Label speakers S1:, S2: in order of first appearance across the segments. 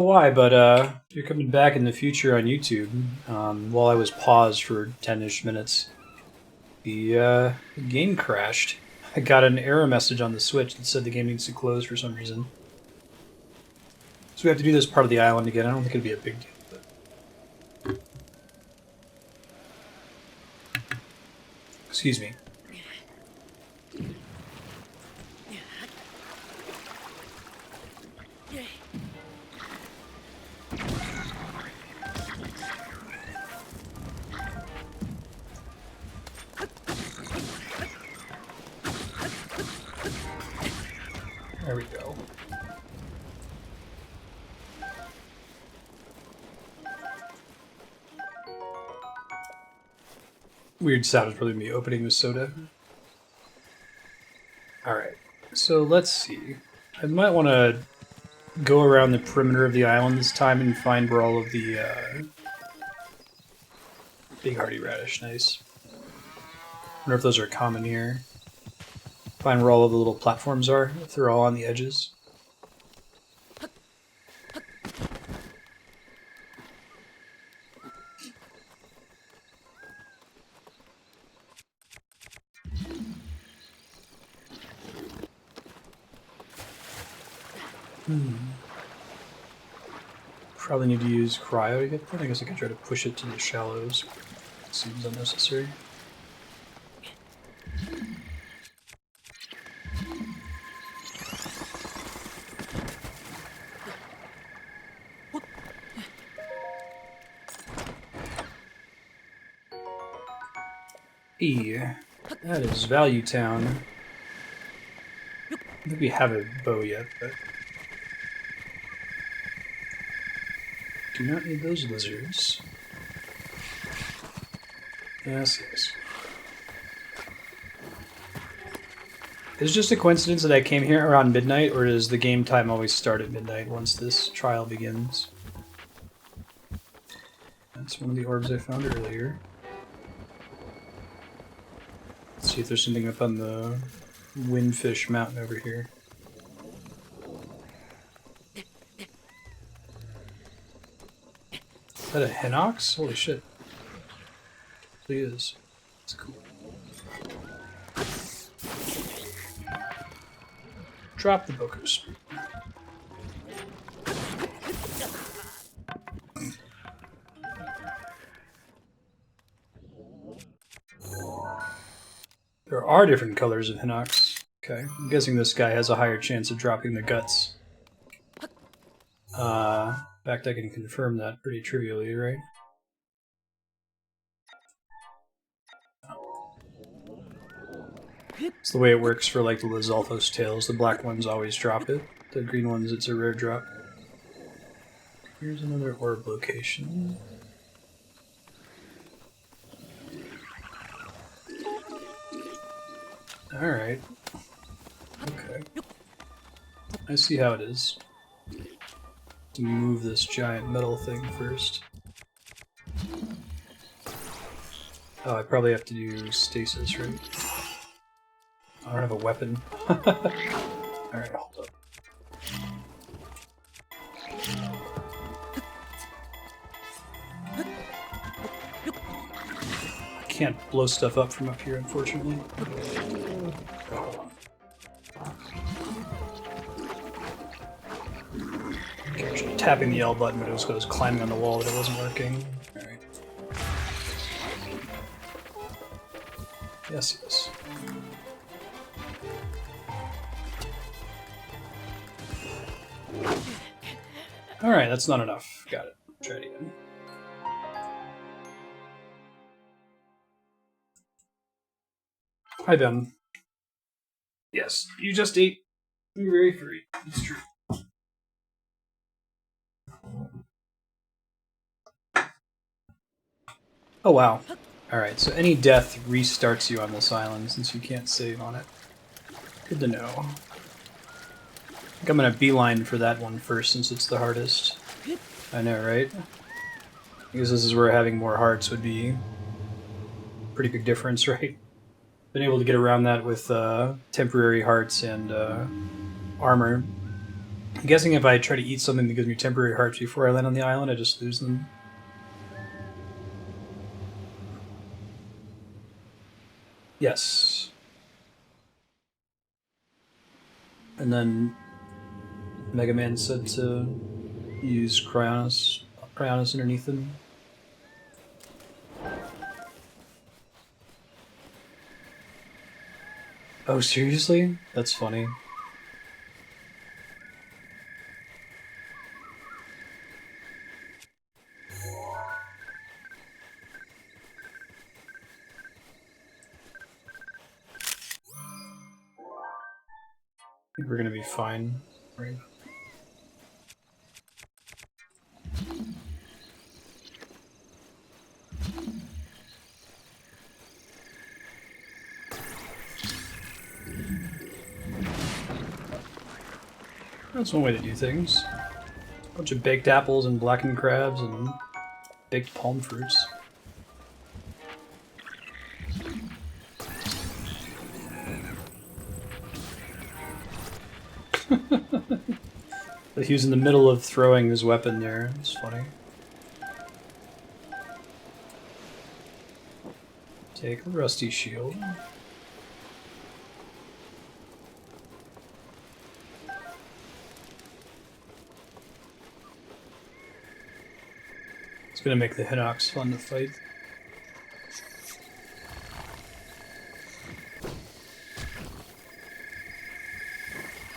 S1: Why, but you're coming back in the future on YouTube. While I was paused for 10-ish minutes, the game crashed. I got an error message on the Switch that said the game needs to close for some reason. So we have to do this part of the island again. I don't think it'd be a big deal, but... Excuse me. There we go. Weird sound is probably me opening the soda. Alright, so let's see. I might want to go around the perimeter of the island this time and find where all of the big hardy radish, nice. Wonder if those are common here. Find where all of the little platforms are, if they're all on the edges. Probably need to use cryo to get that. I guess I could try to push it to the shallows. Seems unnecessary. That is Value Town. I don't think we have a bow yet, but... Do not need those lizards. Yes, yes. Is it just a coincidence that I came here around midnight, or does the game time always start at midnight once this trial begins? That's one of the orbs I found earlier. Let's see if there's something up on the Windfish Mountain over here. Is that a Hinox? Holy shit. It really is. It's cool. Drop the bookers. There are different colors of Hinox. Okay, I'm guessing this guy has a higher chance of dropping the guts. In fact, I can confirm that pretty trivially, right? It's the way it works for, like, the Lizalthos tails. The black ones always drop it. The green ones, it's a rare drop. Here's another orb location. Alright. Okay. I see how it is. To move this giant metal thing first. Oh, I probably have to do stasis, right? I don't have a weapon. Alright, hold up. I can't blow stuff up from up here, unfortunately. Okay, I was tapping the L button, but it was because I was climbing on the wall that it wasn't working. Alright. Yes, yes. Alright, that's not enough. Got it. Try it again. Hi, Ben. Yes, you just ate. You're very free. It's true. Oh, wow. Alright, so any death restarts you on this island since you can't save on it. Good to know. I think I'm gonna beeline for that one first since it's the hardest. I know, right? Because this is where having more hearts would be a pretty big difference, right? Been able to get around that with temporary hearts and armor. I'm guessing if I try to eat something that gives me temporary hearts before I land on the island, I just lose them. Yes. And then Mega Man said to use Cryonis underneath him. Oh, seriously? That's funny. I think we're gonna be fine. Right. That's one way to do things. A bunch of baked apples and blackened crabs and baked palm fruits. But he was in the middle of throwing his weapon there. It's funny. Take a rusty shield. It's gonna make the Hinox fun to fight.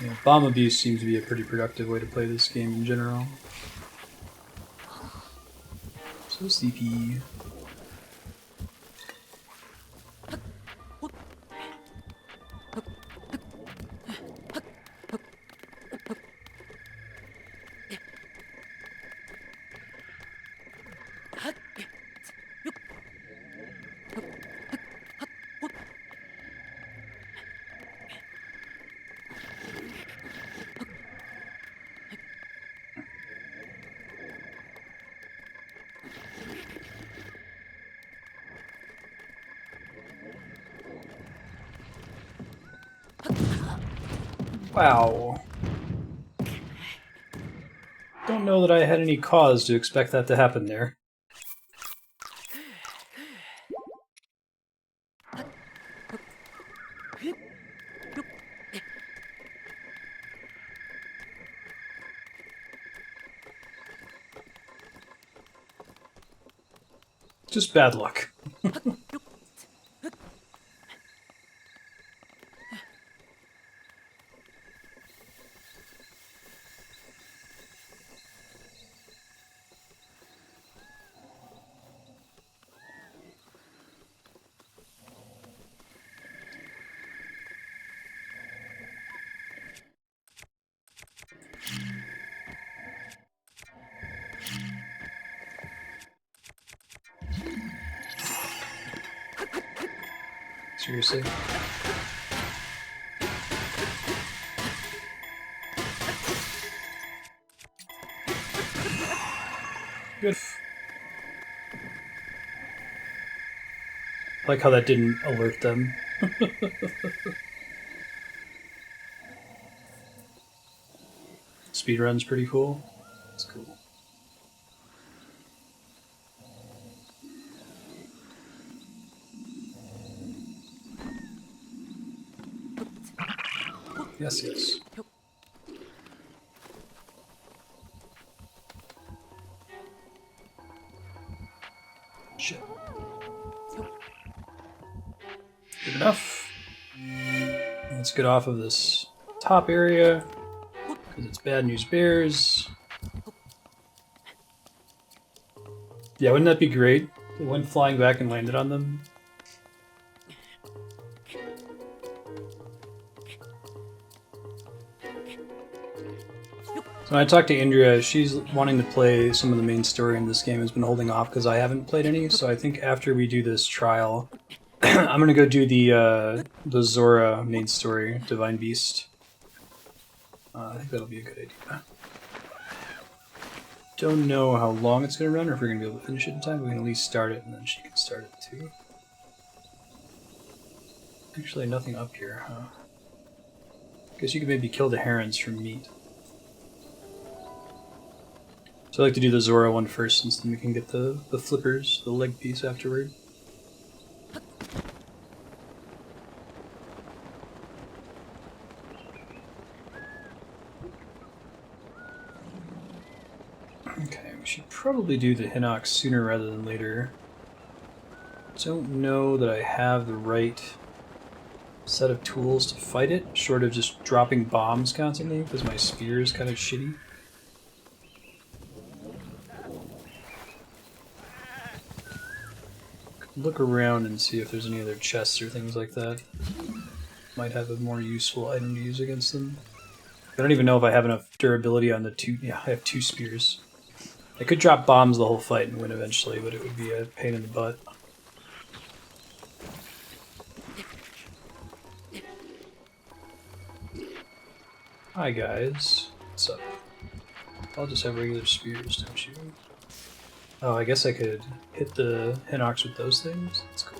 S1: Yeah, bomb abuse seems to be a pretty productive way to play this game in general. So sleepy. Wow. Don't know that I had any cause to expect that to happen there. Just bad luck. Seriously. Good. I like how that didn't alert them. Speedrun's pretty cool. It's cool. Yes, yes. Shit. Good enough. Let's get off of this top area, because it's bad news bears. Yeah, wouldn't that be great? It went flying back and landed on them. So when I talked to Andrea, she's wanting to play some of the main story in this game, has been holding off because I haven't played any, so I think after we do this trial, I'm gonna go do the Zora main story, Divine Beast. I think that'll be a good idea. Don't know how long it's gonna run or if we're gonna be able to finish it in time, but we can at least start it and then she can start it too. Actually, nothing up here, huh? Guess you could maybe kill the herons for meat. So I like to do the Zora one first, since then we can get the flippers, the leg piece afterward. Okay, we should probably do the Hinox sooner rather than later. Don't know that I have the right set of tools to fight it, short of just dropping bombs constantly, because my spear is kind of shitty. Look around and see if there's any other chests or things like that. Might have a more useful item to use against them. I don't even know if I have enough durability on the two... Yeah, I have 2 spears. I could drop bombs the whole fight and win eventually, but it would be a pain in the butt. Hi guys. What's up? I'll just have regular spears, don't you? Oh, I guess I could hit the Hinox with those things? That's cool.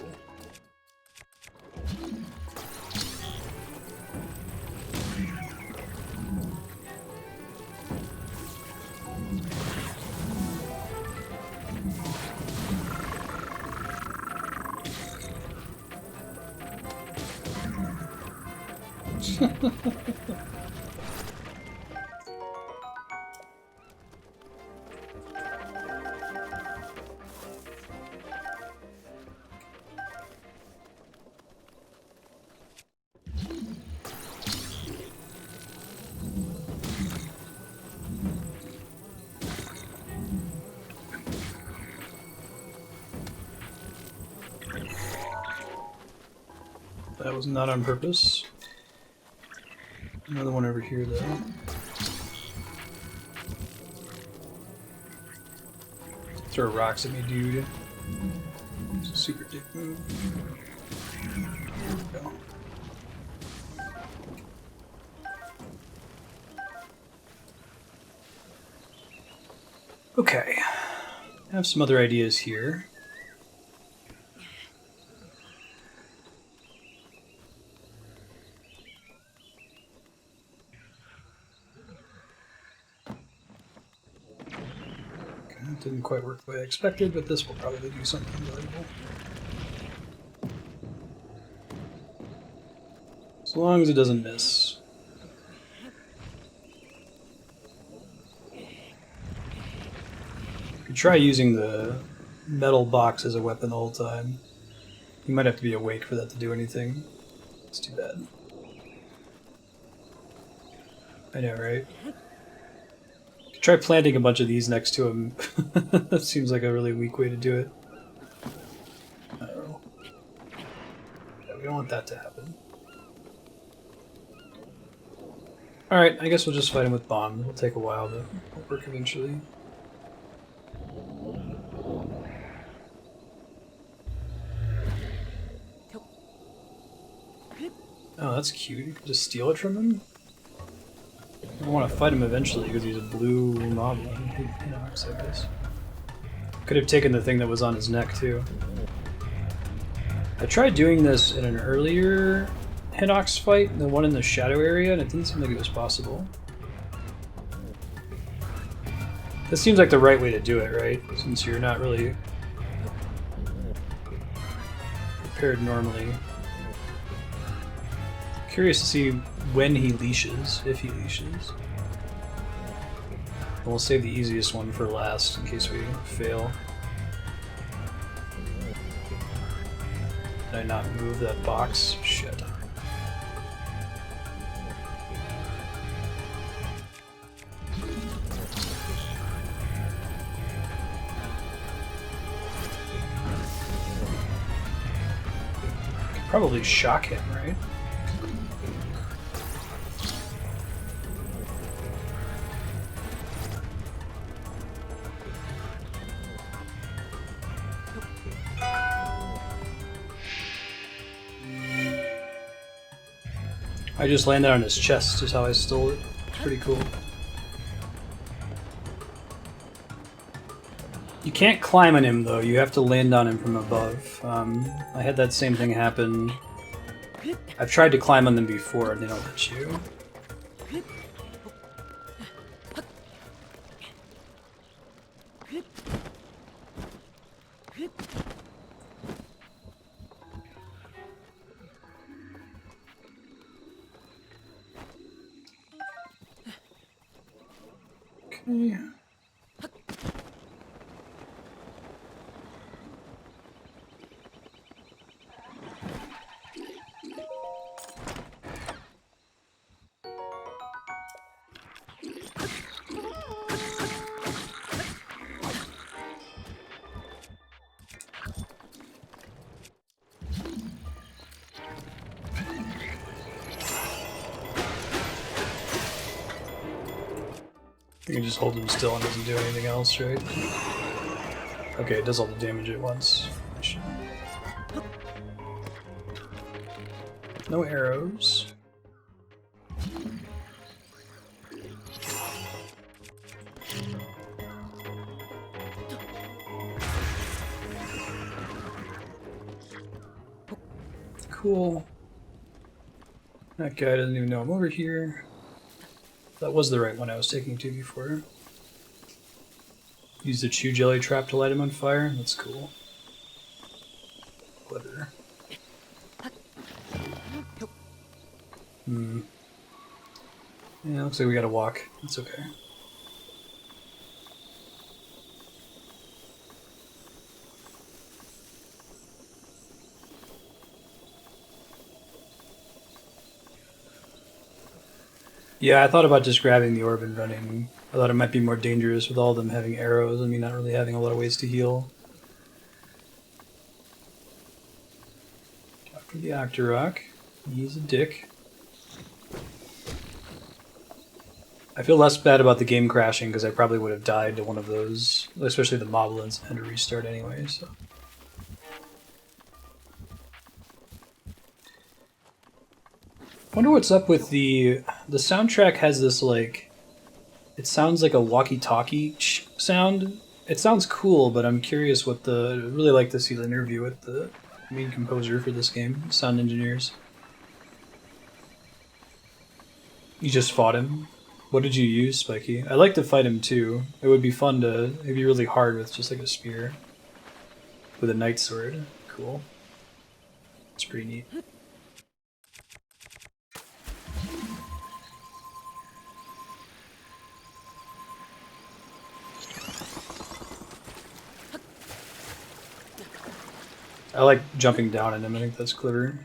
S1: That was not on purpose. Another one over here, though. Throw rocks at me, dude. It's a super dick move. There we go. Okay. I have some other ideas here. Didn't quite work the way I expected, but this will probably do something valuable. As long as it doesn't miss. You could try using the metal box as a weapon the whole time. You might have to be awake for that to do anything. It's too bad. I know, right? Try planting a bunch of these next to him. That seems like a really weak way to do it. I don't know. Yeah, we don't want that to happen. Alright, I guess we'll just fight him with bombs. It'll take a while, but it'll work eventually. Oh, that's cute. You can just steal it from him? I want to fight him eventually because he's a blue moblin. Hinox, I guess. Could have taken the thing that was on his neck, too. I tried doing this in an earlier Hinox fight, the one in the shadow area, and it didn't seem like it was possible. This seems like the right way to do it, right? Since you're not really prepared normally. Curious to see when he leashes, if he leashes. And we'll save the easiest one for last in case we fail. Did I not move that box? Shit. Could probably shock him, right? I just landed on his chest is how I stole it. It's pretty cool. You can't climb on him though, you have to land on him from above. I had that same thing happen. I've tried to climb on them before and they don't let you. Okay. You can just hold him still and doesn't do anything else, right? Okay, it does all the damage at once. No arrows. Cool. That guy doesn't even know I'm over here. That was the right one I was taking to before. Use the chew jelly trap to light him on fire. That's cool. Clever. Yeah, looks like we gotta walk. That's okay. Yeah, I thought about just grabbing the orb and running. I thought it might be more dangerous with all of them having arrows and me not really having a lot of ways to heal. After the Octorok. He's a dick. I feel less bad about the game crashing because I probably would have died to one of those, especially the Moblins, and had to restart anyway, so. Wonder what's up with the soundtrack has this like, it sounds like a walkie-talkie sound. It sounds cool, but I'm curious what I'd really like to see the interview with the main composer for this game, sound engineers. You just fought him? What did you use, Spiky? I'd like to fight him too. It would be fun to, it'd be really hard with just like a spear. With a knight sword. Cool. It's pretty neat. I like jumping down on him, I think that's clever.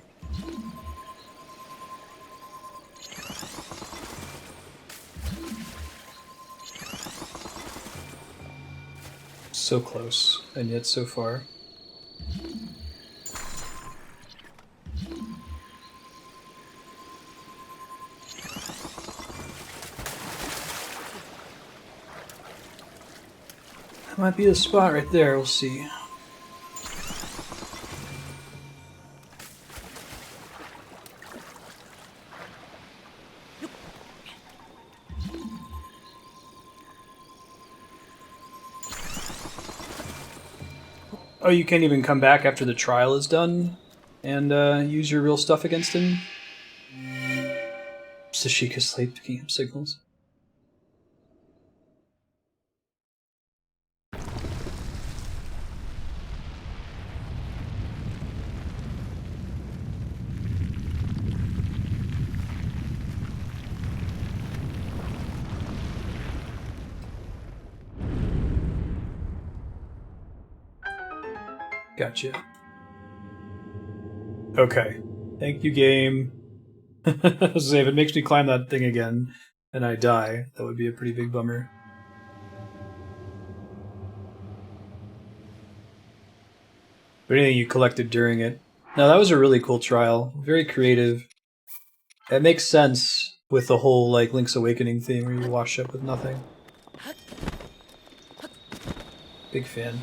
S1: So close, and yet so far. That might be the spot right there, we'll see. Oh, you can't even come back after the trial is done and use your real stuff against him? Sashika's slate picking up signals. Gotcha. Okay. Thank you, game. Say, if it makes me climb that thing again and I die, that would be a pretty big bummer. But anything you collected during it. No, that was a really cool trial. Very creative. It makes sense with the whole like Link's Awakening thing where you wash up with nothing. Big fan.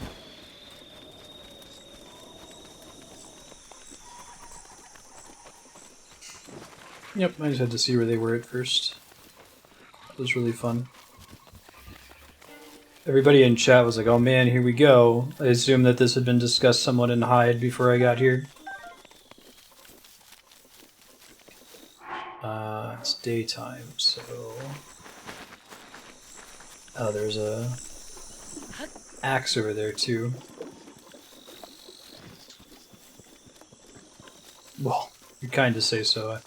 S1: Yep, I just had to see where they were at first. It was really fun. Everybody in chat was like, oh man, here we go. I assume that this had been discussed somewhat in Hyde before I got here. It's daytime, so... Oh, there's a... axe over there too. Well, you kind of say so.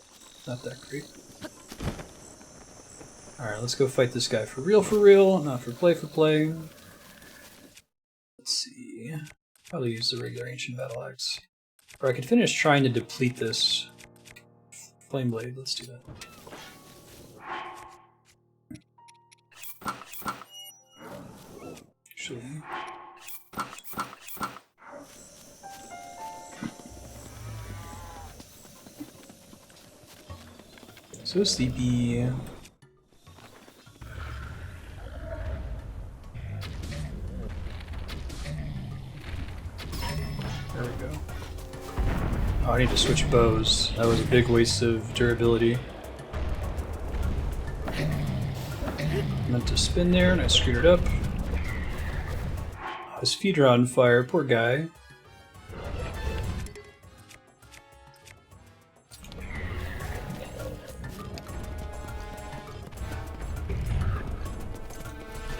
S1: Not that great. Alright, let's go fight this guy for real, not for play. Let's see. Probably use the regular ancient battle axe. Or I could finish trying to deplete this flame blade. Let's do that. Actually. So sleepy. There we go. Oh, I need to switch bows. That was a big waste of durability. I meant to spin there and I screwed it up. Oh, his feet are on fire, poor guy.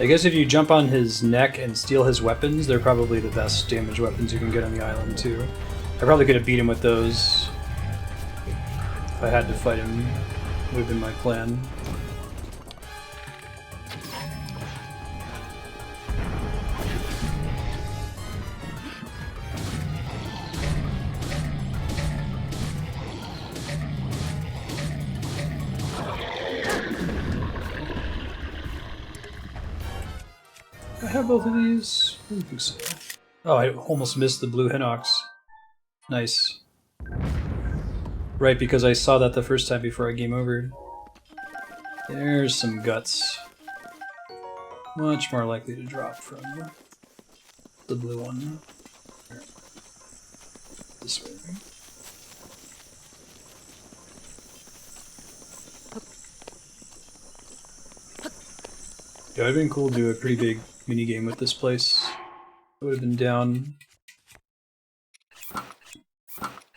S1: I guess if you jump on his neck and steal his weapons, they're probably the best damage weapons you can get on the island too. I probably could have beat him with those. If I had to fight him, would have been my plan. I have both of these? I don't think so. Oh, I almost missed the blue Hinox. Nice. Right, because I saw that the first time before I game over. There's some guts. Much more likely to drop from the blue one. Here. This way. Yeah, it would have been cool to do a pretty big minigame with this place. I would have been down.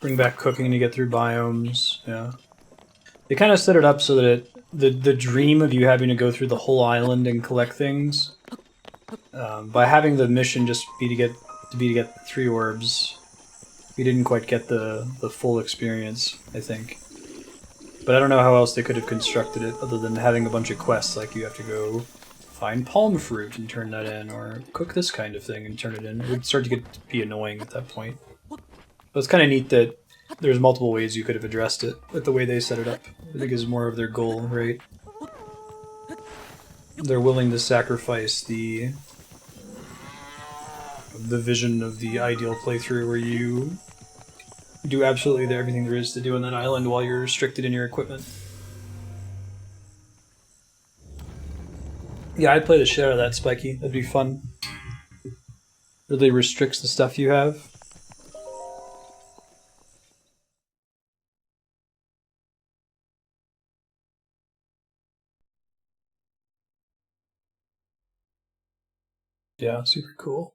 S1: Bring back cooking to get through biomes, yeah. They kind of set it up so that the dream of you having to go through the whole island and collect things, by having the mission just be to get 3 orbs, we didn't quite get the full experience, I think. But I don't know how else they could have constructed it other than having a bunch of quests, like you have to go find palm fruit and turn that in, or cook this kind of thing and turn it in. It would start to be annoying at that point. But it's kind of neat that there's multiple ways you could have addressed it with the way they set it up. I think is more of their goal, right? They're willing to sacrifice the vision of the ideal playthrough where you do absolutely everything there is to do on that island while you're restricted in your equipment. Yeah, I'd play the shit out of that, Spiky. That'd be fun. Really restricts the stuff you have. Yeah, super cool.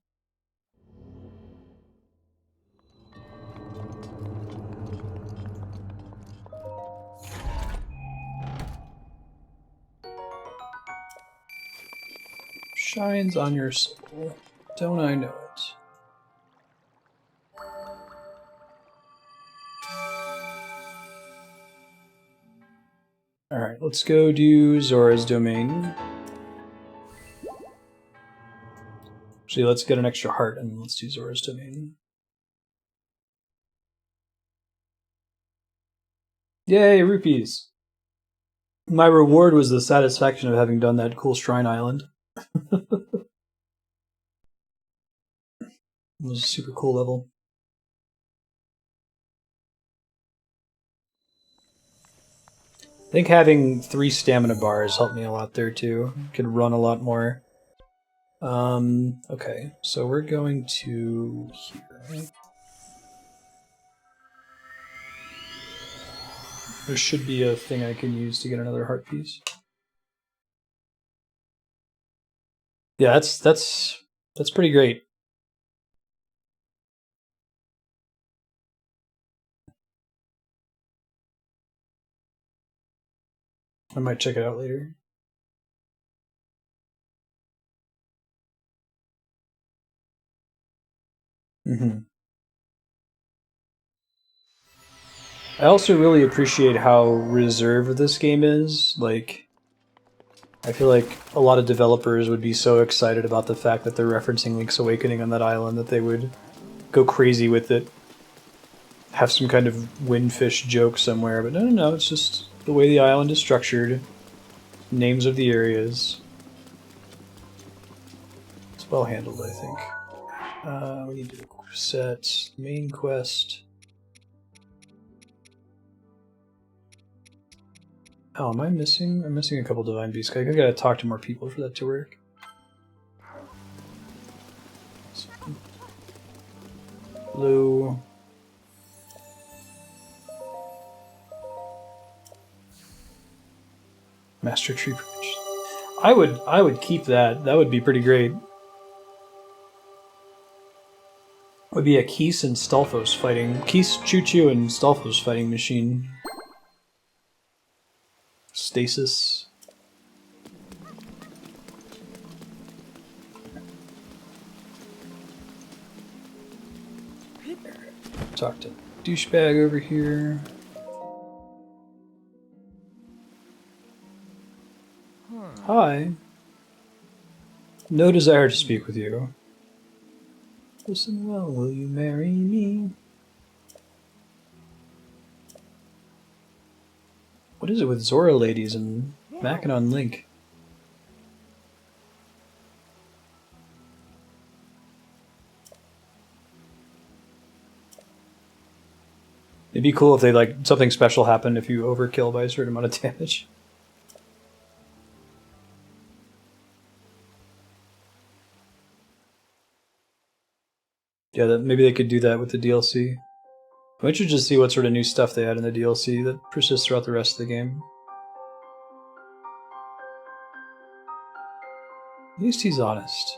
S1: Shines on your soul. Don't I know it? Alright, let's go do Zora's Domain. Actually, let's get an extra heart and let's do Zora's Domain. Yay, rupees! My reward was the satisfaction of having done that cool shrine island. It was a super cool level. I think having 3 stamina bars helped me a lot there too. Could run a lot more. Okay, so we're going to here. There should be a thing I can use to get another heart piece. Yeah, that's pretty great. I might check it out later. Mm-hmm. I also really appreciate how reserved this game is. Like, I feel like a lot of developers would be so excited about the fact that they're referencing Link's Awakening on that island that they would go crazy with it. Have some kind of windfish joke somewhere, but no, it's just the way the island is structured. Names of the areas. It's well handled, I think. We need to set main quest. Oh, am I missing? I'm missing a couple Divine Beasts. I gotta talk to more people for that to work. Blue. Master Tree Bridge. I would keep that. That would be pretty great. Would be a Keese and Stalfos fighting. Keese, Choo-Choo, and Stalfos fighting machine. Stasis. Talk to douchebag over here. Hi. No desire to speak with you. Listen well, will you marry me? What is it with Zora ladies and Ganon Link? It'd be cool if they like something special happened if you overkill by a certain amount of damage. Yeah, maybe they could do that with the DLC. I'm interested to see what sort of new stuff they add in the DLC that persists throughout the rest of the game. At least he's honest.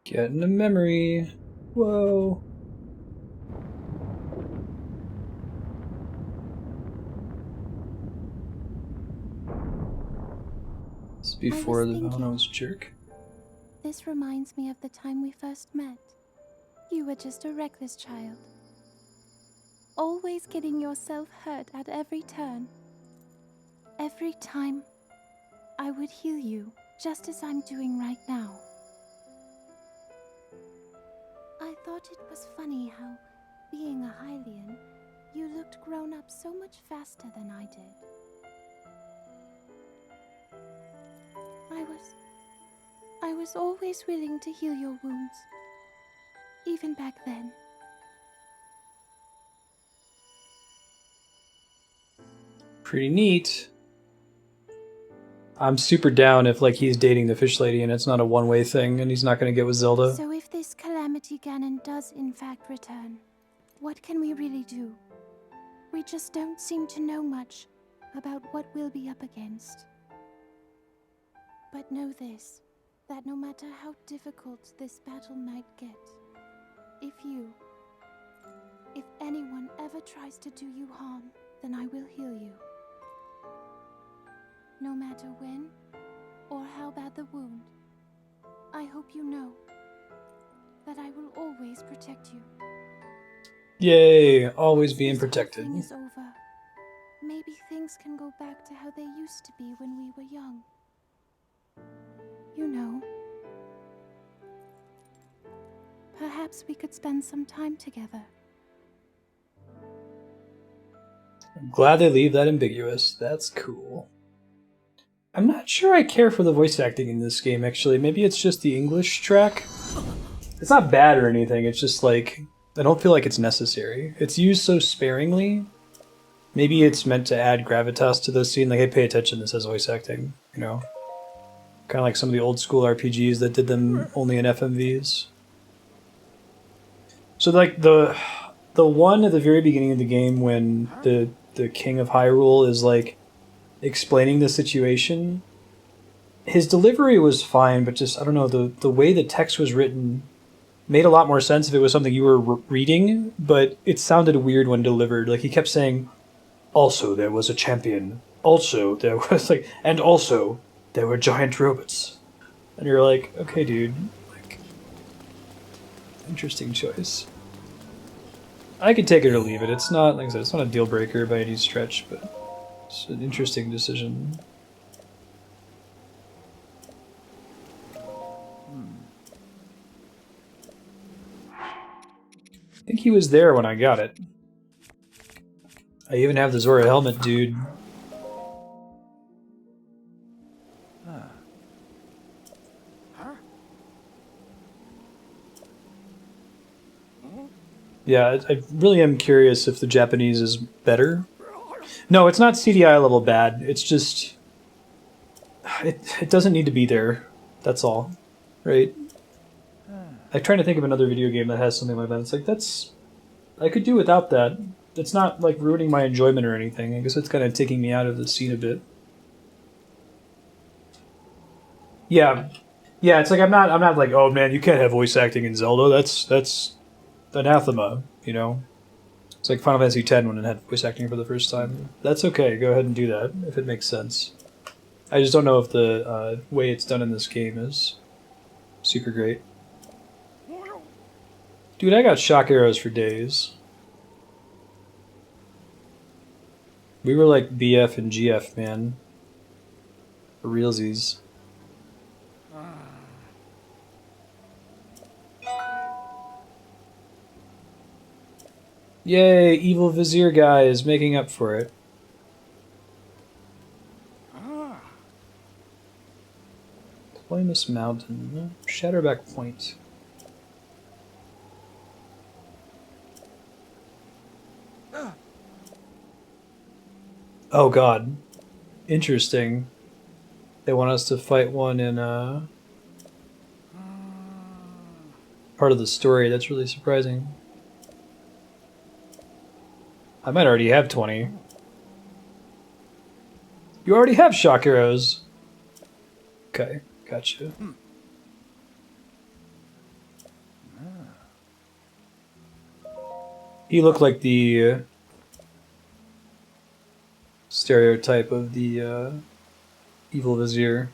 S1: Getting a memory. Whoa. It's before the Vono's jerk.
S2: This reminds me of the time we first met. You were just a reckless child. Always getting yourself hurt at every turn. Every time, I would heal you, just as I'm doing right now. I thought it was funny how, being a Hylian, you looked grown up so much faster than I did. I was always willing to heal your wounds, even back then.
S1: Pretty neat. I'm super down if like he's dating the fish lady and it's not a one-way thing and he's not going to get with Zelda.
S2: So if this calamity Ganon does in fact return, what can we really do? We just don't seem to know much about what we'll be up against. But know this, that no matter how difficult this battle might get, if anyone ever tries to do you harm, then I will heal you. No matter when or how bad the wound, I hope you know that I will always protect you.
S1: Yay, always being protected.
S2: When this thing is over, maybe things can go back to how they used to be when we were young. You know, perhaps we could spend some time together.
S1: I'm glad they leave that ambiguous. That's cool. I'm not sure I care for the voice acting in this game, actually. Maybe it's just the English track. It's not bad or anything, it's just like, I don't feel like it's necessary. It's used so sparingly. Maybe it's meant to add gravitas to the scene, like, hey, pay attention, this has voice acting, you know? Kind of like some of the old school RPGs that did them only in FMVs. So like the one at the very beginning of the game when the King of Hyrule is like explaining the situation, his delivery was fine, but just, I don't know, the way the text was written made a lot more sense if it was something you were reading, but it sounded weird when delivered. Like he kept saying, also there was a champion also there was like, and also there were giant robots. And you're like, okay, dude, like, interesting choice. I could take it or leave it. It's not, like I said, it's not a deal breaker by any stretch, but it's an interesting decision. I think he was there when I got it. I even have the Zora helmet, dude. Yeah, I really am curious if the Japanese is better. No, it's not CDI level bad. It's just... It doesn't need to be there. That's all. Right? I'm trying to think of another video game that has something like that. It's like, that's... I could do without that. It's not, like, ruining my enjoyment or anything. I guess it's kind of taking me out of the scene a bit. Yeah. Yeah, it's like, I'm not like, oh man, you can't have voice acting in Zelda. That's anathema, you know? It's like Final Fantasy X when it had voice acting for the first time. That's okay, go ahead and do that, if it makes sense. I just don't know if the way it's done in this game is super great. Dude, I got shock arrows for days. We were like BF and GF, man. For realsies. Yay, evil vizier guy is making up for it. Flamus Mountain. Shatterback Point. Oh god. Interesting. They want us to fight one in part of the story. That's really surprising. I might already have 20. You already have shock arrows. Okay, gotcha. He looked like the stereotype of the evil vizier.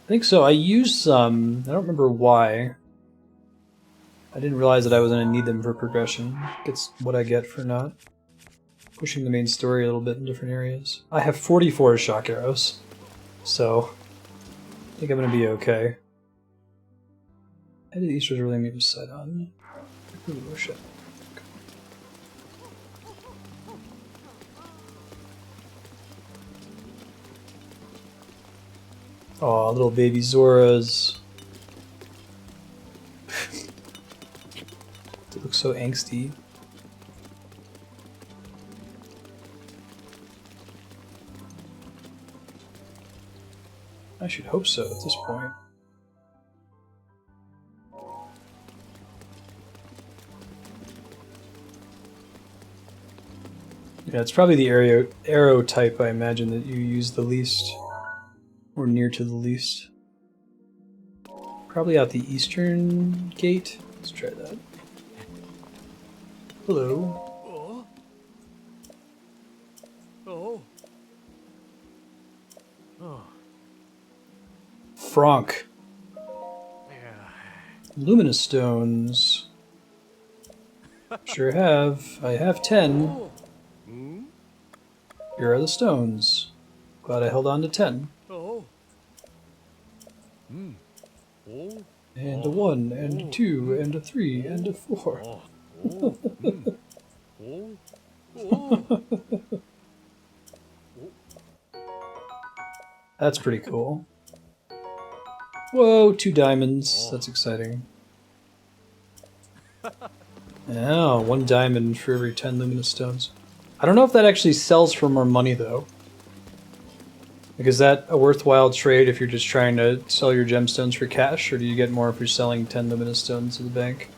S1: I think so. I used some. I don't remember why. I didn't realize that I was going to need them for progression. It's what I get for not pushing the main story a little bit in different areas. I have 44 shock arrows, so I think I'm going to be okay. I did Easter's really make me sight on. Ooh, oh shit. Aw, little baby Zoras. They look so angsty. I should hope so at this point. Yeah, it's probably the arrow type, I imagine, that you use the least. Or near to the least. Probably out the eastern gate. Let's try that. Hello. Franck. Luminous stones. Sure have. I have 10. Here are the stones. Glad I held on to 10. And a 1, and a 2, and a 3, and a 4. That's pretty cool. Whoa, 2 diamonds. That's exciting. Oh, 1 diamond for every 10 luminous stones. I don't know if that actually sells for more money, though. Like, is that a worthwhile trade if you're just trying to sell your gemstones for cash, or do you get more if you're selling 10 luminous stones to the bank?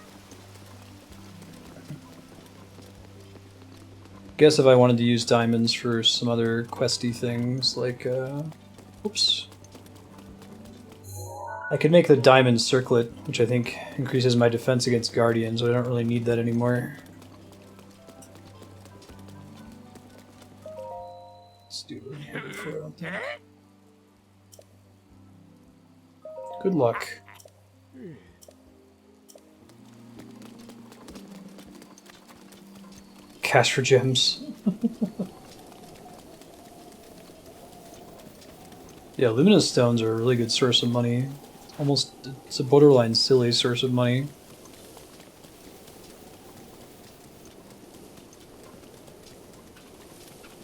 S1: Guess if I wanted to use diamonds for some other questy things, like, oops. I could make the diamond circlet, which I think increases my defense against guardians, but I don't really need that anymore. Let's do level 4, I don't think. Good luck. Cash for gems. Yeah, luminous stones are a really good source of money. It's a borderline silly source of money.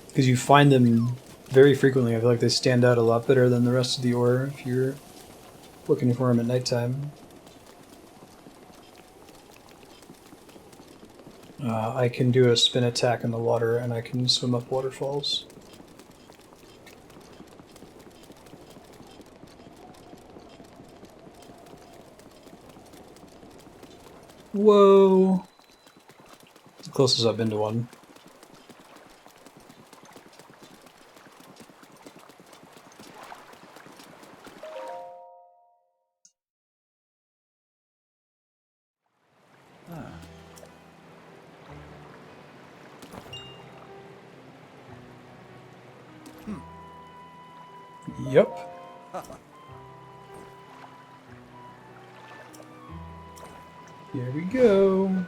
S1: Because you find them very frequently. I feel like they stand out a lot better than the rest of the ore if you're looking for them at nighttime. I can do a spin attack in the water and I can swim up waterfalls. Whoa! The closest I've been to one. Yep. Here we go.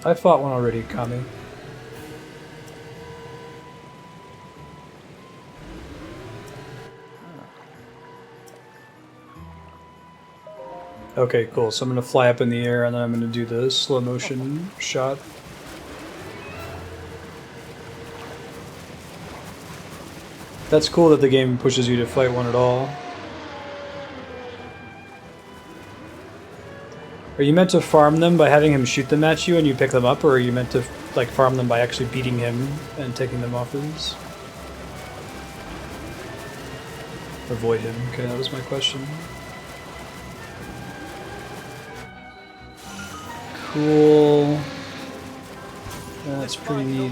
S1: I fought one already, Kami. Okay, cool. So I'm going to fly up in the air and then I'm going to do the slow motion shot. That's cool that the game pushes you to fight one at all. Are you meant to farm them by having him shoot them at you and you pick them up, or are you meant to like farm them by actually beating him and taking them off his? Avoid him. Okay, that was my question. Cool. That's pretty neat.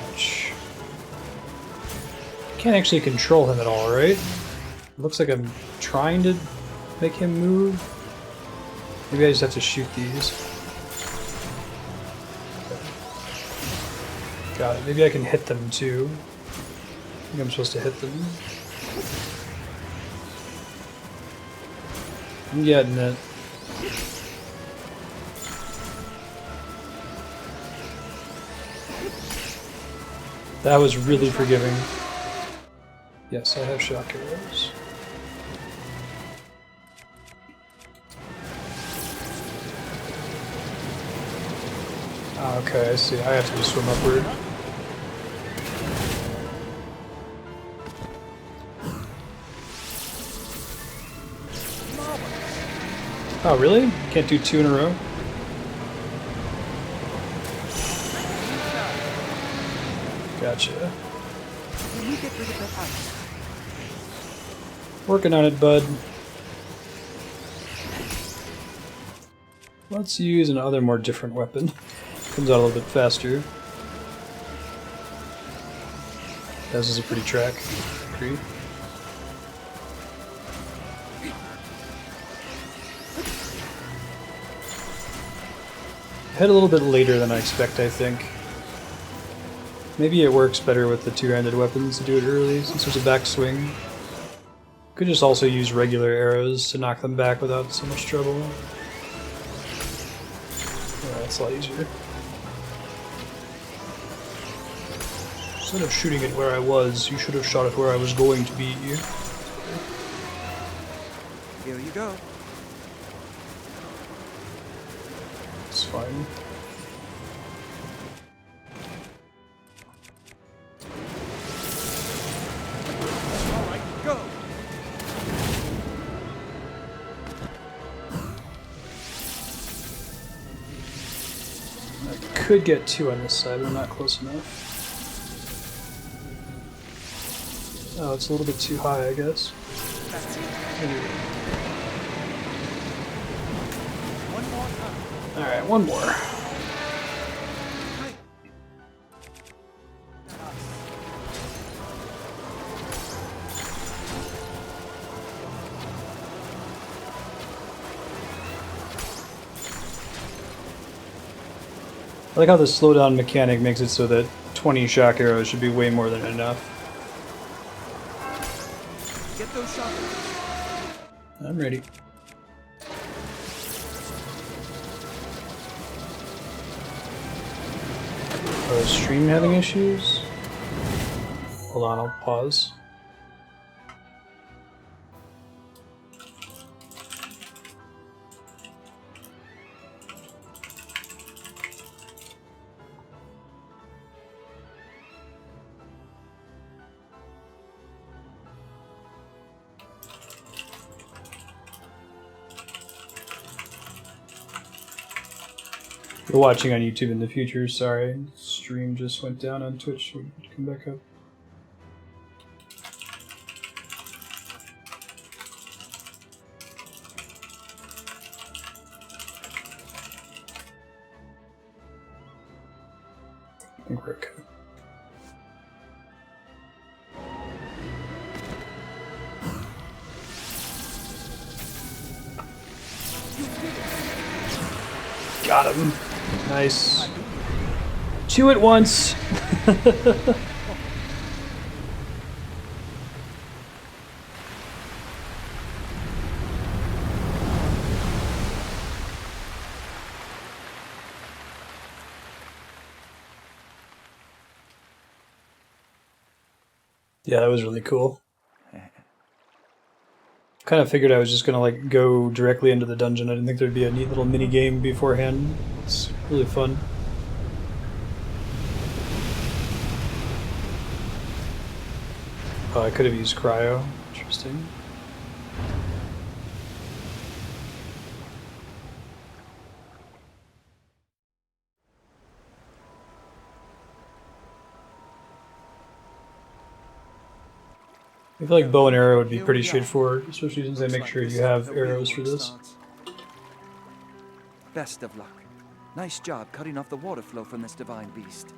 S1: Ouch. Can't actually control him at all, right? Looks like I'm trying to make him move. Maybe I just have to shoot these. Okay. Got it. Maybe I can hit them too. I think I'm supposed to hit them. I'm getting it. That was really forgiving. Yes, I have shock arrows. Okay, I see. I have to just swim upward. Oh, really? Can't do two in a row? Gotcha. Working on it, bud. Let's use another more different weapon. Comes out a little bit faster. This is a pretty track. Agree. Head a little bit later than I expect, I think. Maybe it works better with the two-handed weapons to do it early, since there's a backswing. Could just also use regular arrows to knock them back without so much trouble. Yeah, that's a lot easier. Instead of shooting it where I was, you should have shot it where I was going to be.
S3: Here you go.
S1: It's fine.
S3: Alright, go!
S1: I could get two on this side, but I'm not close enough. Oh, it's a little bit too high, I guess.
S3: That's it.
S1: Anyway.
S3: One more time.
S1: Alright, one more. I like how the slowdown mechanic makes it so that 20 shock arrows should be way more than enough.
S3: Get those shock.
S1: I'm ready. Oh, is stream having issues? Hold on, I'll pause. You're watching on YouTube in the future, sorry. Stream just went down on Twitch. We come back up. I think we're okay. Got him. Nice. 2 at once. Yeah, that was really cool. Kind of figured I was just gonna like go directly into the dungeon. I didn't think there'd be a neat little mini game beforehand. It's really fun. Oh, I could have used cryo. Interesting. I feel like bow and arrow would be pretty straightforward, especially since they make sure you have arrows for this.
S3: Best of luck. Nice job cutting off the water flow from this divine beast.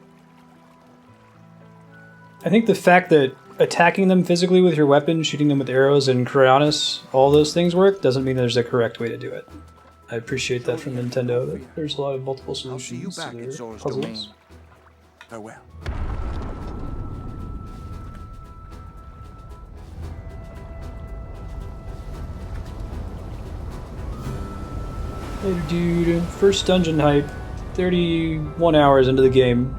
S1: I think the fact that attacking them physically with your weapon, shooting them with arrows, and Cryonis, all those things work, doesn't mean there's a correct way to do it. I appreciate that from Nintendo, that there's a lot of multiple solutions to their puzzles.
S3: Farewell.
S1: Later, dude. First dungeon hype. 31 hours into the game.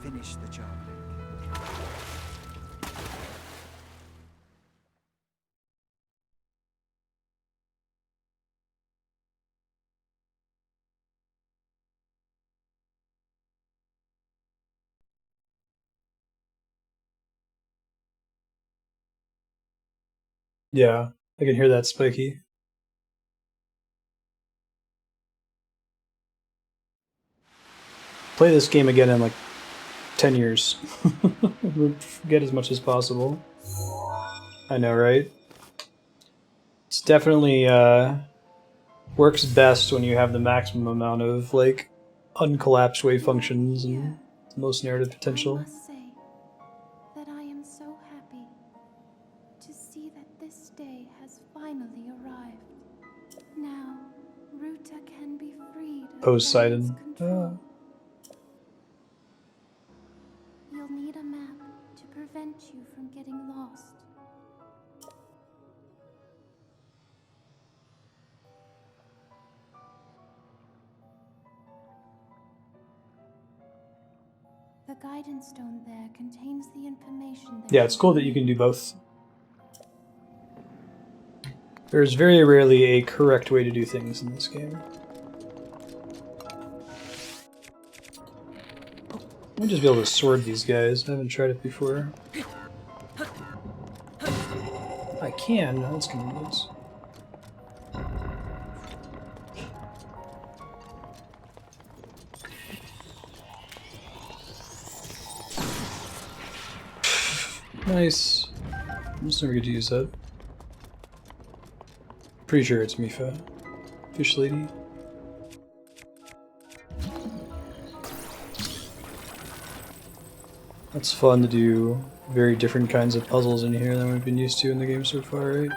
S3: Finish the job.
S1: Yeah, I can hear that, Spiky. Play this game again in like 10 years. Get as much as possible. I know, right? It's definitely works best when you have the maximum amount of like uncollapsed wave functions and the most narrative
S2: I
S1: potential.
S2: must say that I am so happy to see that this day has finally arrived. Now, Ruta can be freed of
S1: Poseidon.
S2: Ganon's control. You'll need a map to prevent you from getting lost. The guidance stone there contains the information that
S1: Yeah, it's cool that you can do both. There's very rarely a correct way to do things in this game. I might just be able to sword these guys. I haven't tried it before. I can. That's convenient. Nice. I'm just never get to use that. Pretty sure it's Mipha. Fish lady. It's fun to do very different kinds of puzzles in here than we've been used to in the game so far, right?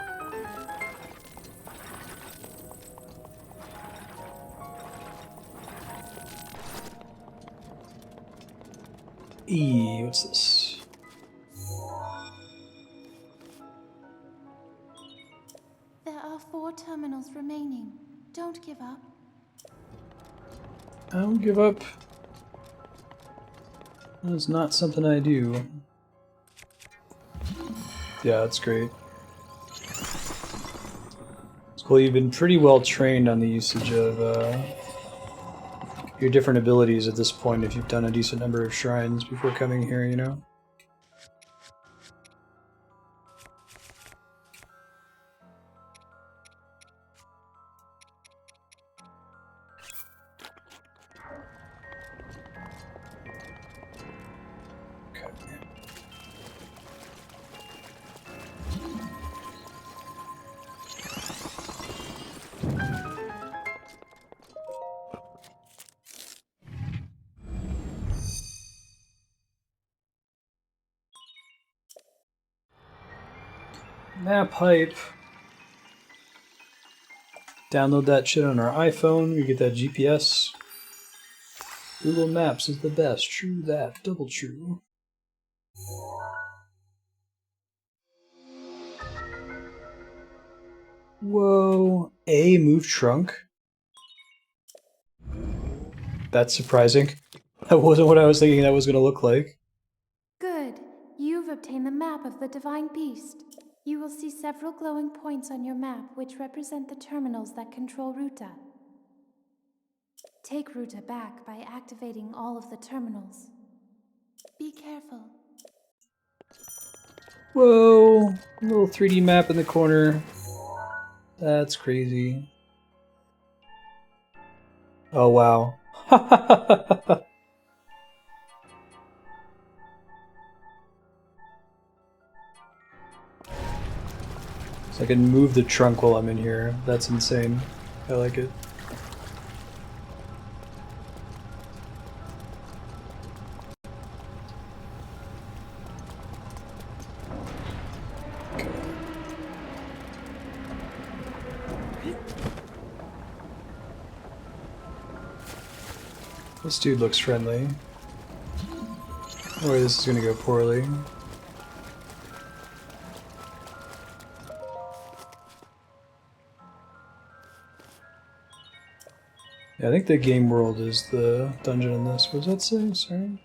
S1: What's this?
S2: There are 4 terminals remaining. Don't give up.
S1: I don't give up. That's not something I do. Yeah, that's great. It's cool, you've been pretty well trained on the usage of your different abilities at this point if you've done a decent number of shrines before coming here, you know? Map hype. Download that shit on our iPhone. We get that GPS. Google Maps is the best. True that. Double true. Whoa. A move trunk? That's surprising. That wasn't what I was thinking that was going to look like.
S2: Good. You've obtained the map of the Divine Beast. You will see several glowing points on your map which represent the terminals that control Ruta. Take Ruta back by activating all of the terminals. Be careful.
S1: Whoa. A little 3D map in the corner. That's crazy. Oh, wow. So I can move the trunk while I'm in here. That's insane. I like it. This dude looks friendly. Boy, this is gonna go poorly. Yeah, I think the game world is the dungeon in this. What does that say? Sorry.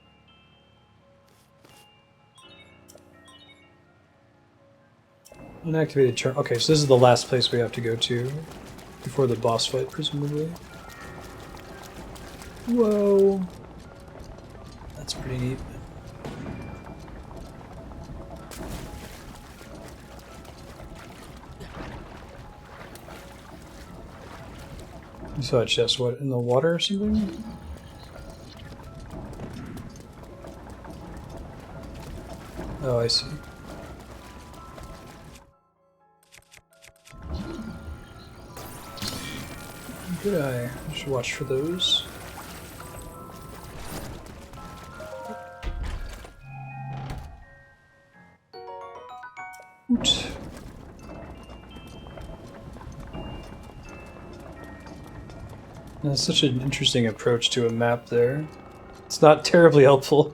S1: Unactivated turn. Okay, so this is the last place we have to go to before the boss fight, presumably. Whoa. That's pretty neat. You saw a chest, what, in the water or something? Oh, I see. Good eye. I should watch for those. Oops. That's such an interesting approach to a map there. It's not terribly helpful.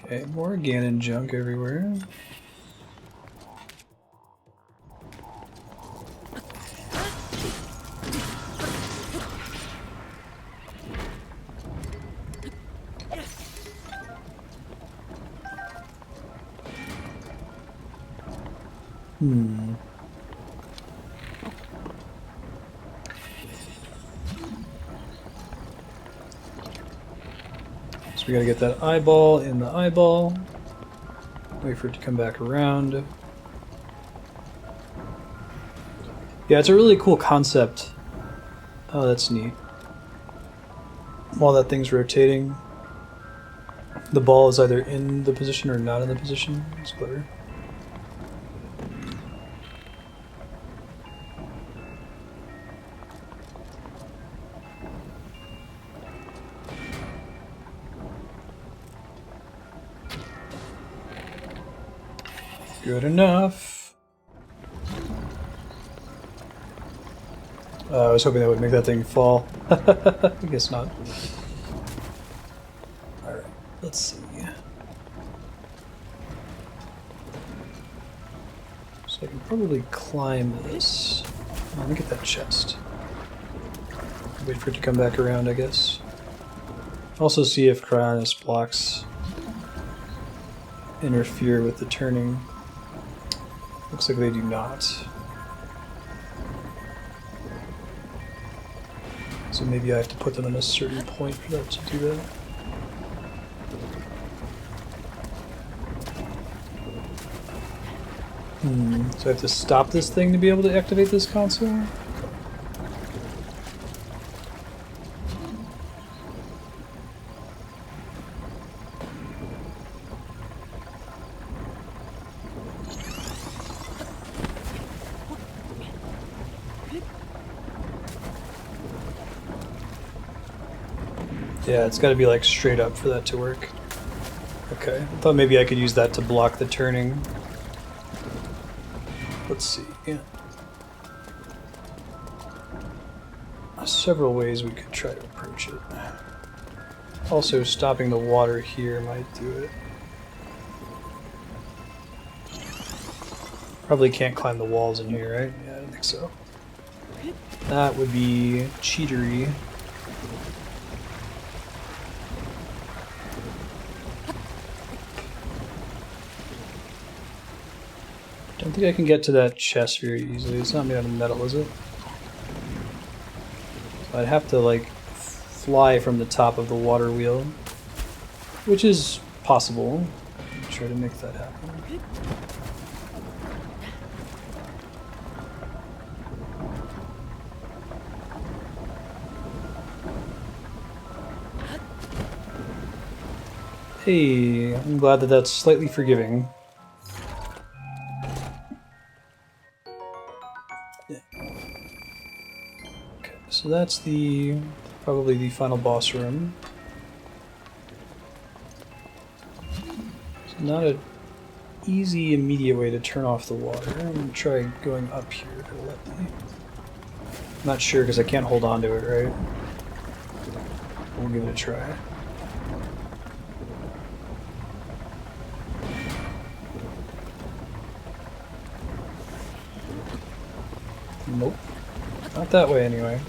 S1: Okay, more Ganon junk everywhere. So we gotta get that eyeball in the eyeball. Wait for it to come back around. Yeah, it's a really cool concept. Oh, that's neat. While that thing's rotating, the ball is either in the position or not in the position. It's clever. Good enough. I was hoping that would make that thing fall. I guess not. Alright, let's see. So I can probably climb this. Let me get that chest. Wait for it to come back around, I guess. Also see if Cryonis blocks interfere with the turning. Looks like they do not. So maybe I have to put them in a certain point for that to do that. So I have to stop this thing to be able to activate this console? Yeah, it's got to be like straight up for that to work. Okay, I thought maybe I could use that to block the turning. Let's see. Yeah. Several ways we could try to approach it. Also, stopping the water here might do it. Probably can't climb the walls in here, right? Yeah, I don't think so. That would be cheatery. Don't think I can get to that chest very easily. It's not made out of metal, is it? So I'd have to, like, fly from the top of the water wheel, which is possible. Try to make that happen. Hey, I'm glad that that's slightly forgiving. So that's probably the final boss room. It's not an easy, immediate way to turn off the water. I'm going to try going up here if it'll let me. I'm not sure because I can't hold on to it, right? We'll give it a try. Nope. Not that way anyway.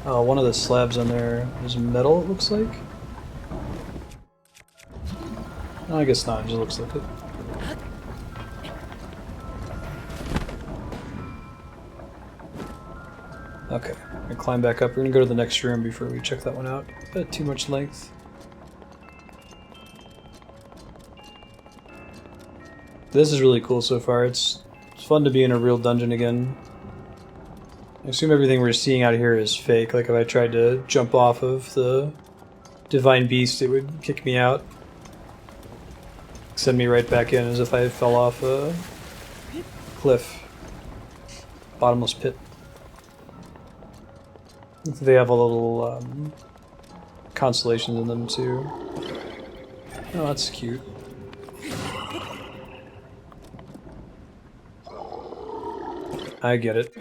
S1: Oh, one of the slabs on there is metal, it looks like. No, I guess not, it just looks like it. Okay, I'm gonna climb back up. We're gonna go to the next room before we check that one out. But too much length. This is really cool so far. It's fun to be in a real dungeon again. I assume everything we're seeing out here is fake. Like if I tried to jump off of the Divine Beast, it would kick me out. Send me right back in as if I fell off a cliff. Bottomless pit. They have a little constellations in them too. Oh, that's cute. I get it.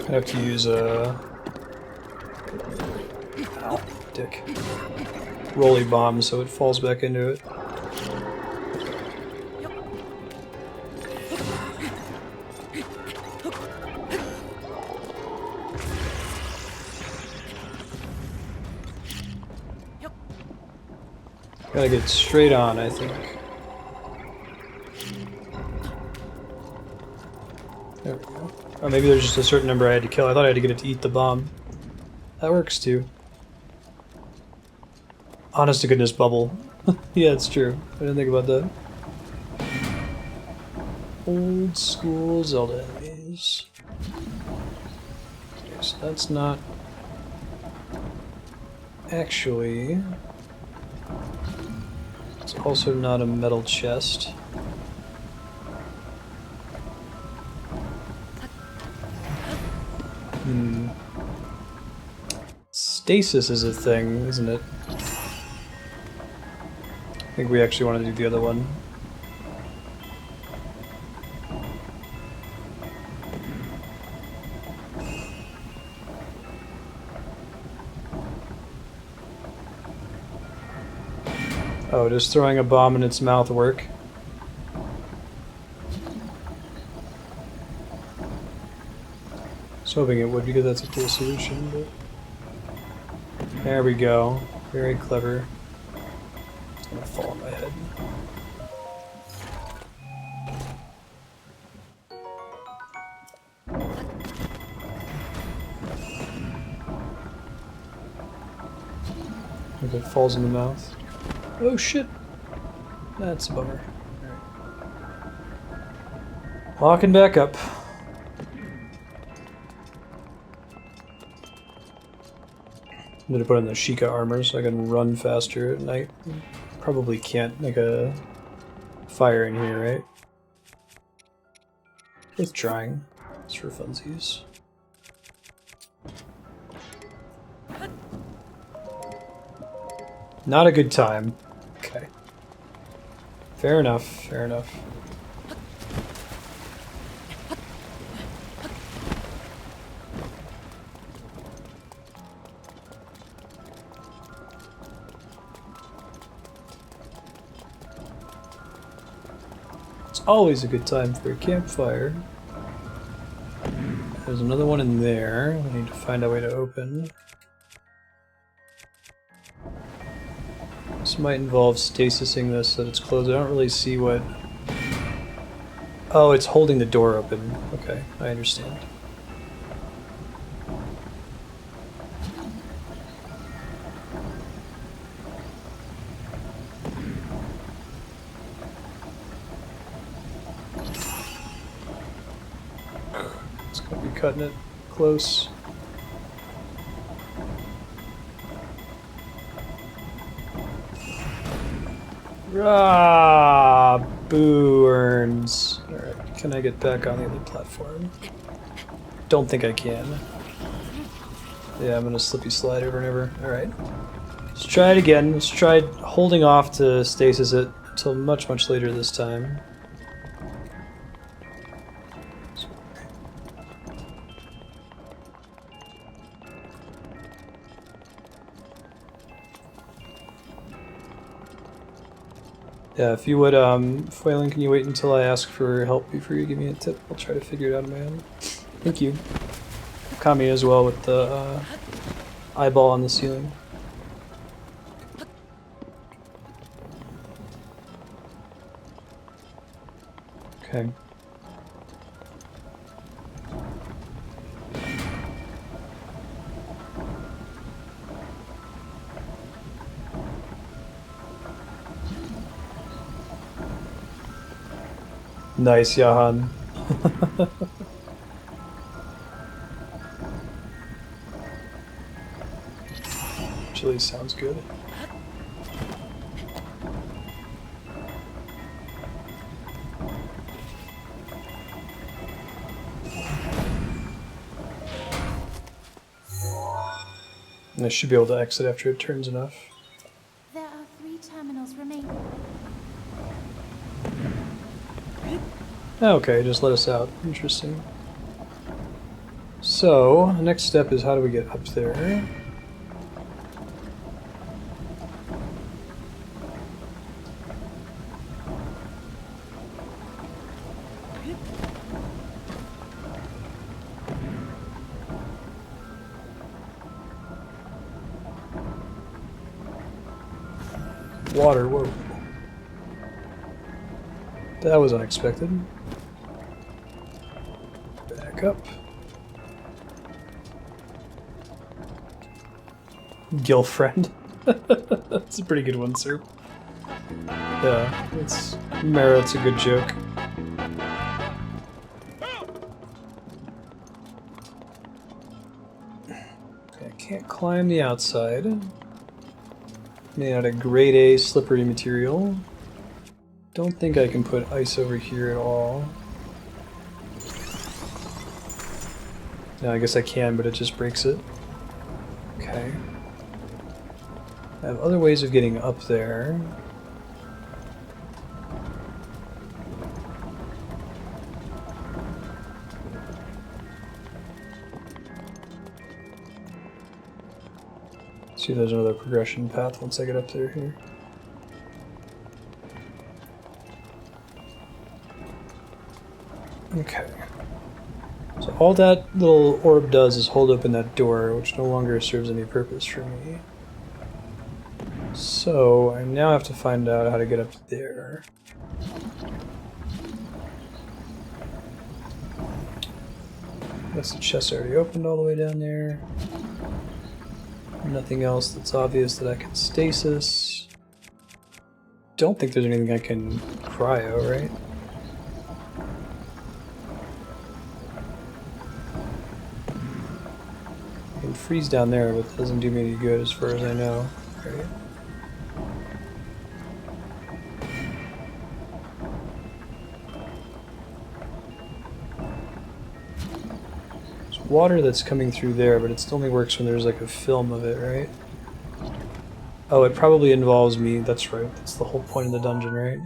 S1: I have to use a dick rolly bomb so it falls back into it. Gotta get straight on, I think. There we go. Oh, maybe there's just a certain number I had to kill. I thought I had to get it to eat the bomb. That works too. Honest to goodness bubble. Yeah, it's true. I didn't think about that. Old school Zelda enemies. Okay, so that's not actually... It's also not a metal chest. Stasis is a thing, isn't it? I think we actually want to do the other one. Oh, does throwing a bomb in its mouth work? I was hoping it would because that's a cool solution, but... There we go. Very clever. It's gonna fall on my head. If it falls in the mouth. Oh shit! That's a bummer. Alright. Locking back up. I'm gonna put on the Sheikah armor so I can run faster at night. Probably can't make a fire in here, right? Worth trying. It's for funsies. Not a good time. Okay. Fair enough, fair enough. It's always a good time for a campfire. There's another one in there. We need to find a way to open. This might involve stasising this so that it's closed. I don't really see what... Oh, it's holding the door open. Okay, I understand. It's gonna be cutting it close. Ah, burns. Alright, can I get back on the other platform? Don't think I can. Yeah, I'm gonna slippy slide over and over. Alright. Let's try it again. Let's try holding off to stasis it until much, much later this time. Yeah, if you would, Foiling, can you wait until I ask for help before you give me a tip? I'll try to figure it out on my own. Thank you. Kami as well with the eyeball on the ceiling. Okay. Nice, Yahan. Chili sounds good. And I should be able to exit after it turns enough.
S2: There are 3 terminals remaining.
S1: Okay, just let us out. Interesting. So, next step is how do we get up there? Water, whoa. That was unexpected. Back up. Girlfriend. That's a pretty good one, sir. Yeah, it's merits a good joke. Okay, I can't climb the outside. Made out of grade A slippery material. Don't think I can put ice over here at all. No, I guess I can, but it just breaks it. Okay. I have other ways of getting up there. See, there's another progression path once I get up there here. Okay. So all that little orb does is hold open that door, which no longer serves any purpose for me. So I now have to find out how to get up there. Guess the chest already opened all the way down there. Nothing else that's obvious that I can stasis. Don't think there's anything I can cryo, right? I can freeze down there, but it doesn't do me any good as far as I know. Right? Water that's coming through there, but it still only works when there's like a film of it, right? Oh, it probably involves me. That's right. That's the whole point of the dungeon, right?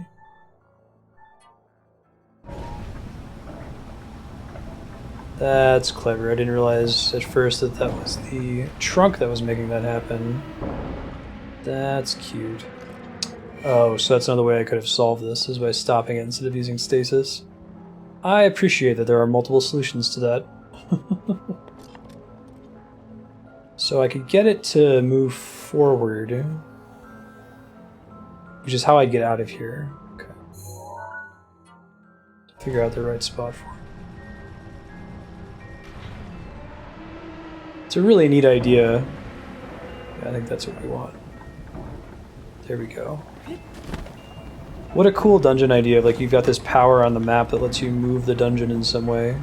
S1: That's clever. I didn't realize at first that that was the trunk that was making that happen. That's cute. Oh, so that's another way I could have solved this, is by stopping it instead of using stasis. I appreciate that there are multiple solutions to that. So I could get it to move forward, which is how I'd get out of here. Okay. Figure out the right spot for it. It's a really neat idea. Yeah, I think that's what we want. There we go. What a cool dungeon idea. Like, you've got this power on the map that lets you move the dungeon in some way.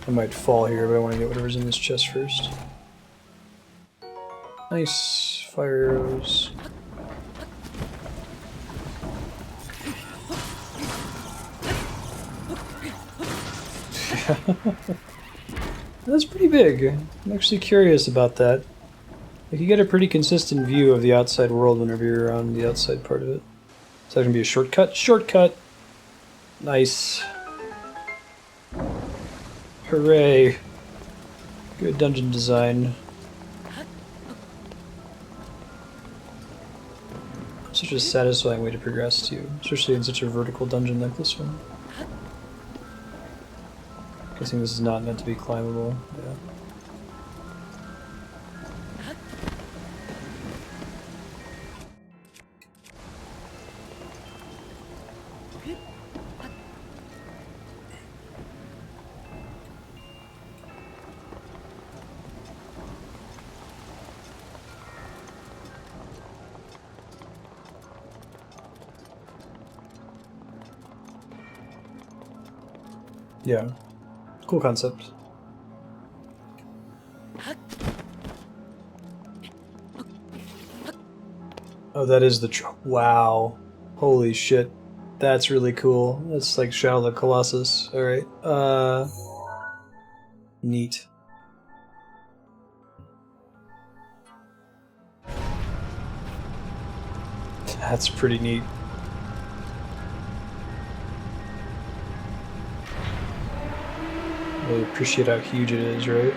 S1: I might fall here, but I want to get whatever's in this chest first. Nice fire arrows. That's pretty big. I'm actually curious about that. Like, you get a pretty consistent view of the outside world whenever you're on the outside part of it. Is that going to be a shortcut? Shortcut! Nice. Hooray. Good dungeon design. Such a satisfying way to progress too, especially in such a vertical dungeon like this one. Guessing this is not meant to be climbable. Yeah. Yeah. Cool concept. Oh, that is the wow. Holy shit. That's really cool. That's like Shadow of the Colossus. Alright. Neat. That's pretty neat. Really appreciate how huge it is, right?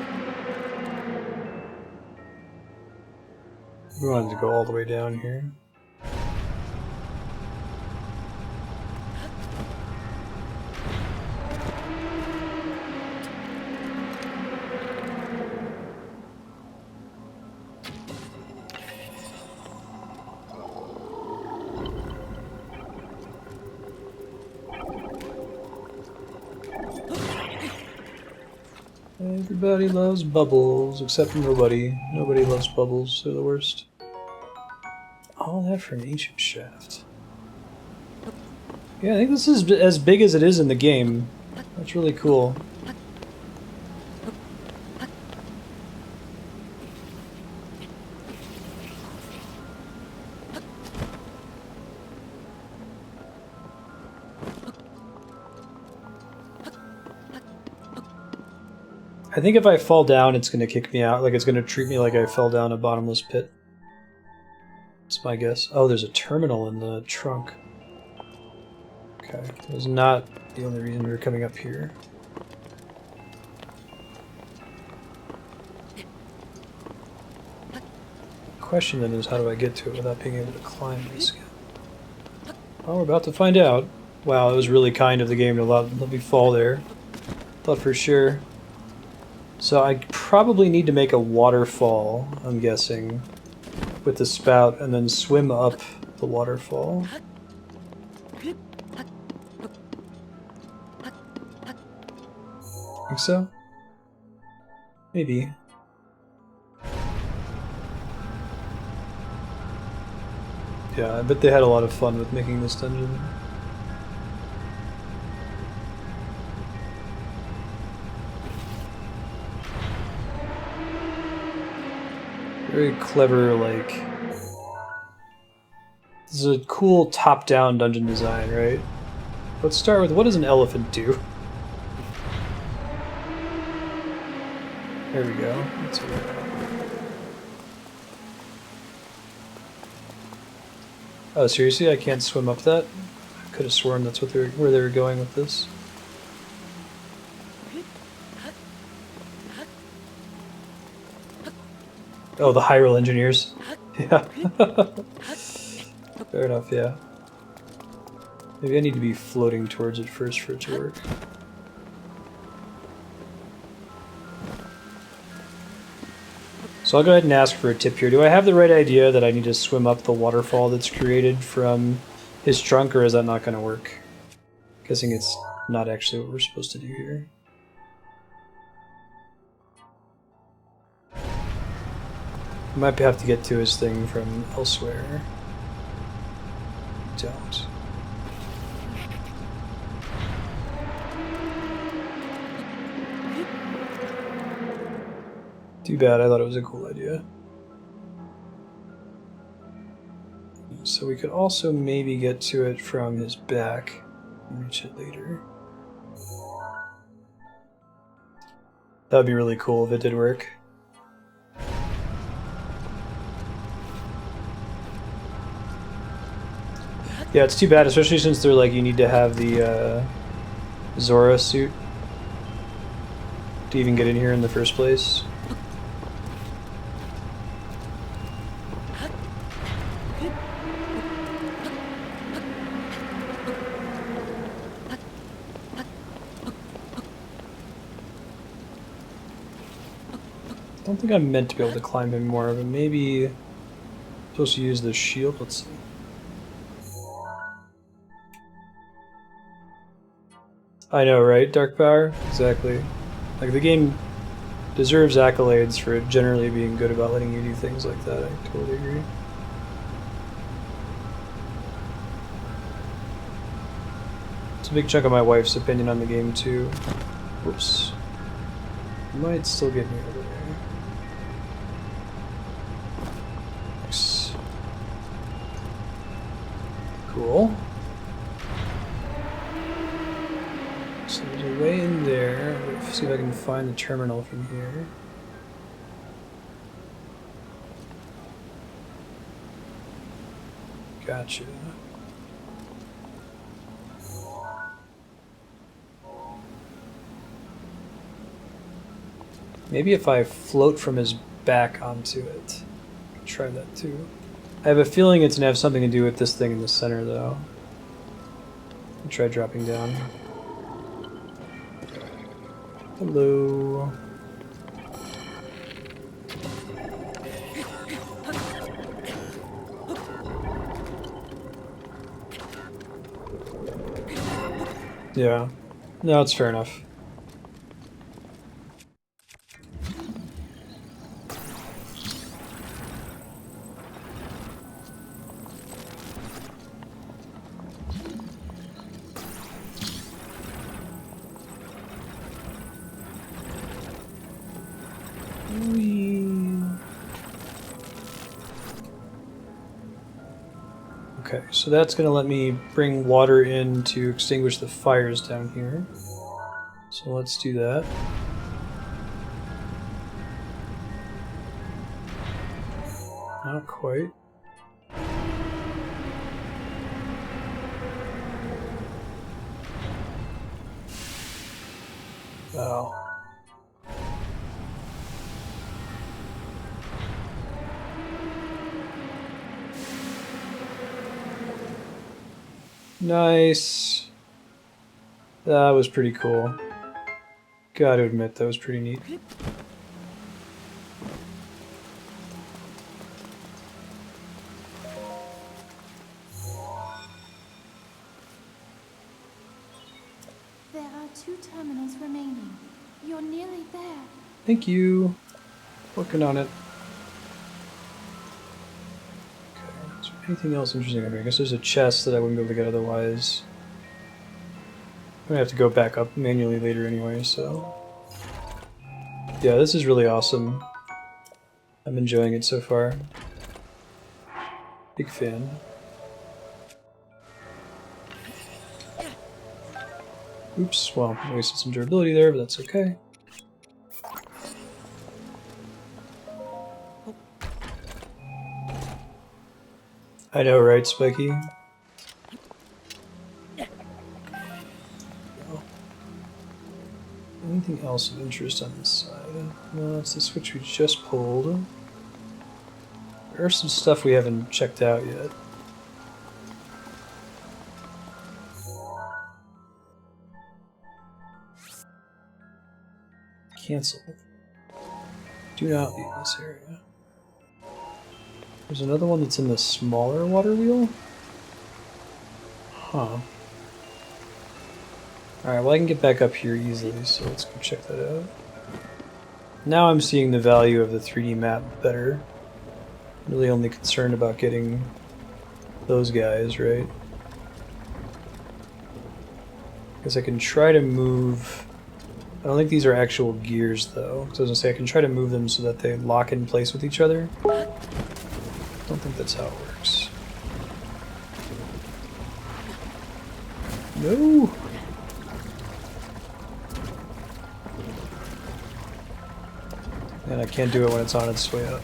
S1: We wanted to go all the way down here. Everybody loves bubbles, except nobody. Nobody loves bubbles, they're the worst. All that for an ancient shaft. Yeah, I think this is as big as it is in the game. That's really cool. I think if I fall down, it's going to kick me out. Like, it's going to treat me like I fell down a bottomless pit. That's my guess. Oh, there's a terminal in the trunk. Okay, that was not the only reason we were coming up here. The question then is, how do I get to it without being able to climb this again? Well, we're about to find out. Wow, it was really kind of the game to let me fall there. Thought for sure. So I probably need to make a waterfall, I'm guessing, with the spout, and then swim up the waterfall. Think so? Maybe. Yeah, I bet they had a lot of fun with making this dungeon. Very clever, like... This is a cool top-down dungeon design, right? Let's start with, what does an elephant do? There we go. That's what oh, seriously? I can't swim up that? I could have sworn that's what where they were going with this. Oh, the Hyrule engineers. Yeah. Fair enough, yeah. Maybe I need to be floating towards it first for it to work. So I'll go ahead and ask for a tip here. Do I have the right idea that I need to swim up the waterfall that's created from his trunk, or is that not going to work? I'm guessing it's not actually what we're supposed to do here. I might have to get to his thing from elsewhere. Don't. Too bad, I thought it was a cool idea. So we could also maybe get to it from his back and reach it later. That would be really cool if it did work. Yeah, it's too bad, especially since they're like, you need to have the Zora suit to even get in here in the first place. I don't think I'm meant to be able to climb him more, but maybe I'm supposed to use the shield. Let's see. I know, right? Dark Power? Exactly. Like, the game deserves accolades for it generally being good about letting you do things like that. I totally agree. It's a big chunk of my wife's opinion on the game, too. Whoops. Might still get me over there. Nice. Cool. So there's a way in there. Let's see if I can find the terminal from here. Gotcha. Maybe if I float from his back onto it. Try that too. I have a feeling it's gonna have something to do with this thing in the center though. I'll try dropping down. Hello. Yeah. No, it's fair enough. Okay, so that's going to let me bring water in to extinguish the fires down here. So let's do that. Not quite. Oh. Nice. That was pretty cool. Gotta admit, that was pretty neat.
S2: There are 2 terminals remaining. You're nearly there.
S1: Thank you. Working on it. Okay, is there anything else interesting over here? I guess there's a chest that I wouldn't be able to get otherwise. I'm gonna have to go back up manually later anyway, so... Yeah, this is really awesome. I'm enjoying it so far. Big fan. Oops, well, I wasted some durability there, but that's okay. I know, right, Spiky? Anything else of interest on this side? No, that's the switch we just pulled. There's some stuff we haven't checked out yet. Cancel. Do not leave this area. There's another one that's in the smaller water wheel? Huh. Alright, well I can get back up here easily, so let's go check that out. Now I'm seeing the value of the 3D map better. Really only concerned about getting those guys, right? Because I can try to move... I don't think these are actual gears though. So I was gonna say I can try to move them so that they lock in place with each other. I don't think that's how it works. No! And I can't do it when it's on its way up.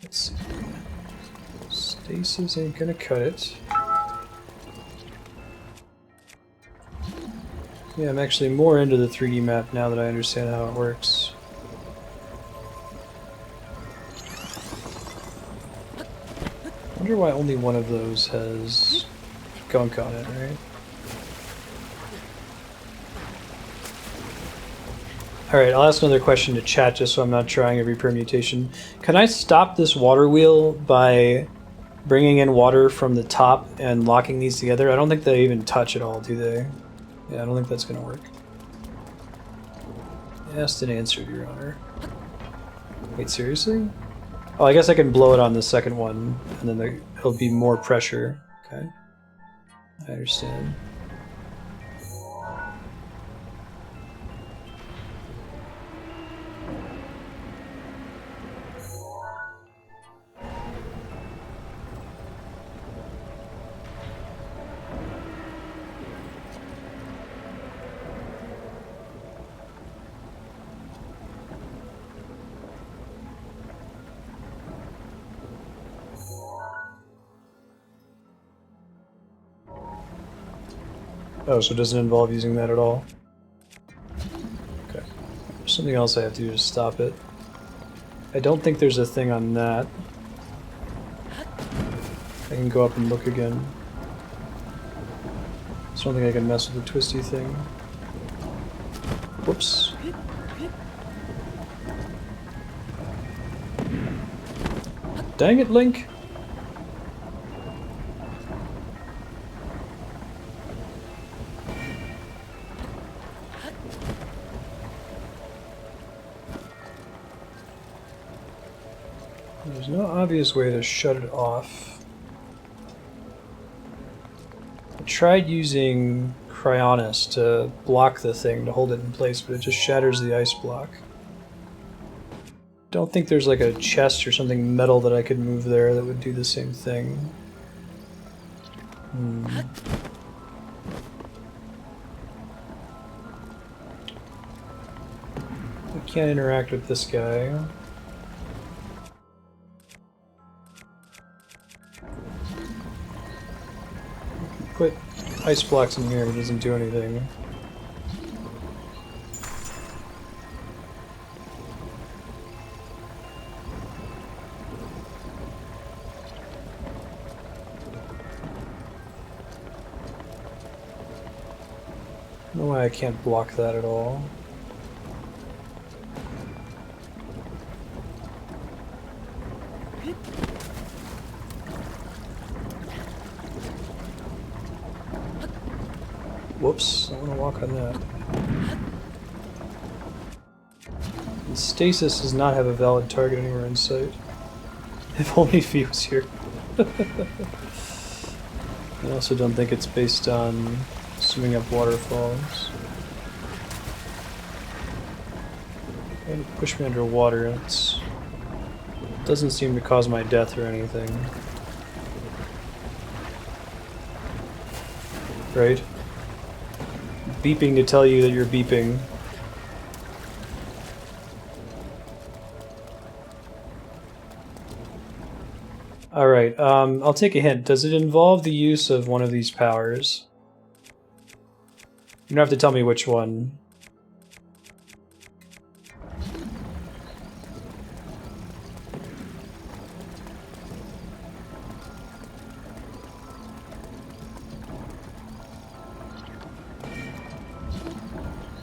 S1: Let's see. Stasis ain't gonna cut it. Yeah, I'm actually more into the 3D map now that I understand how it works. I wonder why only one of those has gunk on it, right? Alright, I'll ask another question to chat just so I'm not trying every permutation. Can I stop this water wheel by bringing in water from the top and locking these together? I don't think they even touch at all, do they? Yeah, I don't think that's going to work. Asked and answered, Your Honor. Wait, seriously? Oh, I guess I can blow it on the second one, and then it'll be more pressure. Okay. I understand. Oh, so it doesn't involve using that at all? Okay. There's something else I have to do to stop it. I don't think there's a thing on that. I can go up and look again. I don't think I can mess with the twisty thing. Whoops. Dang it, Link! There's no obvious way to shut it off. I tried using Cryonis to block the thing to hold it in place, but it just shatters the ice block. Don't think there's like a chest or something metal that I could move there that would do the same thing. Can't interact with this guy. Put ice blocks in here, it doesn't do anything. I don't know why I can't block that at all. Whoops, I want to walk on that. And stasis does not have a valid target anywhere in sight. If only he was here. I also don't think it's based on swimming up waterfalls. And push me underwater, it doesn't seem to cause my death or anything. Right? Beeping to tell you that you're beeping. Alright, I'll take a hint. Does it involve the use of one of these powers? You don't have to tell me which one.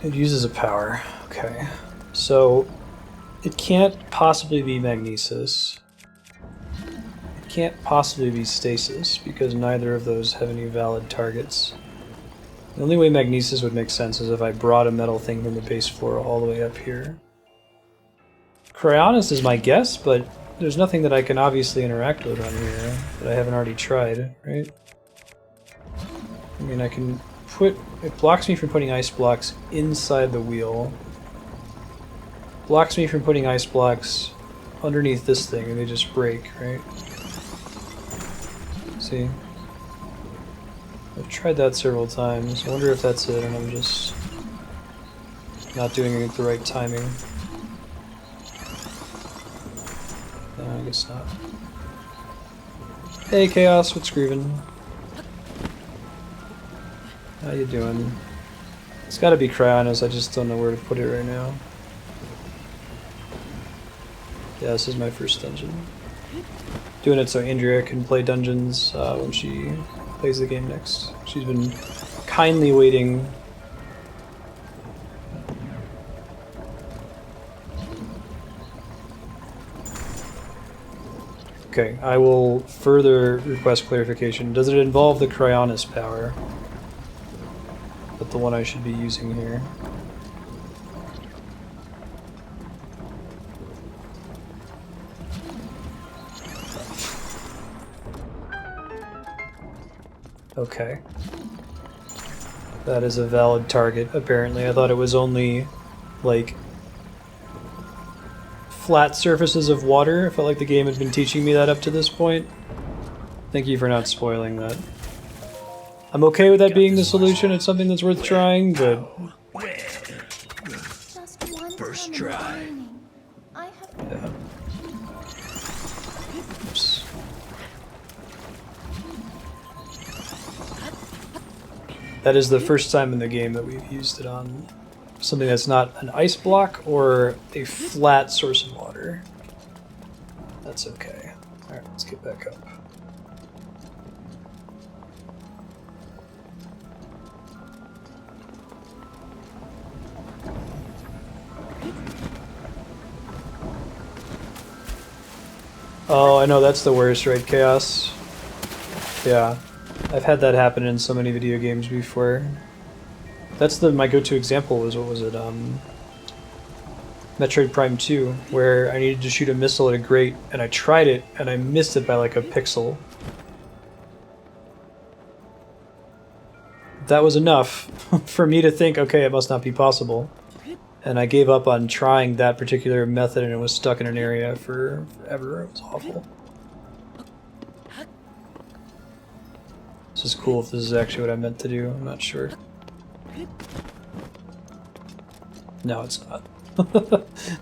S1: It uses a power. Okay. So, it can't possibly be magnesis. It can't possibly be stasis, because neither of those have any valid targets. The only way magnesis would make sense is if I brought a metal thing from the base floor all the way up here. Cryonis is my guess, but there's nothing that I can obviously interact with on here that I haven't already tried, right? I mean, I can put... It blocks me from putting ice blocks inside the wheel. Blocks me from putting ice blocks underneath this thing, and they just break, right? See? I've tried that several times. I wonder if that's it, and I'm just not doing it at the right timing. No, I guess not. Hey, Chaos, what's groovin'? How you doing? It's gotta be Cryonis, I just don't know where to put it right now. Yeah, this is my first dungeon. Doing it so Andrea can play dungeons when she plays the game next. She's been kindly waiting. Okay, I will further request clarification. Does it involve the Cryonis power? But the one I should be using here. Okay. That is a valid target, apparently. I thought it was only, like, flat surfaces of water. I felt like the game had been teaching me that up to this point. Thank you for not spoiling that. I'm okay with that being the solution. It's something that's worth trying, but...
S2: First try.
S1: Yeah. Oops. That is the first time in the game that we've used it on something that's not an ice block or a flat source of water. That's okay. Alright, let's get back up. Oh, I know, that's the worst, right, Chaos? Yeah. I've had that happen in so many video games before. That's my go-to example was, what was it, Metroid Prime 2, where I needed to shoot a missile at a grate, and I tried it, and I missed it by like a pixel. That was enough for me to think, okay, it must not be possible. And I gave up on trying that particular method, and it was stuck in an area for forever. It was awful. This is cool if this is actually what I meant to do. I'm not sure. No, it's not.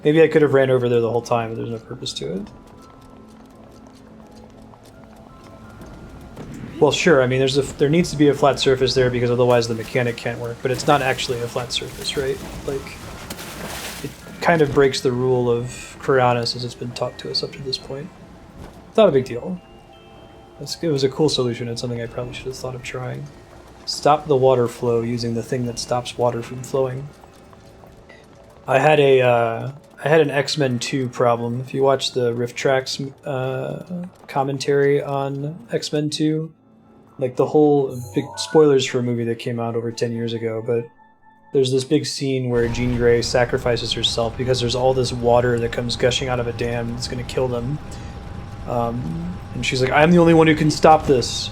S1: Maybe I could have ran over there the whole time, but there's no purpose to it. Well, sure, I mean, there needs to be a flat surface there because otherwise the mechanic can't work, but it's not actually a flat surface, right? Like, it kind of breaks the rule of Kharianus as it's been taught to us up to this point. Not a big deal. It was a cool solution. It's something I probably should have thought of trying. Stop the water flow using the thing that stops water from flowing. I had an X-Men 2 problem. If you watch the Rift Tracks commentary on X-Men 2, like the whole big spoilers for a movie that came out over 10 years ago, but there's this big scene where Jean Grey sacrifices herself because there's all this water that comes gushing out of a dam that's going to kill them. And she's like, I'm the only one who can stop this,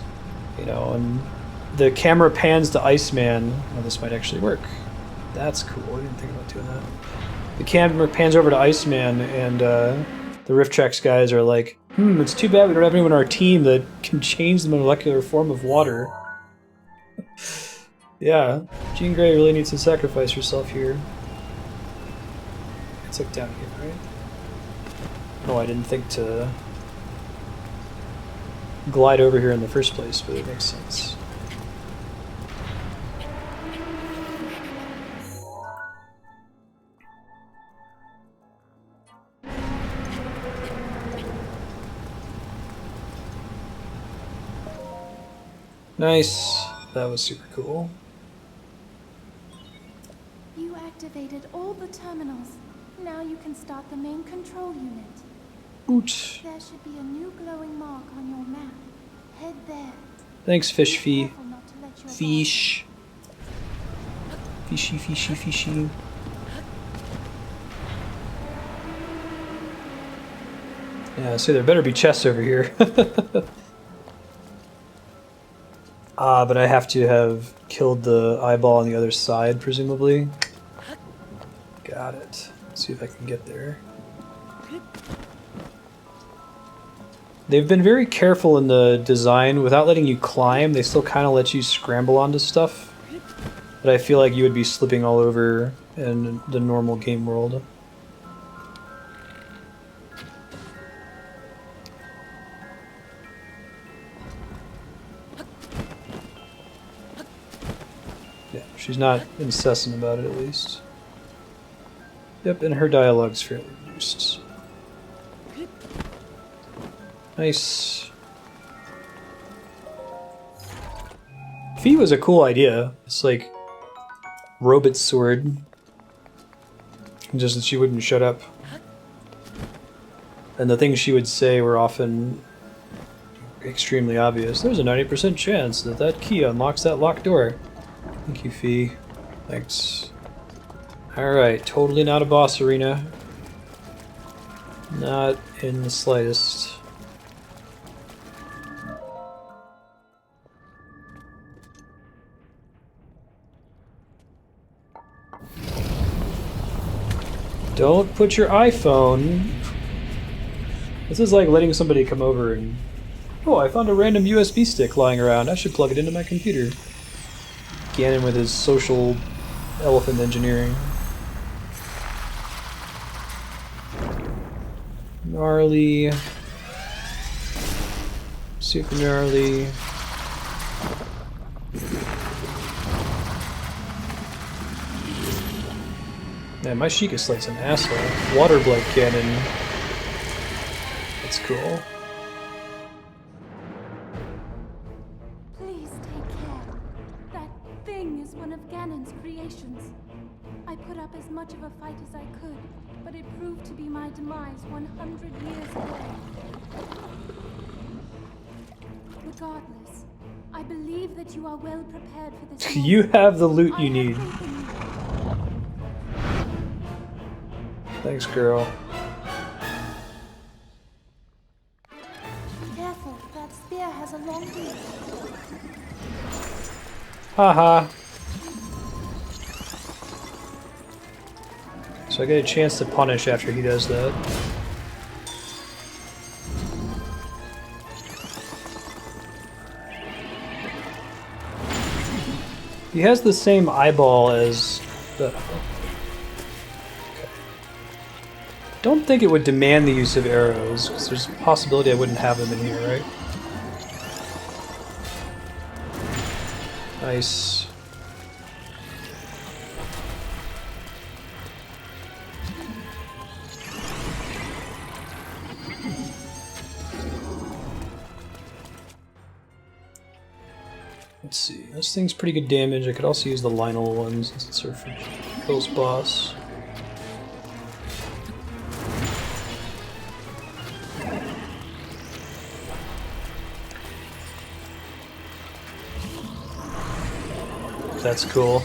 S1: you know, and the camera pans to Iceman. Oh, this might actually work. That's cool. I didn't think about doing that. The camera pans over to Iceman, and the Rift Tracks guys are like, it's too bad we don't have anyone on our team that can change the molecular form of water. Yeah, Jean Grey really needs to sacrifice herself here. It's like down here, right? No, I didn't think to glide over here in the first place, but it makes sense. Nice. That was super cool.
S2: You activated all the terminals. Now you can start the main control unit.
S1: Boot.
S2: There should be a new glowing mark on your map. Head there.
S1: Thanks, Fish
S2: Be
S1: Fee.
S2: careful not to let your
S1: Fish. Fishy, fishy, fishy. Yeah, so there better be chests over here. But I have to have killed the eyeball on the other side, presumably. Got it. Let's see if I can get there. They've been very careful in the design. Without letting you climb, they still kind of let you scramble onto stuff. But I feel like you would be slipping all over in the normal game world. Yeah, she's not incessant about it, at least. Yep, and her dialogue's fairly reduced. Nice. Fee was a cool idea. It's like robot sword. Just that she wouldn't shut up. And the things she would say were often extremely obvious. There's a 90% chance that that key unlocks that locked door. Thank you, Fee. Thanks. Alright, totally not a boss arena. Not in the slightest. Don't put your iPhone. This is like letting somebody come over and... Oh, I found a random USB stick lying around. I should plug it into my computer. Gannon with his social elephant engineering. Gnarly. Super gnarly. Man, my Sheikah Slight's an asshole. Waterblight Gannon. That's cool.
S2: Please take care. That thing is one of Ganon's creations. I put up as much of a fight as I could, but it proved to be my demise 100 years away. Regardless, I believe that you are well prepared for this.
S1: You have the loot you need. Thanks, girl.
S2: Careful, that spear has a long reach.
S1: Haha. So I get a chance to punish after he does that. He has the same eyeball as the... Okay. Don't think it would demand the use of arrows, because there's a possibility I wouldn't have them in here, right? Nice. Let's see, this thing's pretty good damage. I could also use the Lionel one since it's our first boss. That's cool.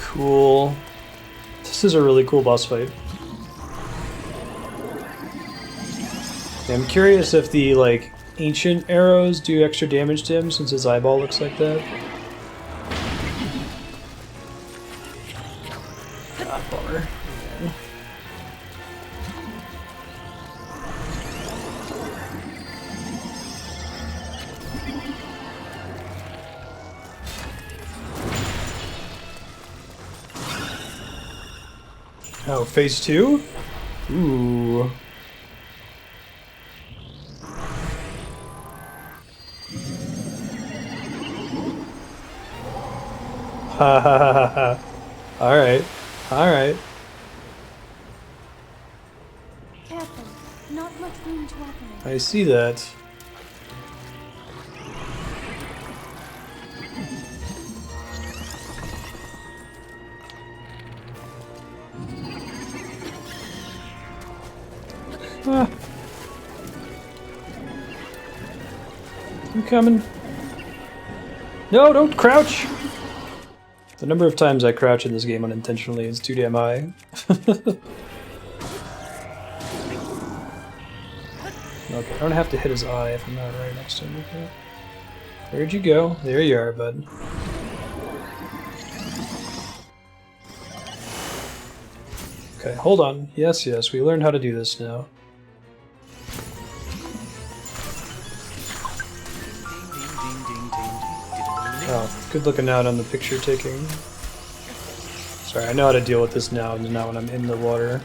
S1: Cool. This is a really cool boss fight. Yeah, I'm curious if the, like, ancient arrows do extra damage to him since his eyeball looks like that. Ah, bummer. Oh, phase 2? Ooh. Ha ha ha ha ha. Alright. Alright.
S2: Careful, not much room to operate.
S1: I see that. Ah. I'm coming. No, don't crouch! The number of times I crouch in this game unintentionally is too damn high. Okay, I don't have to hit his eye if I'm not right next to him. Okay. Where'd you go? There you are, bud. Okay, hold on. Yes, yes, we learned how to do this now. Oh, good looking out on the picture taking. Sorry, I know how to deal with this now, not when I'm in the water.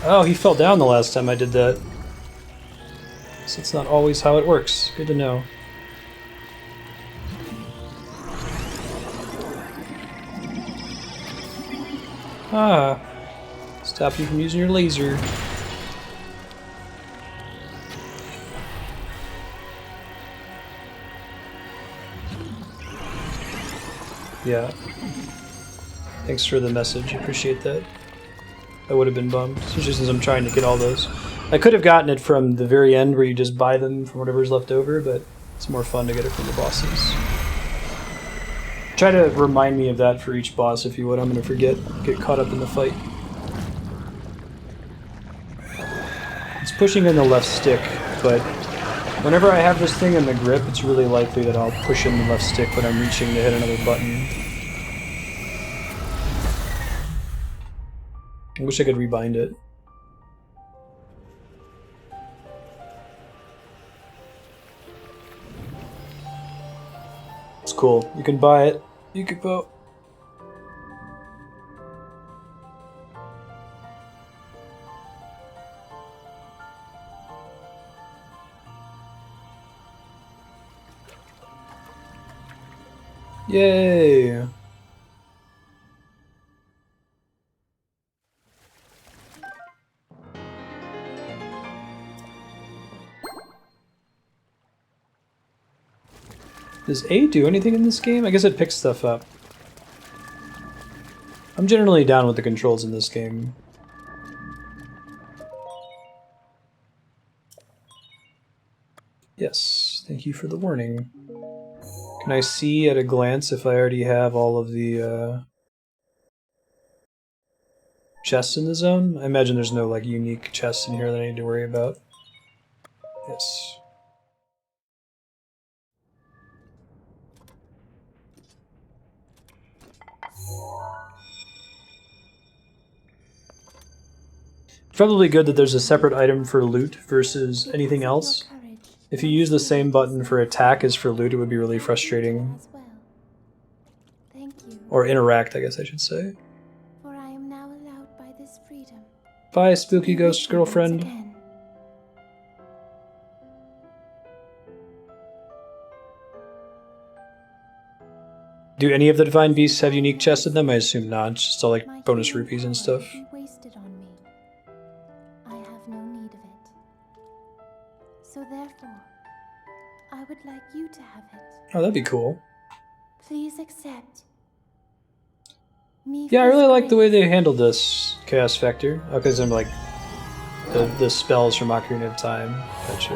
S1: Oh, he fell down the last time I did that. So it's not always how it works. Good to know. Ah. Stop you from using your laser. Yeah. Thanks for the message. Appreciate that. I would have been bummed, especially since I'm trying to get all those. I could have gotten it from the very end where you just buy them from whatever's left over, but it's more fun to get it from the bosses. Try to remind me of that for each boss if you would. I'm going to forget. Get caught up in the fight. It's pushing in the left stick, but whenever I have this thing in the grip, it's really likely that I'll push in the left stick when I'm reaching to hit another button. I wish I could rebind it. It's cool. You can buy it. You can vote. Yay! Does A do anything in this game? I guess it picks stuff up. I'm generally down with the controls in this game. Yes, Thank you for the warning. Can I see at a glance if I already have all of the chests in the zone? I imagine there's no like unique chests in here that I need to worry about. Yes. It's probably good that there's a separate item for loot versus anything else. If you use the same button for attack as for loot, it would be really frustrating.
S2: Thank you.
S1: Or interact, I guess I should say.
S2: For I am now allowed by this freedom.
S1: Bye, spooky ghost girlfriend.
S2: Again.
S1: Do any of the divine beasts have unique chests in them? I assume not. It's just all like bonus rupees and stuff.
S2: Wasted on me. I have no need of it. So therefore, I would like you to have it.
S1: Oh, that'd be cool.
S2: Please accept.
S1: Yeah, I really like the way they handled this Chaos Factor. Oh, because I'm like the spells from Ocarina of Time. Gotcha.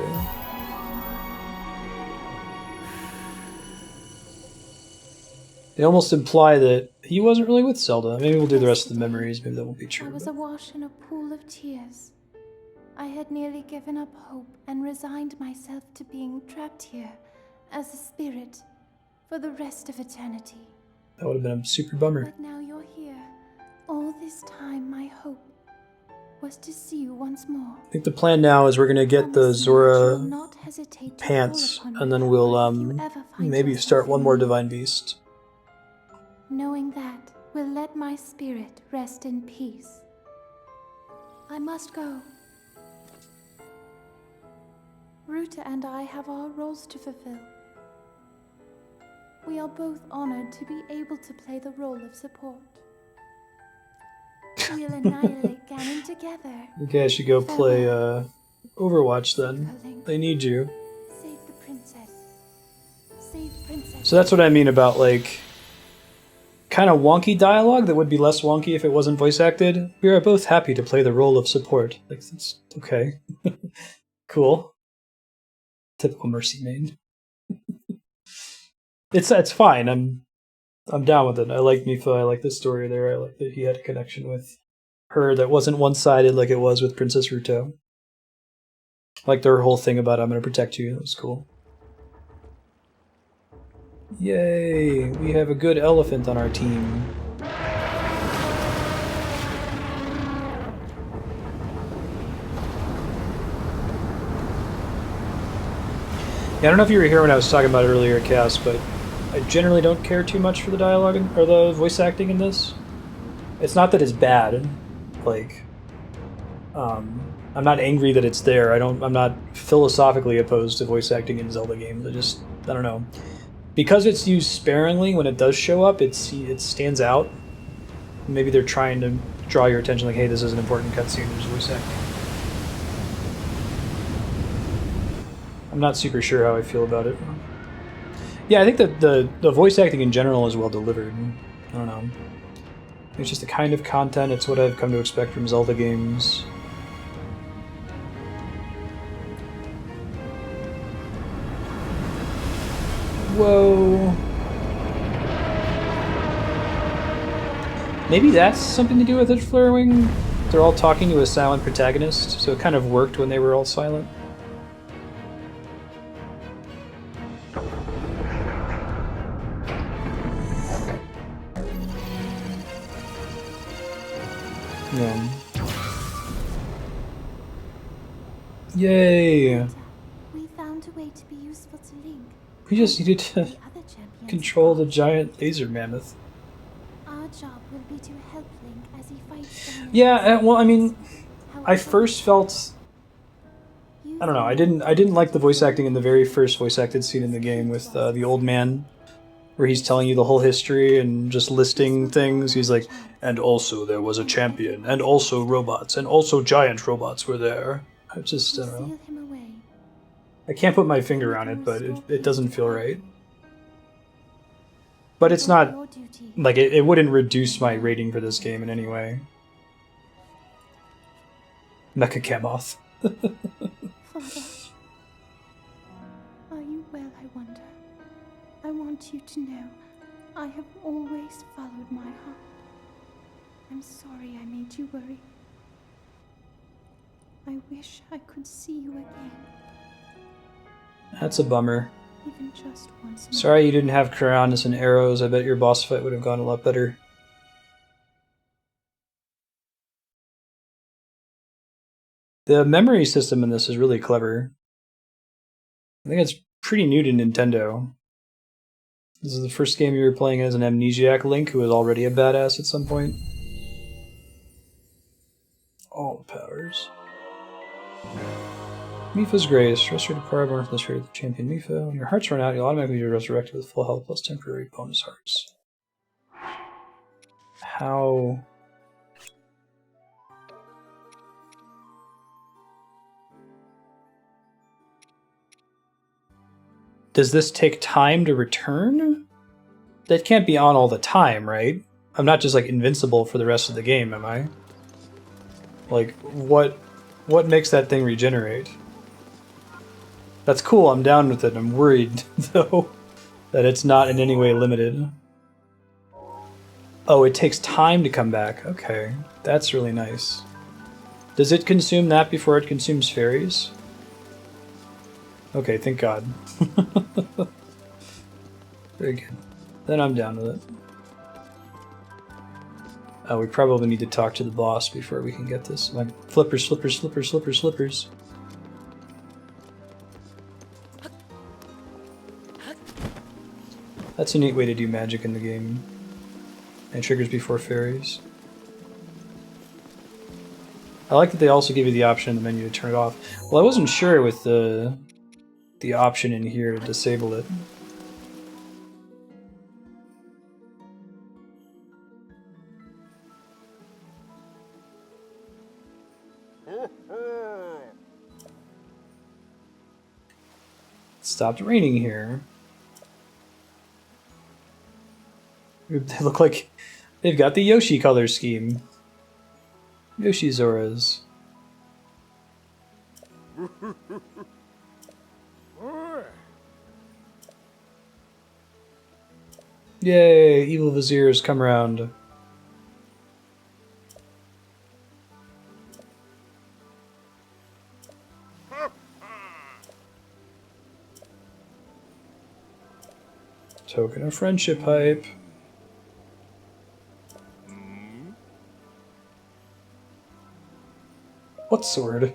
S1: They almost imply that he wasn't really with Zelda. Maybe we'll do the rest of the memories. Maybe that won't be true.
S2: I was awash in a pool of tears. I had nearly given up hope and resigned myself to being trapped here as a spirit for the rest of eternity.
S1: That would have been a super bummer.
S2: But now you're here. All this time my hope was to see you once more.
S1: I think the plan now is we're gonna get the Zora pants, and then we'll maybe start one more Divine Beast.
S2: Knowing that will let my spirit rest in peace. I must go. Ruta and I have our roles to fulfill. We are both honored to be able to play the role of support. We'll annihilate Ganon together.
S1: Okay, I should go play Overwatch then. They need you.
S2: Save the princess. Save princess.
S1: So that's what I mean about like kind of wonky dialogue that would be less wonky if it wasn't voice acted. We are both happy to play the role of support. Like, that's okay. Cool. Typical Mercy main. It's fine. I'm down with it. I like Mipha. I like the story there. I like that he had a connection with her that wasn't one-sided like it was with Princess Ruta. Like their whole thing about I'm gonna protect you. That was cool. Yay! We have a good elephant on our team. Yeah, I don't know if you were here when I was talking about it earlier, Cass, but I generally don't care too much for the dialogue or the voice acting in this. It's not that it's bad. Like, I'm not angry that it's there. I'm not philosophically opposed to voice acting in Zelda games. I don't know. Because it's used sparingly when it does show up, it stands out. Maybe they're trying to draw your attention, like, hey, this is an important cutscene, there's voice acting. I'm not super sure how I feel about it. Yeah, I think that the voice acting in general is well delivered. I don't know. It's just the kind of content, it's what I've come to expect from Zelda games. Whoa. Maybe that's something to do with it flaring? They're all talking to a silent protagonist, so it kind of worked when they were all silent. Yeah. Yay!
S2: We found a way to be useful to Link.
S1: We just needed to
S2: The other champions.
S1: control the giant laser mammoth.
S2: Our job will be to help Link as he fights Ganon.
S1: Yeah, well, I mean, I
S2: However,
S1: first felt, I don't know, I didn't like the voice acting in the very first voice acted scene in the game with the old man, where he's telling you the whole history and just listing things. He's like, and also there was a champion, and also robots, and also giant robots were there. I just, I don't know.
S2: seal him away.
S1: I can't put my finger on it, but it doesn't feel right. But it's not,
S2: Your duty.
S1: like, it wouldn't reduce my rating for this game in any way. Mecha Camoth.
S2: Father, are you want you to know I have always followed my heart. I'm sorry I made you worry. I wish I could see you again.
S1: That's a bummer.
S2: Even just once more.
S1: Sorry you didn't have Karanis and arrows. I bet your boss fight would have gone a lot better. The memory system in this is really clever. I think it's pretty new to Nintendo. This is the first game you were playing as an amnesiac Link who was already a badass at some point. All the powers. Mipha's Grace. Restore the power born from the spirit of the champion Mipha. When your hearts run out, you'll automatically be resurrected with full health plus temporary bonus hearts. How... Does this take time to return? That can't be on all the time, right? I'm not just like invincible for the rest of the game, am I? Like, what makes that thing regenerate? That's cool, I'm down with it. I'm worried, though, that it's not in any way limited. Oh, it takes time to come back. Okay, that's really nice. Does it consume that before it consumes fairies? Okay, thank God. Very good. Then I'm down with it. Oh, we probably need to talk to the boss before we can get this. Like, flippers, flippers, flippers, flippers, flippers. That's a neat way to do magic in the game. And triggers before fairies. I like that they also give you the option in the menu to turn it off. Well, I wasn't sure with the option in here to disable it. It stopped raining here. They look like they've got the Yoshi color scheme. Yoshi Zoras. Yay, evil viziers come around. Token of friendship hype. What sword?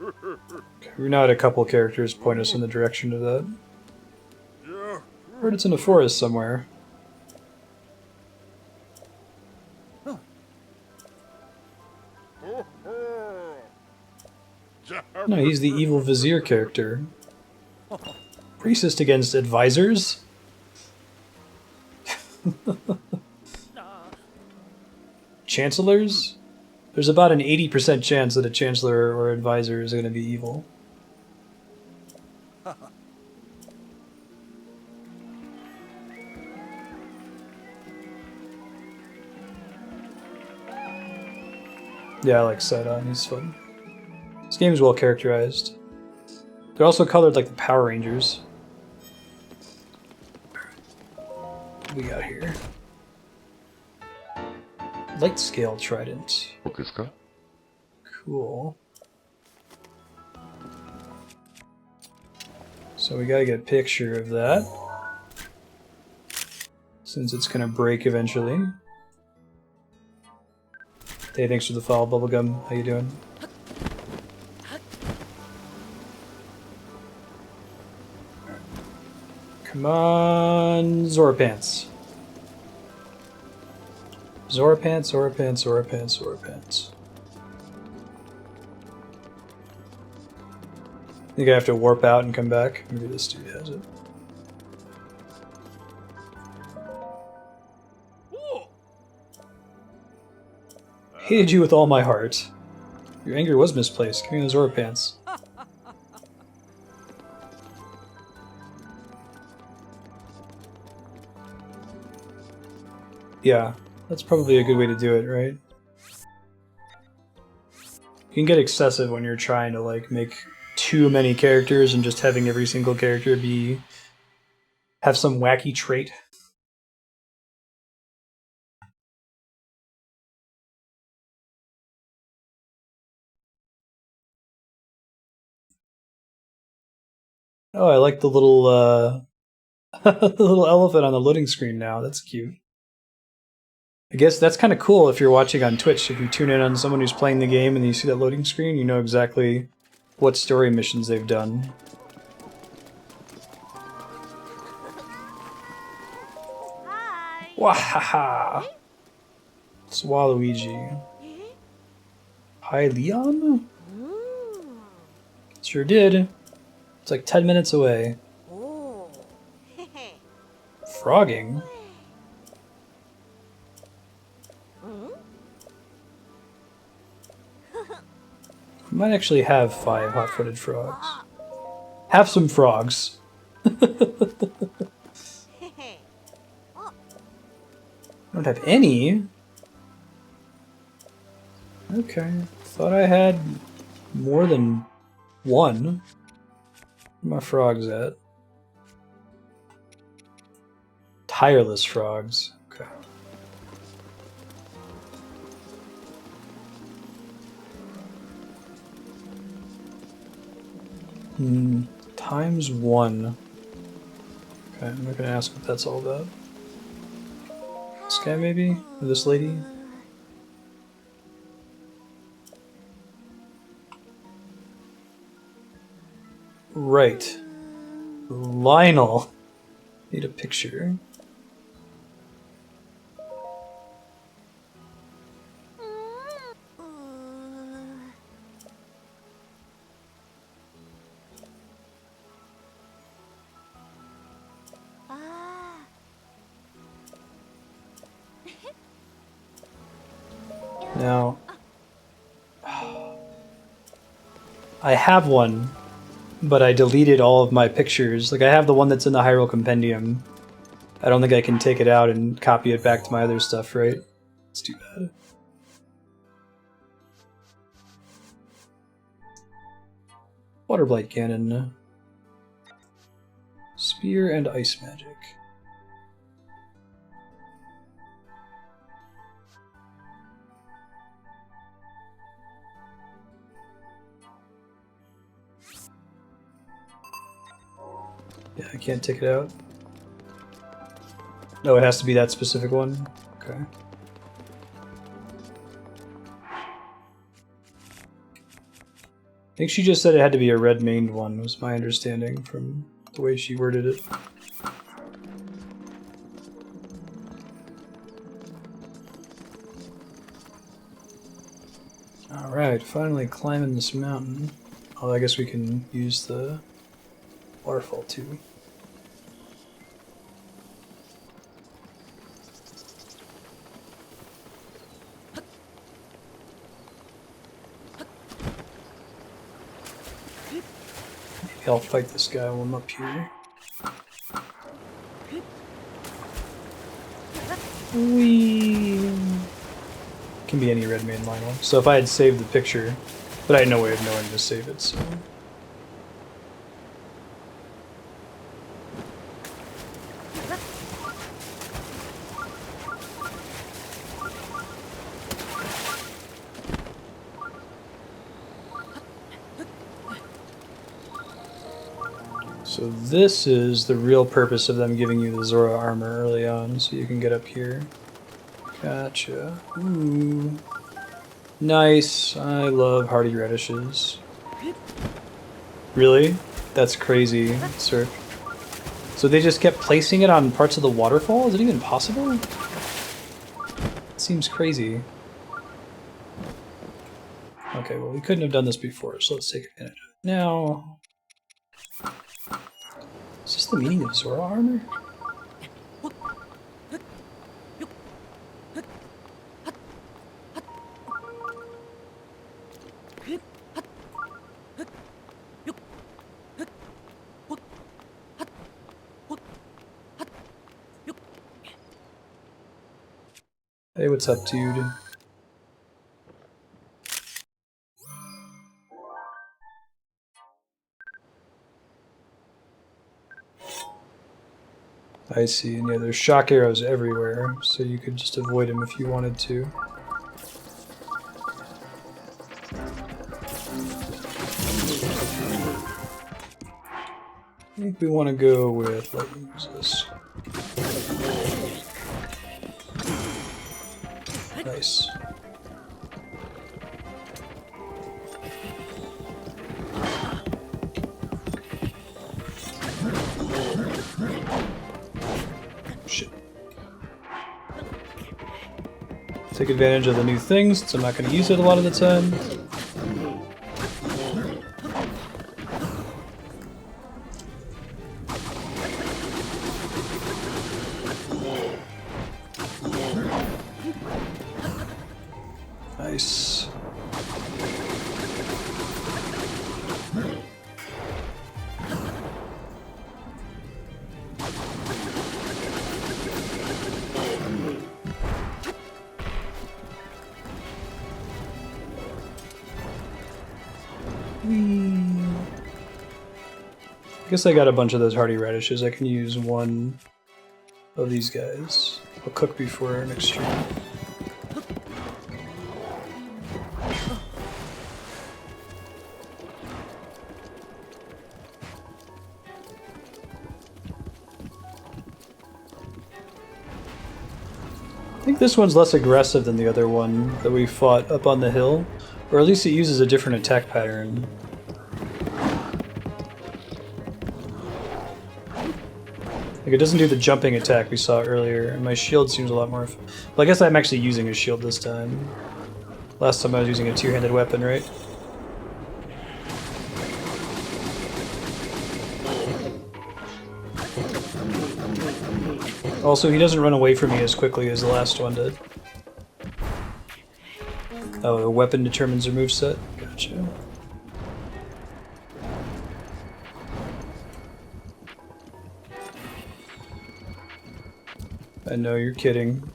S1: Okay, we now had a couple characters point us in the direction of that. Heard it's in a forest somewhere. No, he's the evil vizier character. Racist against advisors? Chancellors? There's about an 80% chance that a chancellor or advisor is going to be evil. Yeah, I like Sidon, he's fun. This game is well characterized. They're also colored like the Power Rangers. What do we got here? Light scale trident. Cool. So we gotta get a picture of that. Since it's gonna break eventually. Hey, thanks for the follow, Bubblegum. How you doing? Come on, Zora Pants. Zora Pants, Zora Pants, Zora Pants, Zora Pants. I think I have to warp out and come back. Maybe this dude has it. Hated you with all my heart. Your anger was misplaced. Give me those Zora Pants. Yeah, that's probably a good way to do it, right? You can get excessive when you're trying to, like, make too many characters and just having every single character have some wacky trait. Oh, I like the little the little elephant on the loading screen now. That's cute. I guess that's kind of cool if you're watching on Twitch. If you tune in on someone who's playing the game and you see that loading screen, you know exactly what story missions they've done.
S4: Hi.
S1: Wahaha! It's Waluigi. Hi, Leon? Sure did. It's like 10 minutes away.
S4: Oh.
S1: Frogging? We might actually have 5 hot-footed frogs. Have some frogs. Don't have any? Okay. Thought I had more than one. Where my frogs at? Tireless frogs. Okay. Times 1. Okay, I'm not gonna ask what that's all about. This guy maybe? Or this lady? Right. Lionel. Need a picture. Now, I have one, but I deleted all of my pictures. Like, I have the one that's in the Hyrule Compendium. I don't think I can take it out and copy it back to my other stuff, right? It's too bad. Waterblight Ganon. Spear and Ice Magic. Yeah, I can't take it out. No, it has to be that specific one? Okay. I think she just said it had to be a red-maned one, was my understanding from the way she worded it. Alright, finally climbing this mountain. Oh, I guess we can use the waterfall too. Maybe I'll fight this guy while I'm up here. Whee! Can be any red main Lionel. So if I had saved the picture, but I had no way of knowing to save it, so. So this is the real purpose of them giving you the Zora armor early on, so you can get up here. Gotcha. Ooh. Nice. I love hardy radishes. Really? That's crazy, sir. So they just kept placing it on parts of the waterfall? Is it even possible? It seems crazy. Okay, well we couldn't have done this before, so let's take advantage of it now. Is this the meaning of Zora armor? Hey, what's up, dude? I see, and yeah, there's shock arrows everywhere, so you could just avoid them if you wanted to. I think we want to go with, let me use this. Nice. Shit. Take advantage of the new things, since I'm not going to use it a lot of the time. Nice. I guess I got a bunch of those hardy radishes. I can use one of these guys. I'll cook before next stream. I think this one's less aggressive than the other one that we fought up on the hill, or at least it uses a different attack pattern. Like, it doesn't do the jumping attack we saw earlier, and my shield seems a lot more... Well, I guess I'm actually using a shield this time. Last time I was using a two-handed weapon, right? Also, he doesn't run away from me as quickly as the last one did. Oh, the weapon determines your moveset? Gotcha. I know, you're kidding.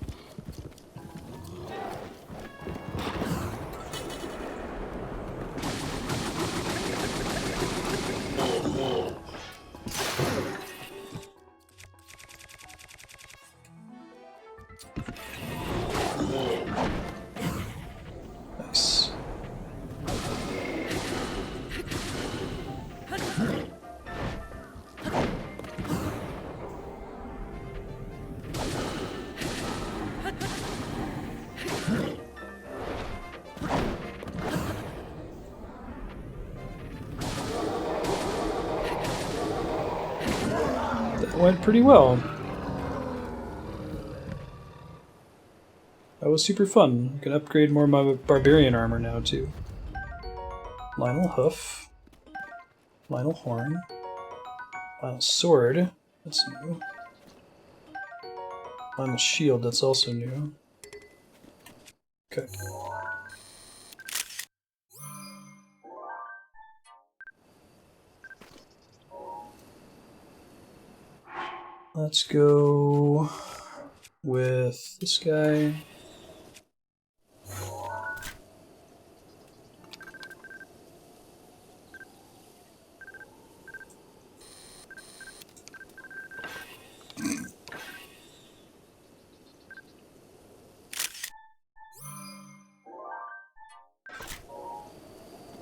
S1: Nice. Went pretty well. That was super fun. I can upgrade more of my barbarian armor now too. Lionel Hoof. Lionel Horn. Lionel Sword. That's new. Lionel Shield. That's also new. Okay. Let's go with this guy.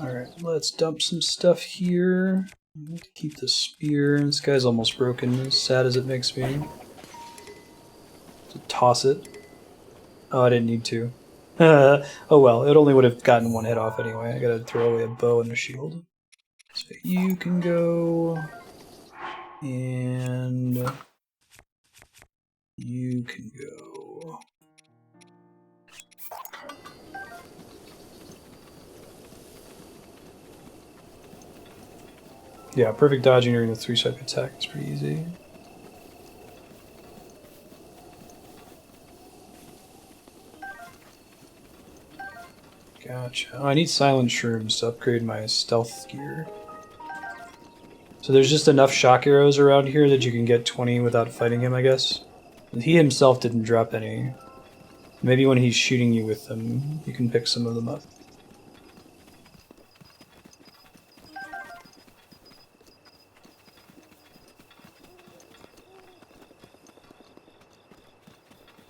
S1: Alright, let's dump some stuff here. I need to keep the spear. This guy's almost broken, as sad as it makes me. To toss it. Oh, I didn't need to. Oh well, it only would have gotten one hit off anyway. I gotta throw away a bow and a shield. So you can go... And... You can go... Yeah, perfect dodging during the 3-step attack is pretty easy. Gotcha. Oh, I need silent shrooms to upgrade my stealth gear. So there's just enough shock arrows around here that you can get 20 without fighting him, I guess. And he himself didn't drop any. Maybe when he's shooting you with them, you can pick some of them up.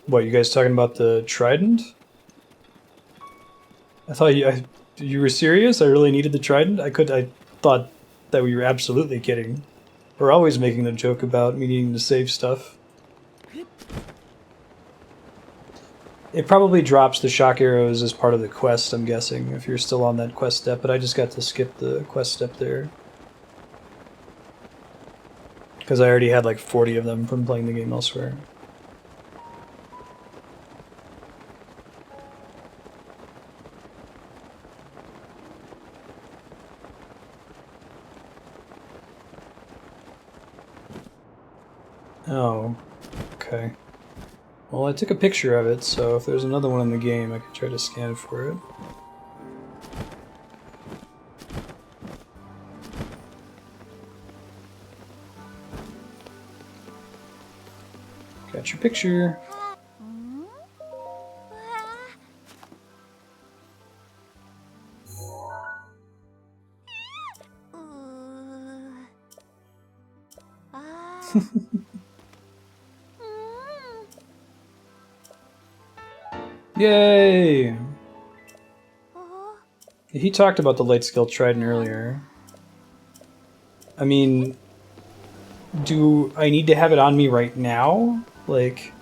S1: What, you guys talking about the trident? I thought you were serious? I really needed the trident? I thought that we were absolutely kidding. We're always making a joke about me needing to save stuff. It probably drops the shock arrows as part of the quest, I'm guessing, if you're still on that quest step, but I just got to skip the quest step there. Because I already had like 40 of them from playing the game elsewhere. Oh, okay. Well, I took a picture of it, so if there's another one in the game, I could try to scan for it. Got your picture. Yay! He talked about the light skill trident earlier. I mean, do I need to have it on me right now? Like,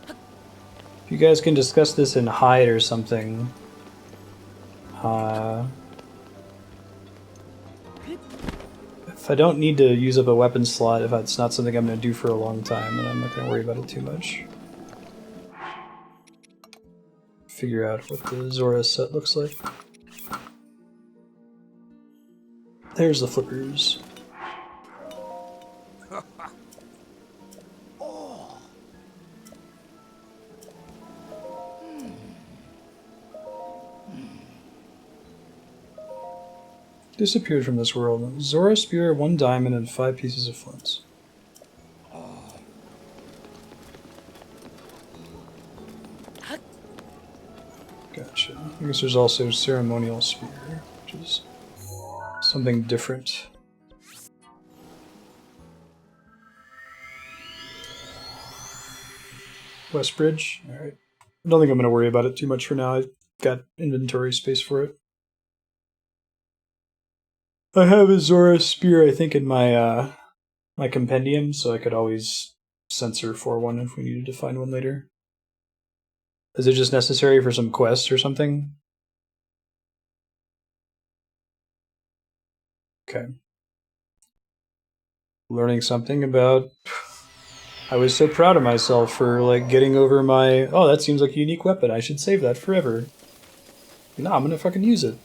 S1: if you guys can discuss this in hide or something. If I don't need to use up a weapon slot, if it's not something I'm going to do for a long time, then I'm not going to worry about it too much. Figure out what the Zora set looks like. There's the flippers. Disappeared from this world. Zora spear, 1 diamond, and 5 pieces of flint. Gotcha. I guess there's also ceremonial spear, which is something different. West Bridge? Alright. I don't think I'm going to worry about it too much for now. I've got inventory space for it. I have a Zora spear, I think, in my my compendium, so I could always censor for one if we needed to find one later. Is it just necessary for some quest or something? Okay. Learning something about... I was so proud of myself for, like, getting over my... Oh, that seems like a unique weapon. I should save that forever. No, I'm gonna fucking use it.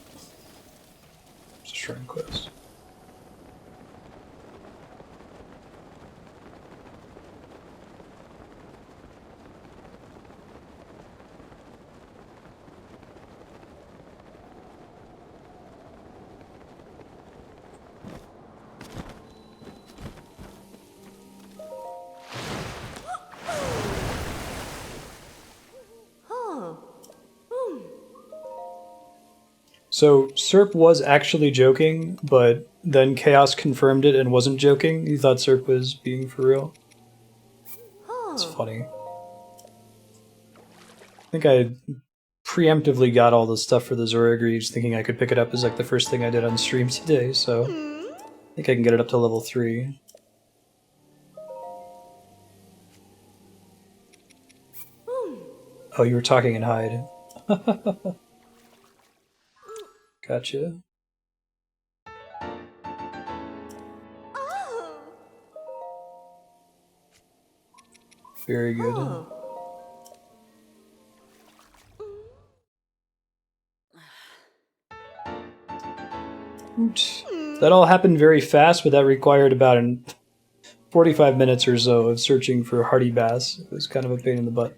S1: It's a shrine quest. So, Serp was actually joking, but then Chaos confirmed it and wasn't joking. He thought Serp was being for real. It's funny. I think I preemptively got all the stuff for the Zora Greaves, thinking I could pick it up as like the first thing I did on stream today, so I think I can get it up to level 3. Oh, you were talking in hide. Gotcha. Very good. Oops. That all happened very fast, but that required about 45 minutes or so of searching for hardy bass. It was kind of a pain in the butt.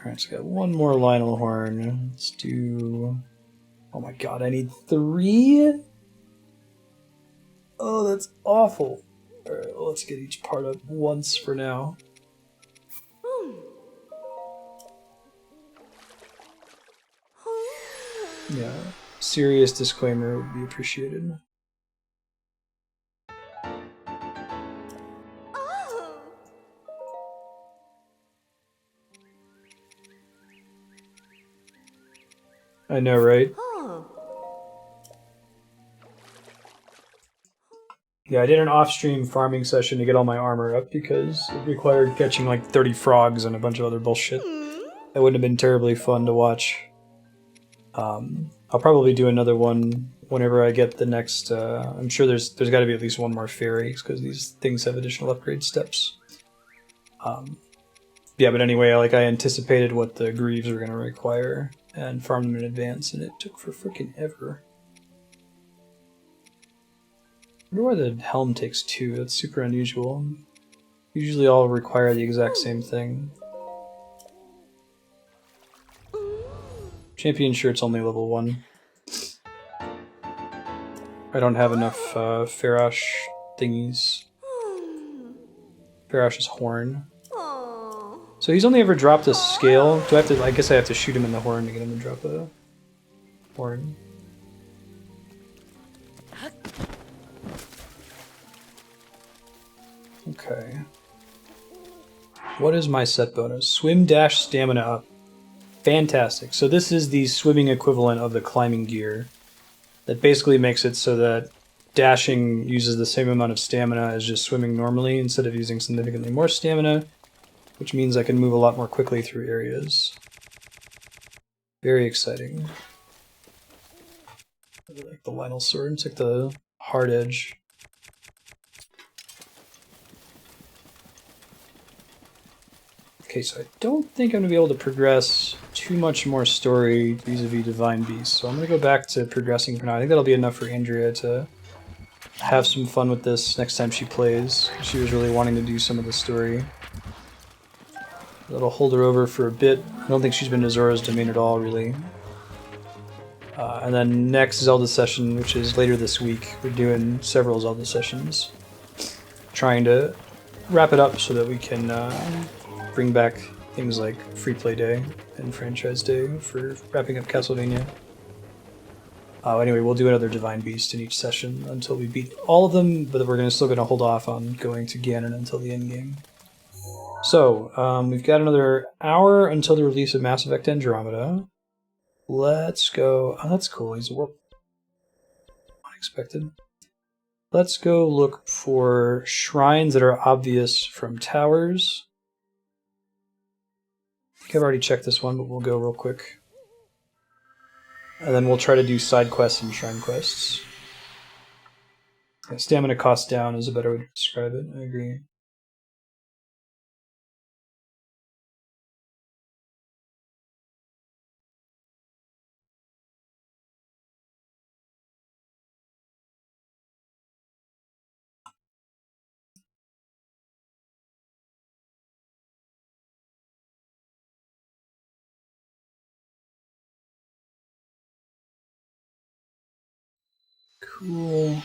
S1: Alright, so got one more Lionel horn. Let's do... Oh my god, I need 3? Oh, that's awful. Alright, well, let's get each part up once for now. Yeah, serious disclaimer would be appreciated. I know, right? Yeah, I did an off-stream farming session to get all my armor up because it required catching like 30 frogs and a bunch of other bullshit. That wouldn't have been terribly fun to watch. I'll probably do another one whenever I get the next. I'm sure there's got to be at least one more fairy because these things have additional upgrade steps. Yeah, but anyway, like I anticipated what the greaves were going to require and farmed them in advance, and it took for freaking ever. I wonder why the helm takes 2. That's super unusual. Usually all require the exact same thing. Champion shirt's only level 1. I don't have enough Farash thingies. Farash's horn. So he's only ever dropped a scale. Do I have to? I guess I have to shoot him in the horn to get him to drop a horn. Okay. What is my set bonus? Swim dash stamina up. Fantastic. So this is the swimming equivalent of the climbing gear. That basically makes it so that dashing uses the same amount of stamina as just swimming normally instead of using significantly more stamina, which means I can move a lot more quickly through areas. Very exciting. I like the Lionel sword. It's like the hard edge. Okay, so I don't think I'm going to be able to progress too much more story vis-a-vis Divine Beast, so I'm going to go back to progressing for now. I think that'll be enough for Andrea to have some fun with this next time she plays. She was really wanting to do some of the story. That'll hold her over for a bit. I don't think she's been to Zora's Domain at all, really. And then next Zelda session, which is later this week, we're doing several Zelda sessions. Trying to wrap it up so that we can bring back things like Free Play Day and Franchise Day for wrapping up Castlevania. Anyway, we'll do another Divine Beast in each session until we beat all of them, but we're still going to hold off on going to Ganon until the end game. So, we've got another hour until the release of Mass Effect Andromeda. Let's go... Oh, that's cool. He's unexpected. Let's go look for shrines that are obvious from towers. I think I've already checked this one, but we'll go real quick. And then we'll try to do side quests and shrine quests. Yeah, stamina cost down is a better way to describe it, I agree. Cool.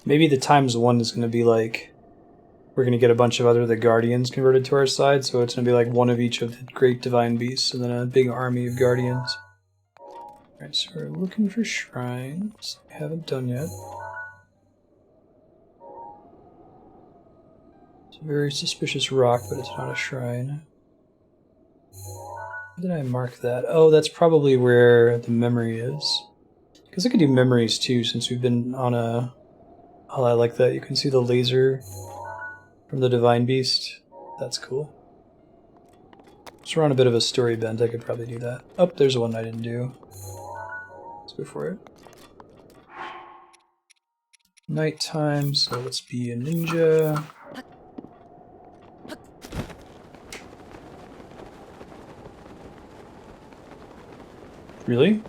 S1: Maybe the ×1 is going to be like, we're going to get a bunch of the Guardians converted to our side, so it's going to be like one of each of the great Divine Beasts, and then a big army of Guardians. Alright, so we're looking for shrines. We haven't done yet. It's a very suspicious rock, but it's not a shrine. Where did I mark that? Oh, that's probably where the memory is. Because I could do memories too, since we've been on a... Oh, I like that. You can see the laser from the Divine Beast. That's cool. So we're on a bit of a story bent. I could probably do that. Oh, there's one I didn't do. Let's go for it. Nighttime, so let's be a ninja. Really?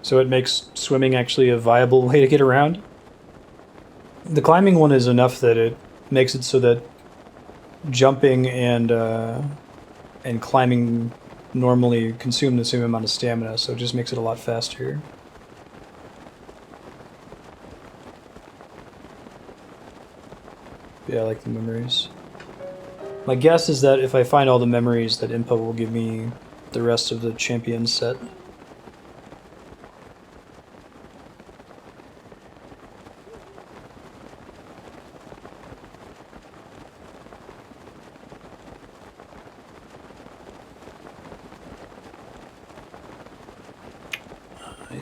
S1: So it makes swimming actually a viable way to get around? The climbing one is enough that it makes it so that jumping and climbing normally consume the same amount of stamina, so it just makes it a lot faster. Yeah, I like the memories. My guess is that if I find all the memories, that Impa will give me the rest of the champion set.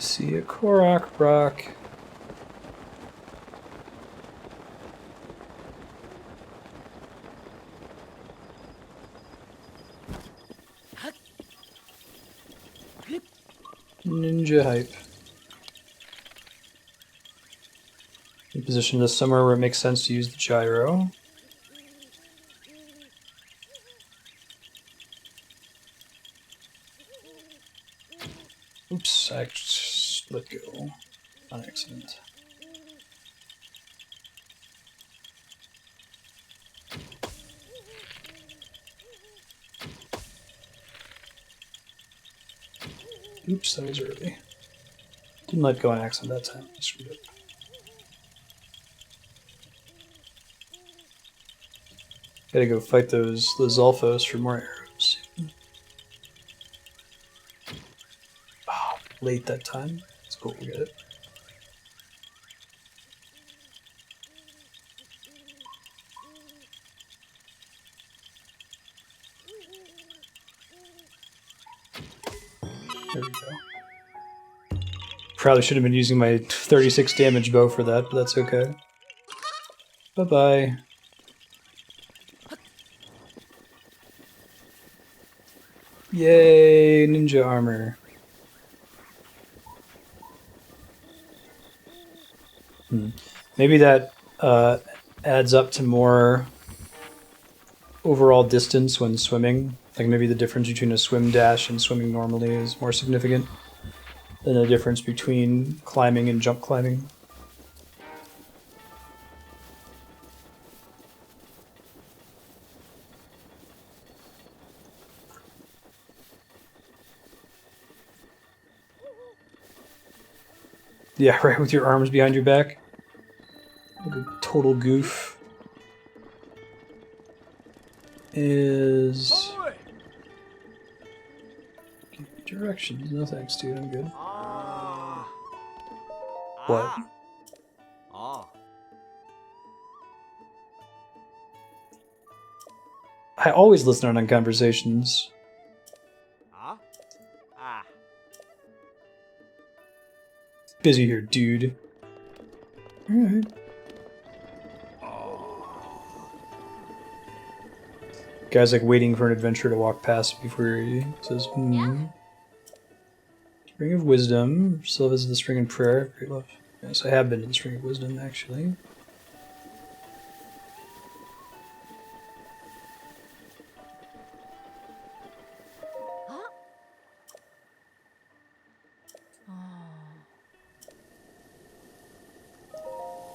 S1: see a Korok rock. Ninja hype. You position this somewhere where it makes sense to use the gyro. Oops, I just let go on accident. Oops, that was early. Didn't let go on accident that time. I screwed up. Gotta go fight those Alphos for more arrows. Oh, late that time. It's cool, we get it. There we go. Probably should have been using my 36 damage bow for that, but that's okay. Bye-bye. Yay, ninja armor. Maybe that adds up to more overall distance when swimming. Like maybe the difference between a swim dash and swimming normally is more significant than the difference between climbing and jump climbing. Yeah, right, with your arms behind your back. Like a total goof. Is... Give me directions. No thanks, dude. I'm good. What? I always listen on conversations. Busy here, dude. Alright. Guy's like waiting for an adventurer to walk past before he says, Spring of Wisdom. Still visit the Spring of Prayer. Great love. Yes, I have been to the Spring of Wisdom, actually.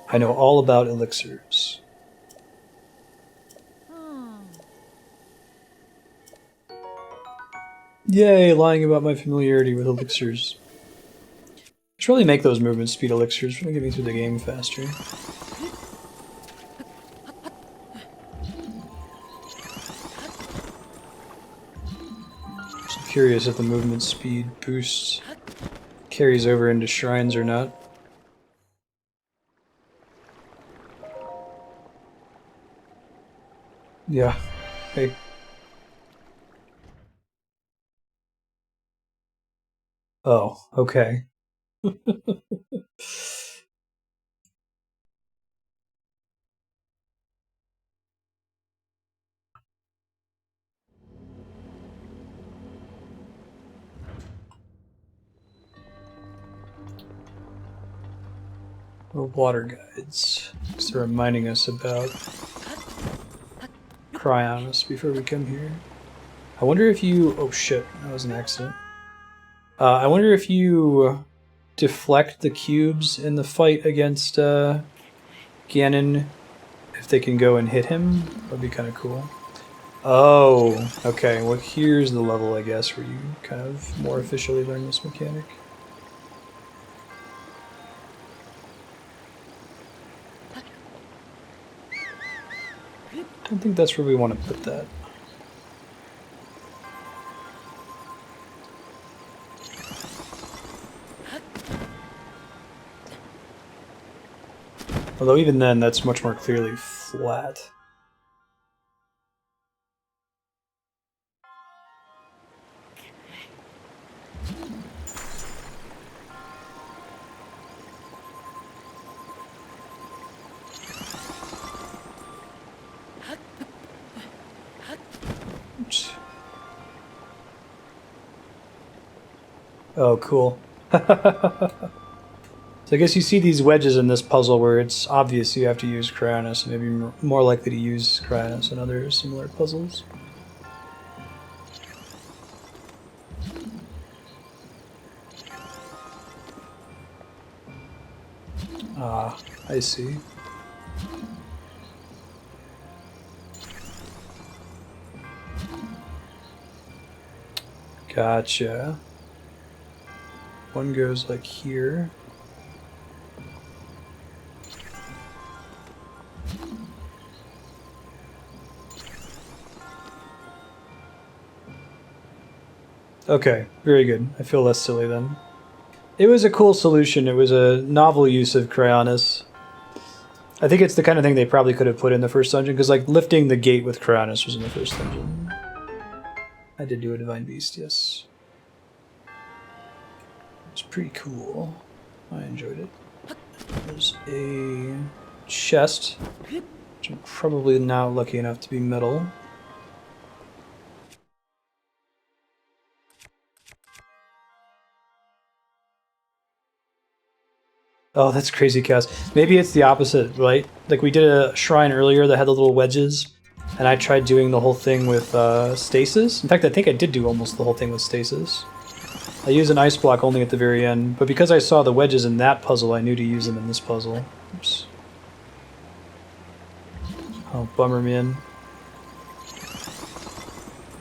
S1: I know all about elixirs. Yay, lying about my familiarity with elixirs. I should really make those movement speed elixirs for getting through the game faster. Just curious if the movement speed boost carries over into shrines or not. Yeah. Hey. Oh, okay. Water guides. Because they're reminding us about Cryonis before we come here. I wonder if you... Oh shit, that was an accident. I wonder if you deflect the cubes in the fight against Ganon, if they can go and hit him. That'd be kind of cool. Oh, okay. Well, here's the level, I guess, where you kind of more officially learn this mechanic. I don't think that's where we want to put that. Although even then, that's much more clearly flat. Oh, cool. So I guess you see these wedges in this puzzle where it's obvious you have to use Cryonis, and maybe more likely to use Cryonis in other similar puzzles. Ah, I see. Gotcha. One goes like here. Okay, very good. I feel less silly then. It was a cool solution. It was a novel use of Cryonis. I think it's the kind of thing they probably could have put in the first dungeon, because like lifting the gate with Cryonis was in the first dungeon. I did do a Divine Beast, yes. It's pretty cool. I enjoyed it. There's a chest, which I'm probably not lucky enough to be metal. Oh, that's crazy, Cass. Maybe it's the opposite, right? Like, we did a shrine earlier that had the little wedges, and I tried doing the whole thing with stasis. In fact, I think I did do almost the whole thing with stasis. I used an ice block only at the very end, but because I saw the wedges in that puzzle, I knew to use them in this puzzle. Oops. Oh, bummer, man.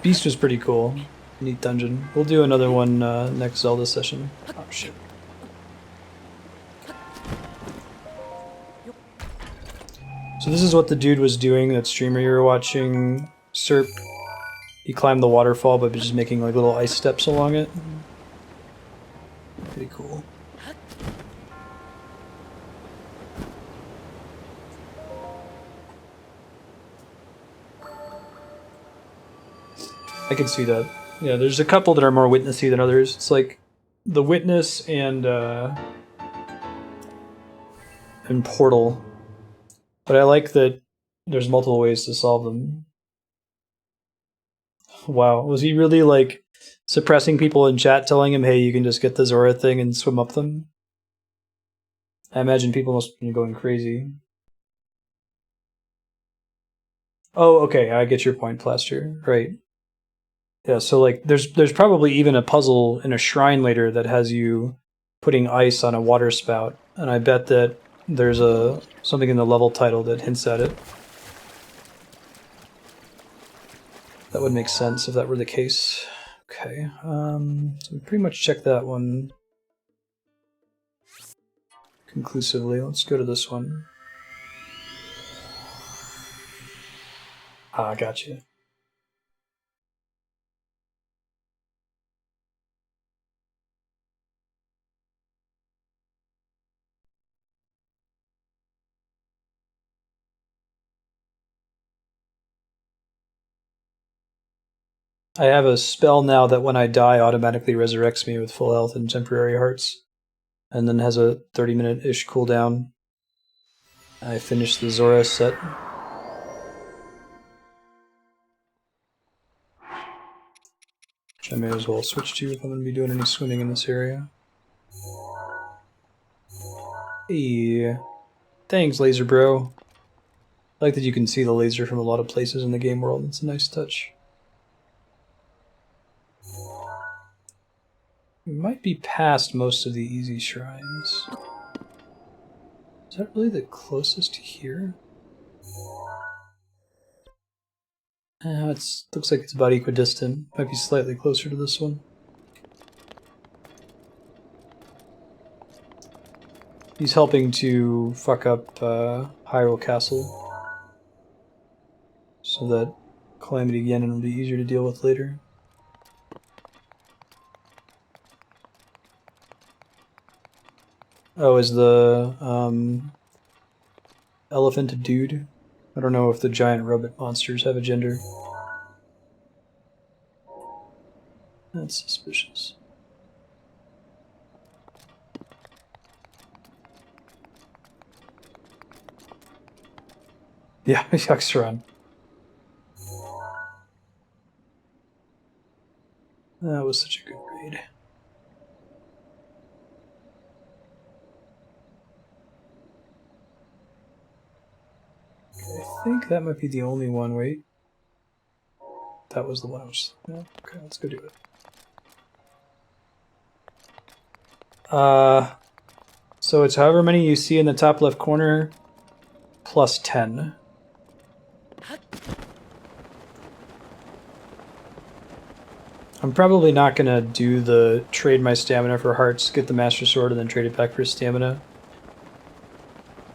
S1: Beast was pretty cool. Neat dungeon. We'll do another one next Zelda session. Oh, shit. So this is what the dude was doing, that streamer you were watching, Serp. He climbed the waterfall by just making like little ice steps along it. Pretty cool. I can see that. Yeah, there's a couple that are more witnessy than others. It's like the Witness and Portal. But I like that there's multiple ways to solve them. Wow, was he really like suppressing people in chat, telling him, hey, you can just get the Zora thing and swim up them? I imagine people must have been going crazy. Oh, okay, I get your point, Plaster. Right. Yeah, so like there's probably even a puzzle in a shrine later that has you putting ice on a water spout, and I bet that there's something in the level title that hints at it. That would make sense if that were the case. Okay, so we pretty much checked that one conclusively. Let's go to this one. Ah, gotcha. I have a spell now that when I die automatically resurrects me with full health and temporary hearts, and then has a 30-minute-ish cooldown. I finished the Zora set. Which I may as well switch to if I'm going to be doing any swimming in this area. Hey, thanks, laser bro. I like that you can see the laser from a lot of places in the game world. It's a nice touch. We might be past most of the easy shrines. Is that really the closest to here? It looks like it's about equidistant. Might be slightly closer to this one. He's helping to fuck up Hyrule Castle, so that Calamity Ganon will be easier to deal with later. Oh, is the elephant a dude? I don't know if the giant robot monsters have a gender. That's suspicious. Yeah, Yuxron. That was such a good raid. think that might be the only one. Wait. That was the one I was... Yeah, okay, let's go do it. So it's however many you see in the top left corner, plus 10. I'm probably not going to do the trade my stamina for hearts, get the Master Sword, and then trade it back for stamina.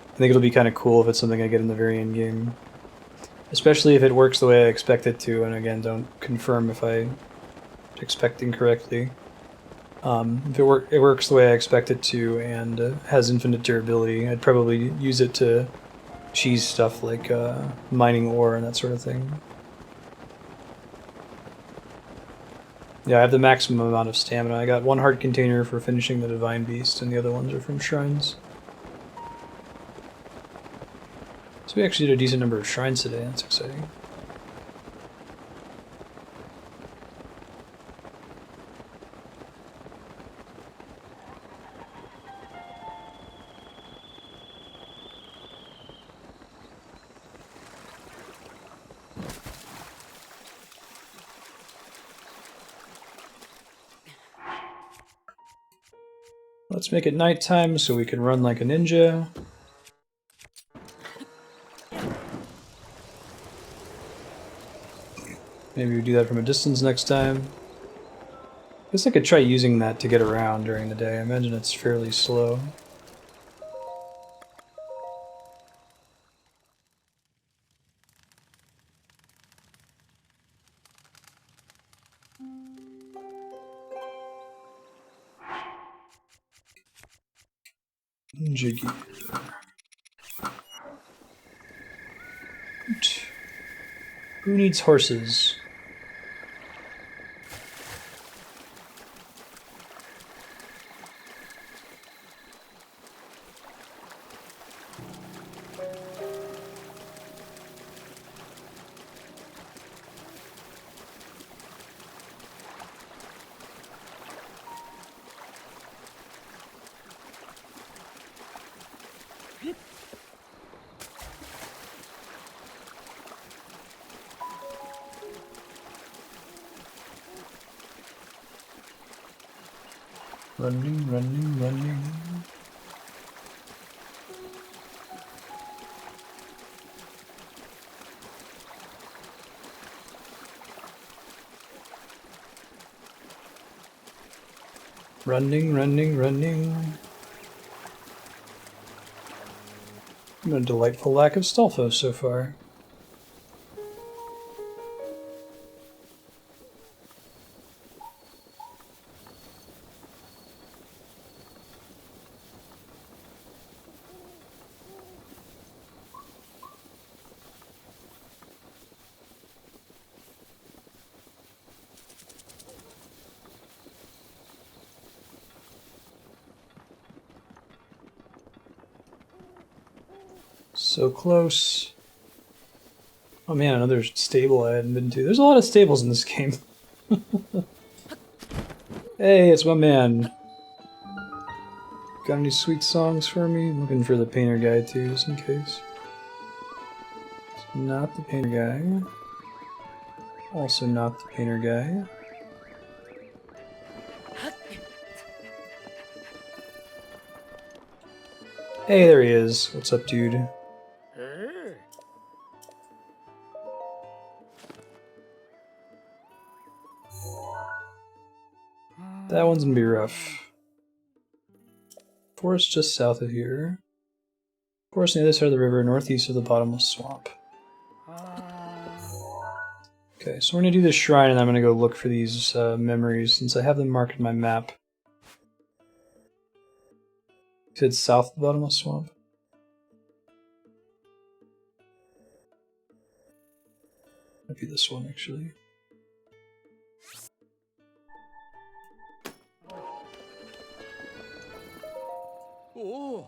S1: I think it'll be kind of cool if it's something I get in the very end game. Especially if it works the way I expect it to, and again, don't confirm if I'm expecting correctly. If it works the way I expect it to and has infinite durability, I'd probably use it to cheese stuff like mining ore and that sort of thing. Yeah, I have the maximum amount of stamina. I got one heart container for finishing the Divine Beast, and the other ones are from shrines. So we actually did a decent number of shrines today, that's exciting. Let's make it nighttime so we can run like a ninja. Maybe we do that from a distance next time. I guess I could try using that to get around during the day. I imagine it's fairly slow. Jiggy. Who needs horses? Running, running, running. Running, running, running. A delightful lack of Stolfos so far. So close. Oh man, another stable I hadn't been to. There's a lot of stables in this game. Hey, it's my man. Got any sweet songs for me? I'm looking for the painter guy too, just in case. It's not the painter guy. Also not the painter guy. Hey, there he is. What's up, dude? That one's gonna be rough. Forest just south of here. Forest on the other side of the river, northeast of the bottomless swamp. Okay, so we're gonna do this shrine and I'm gonna go look for these memories since I have them marked in my map. You said south of the bottomless swamp? Might be this one actually.
S3: Oh.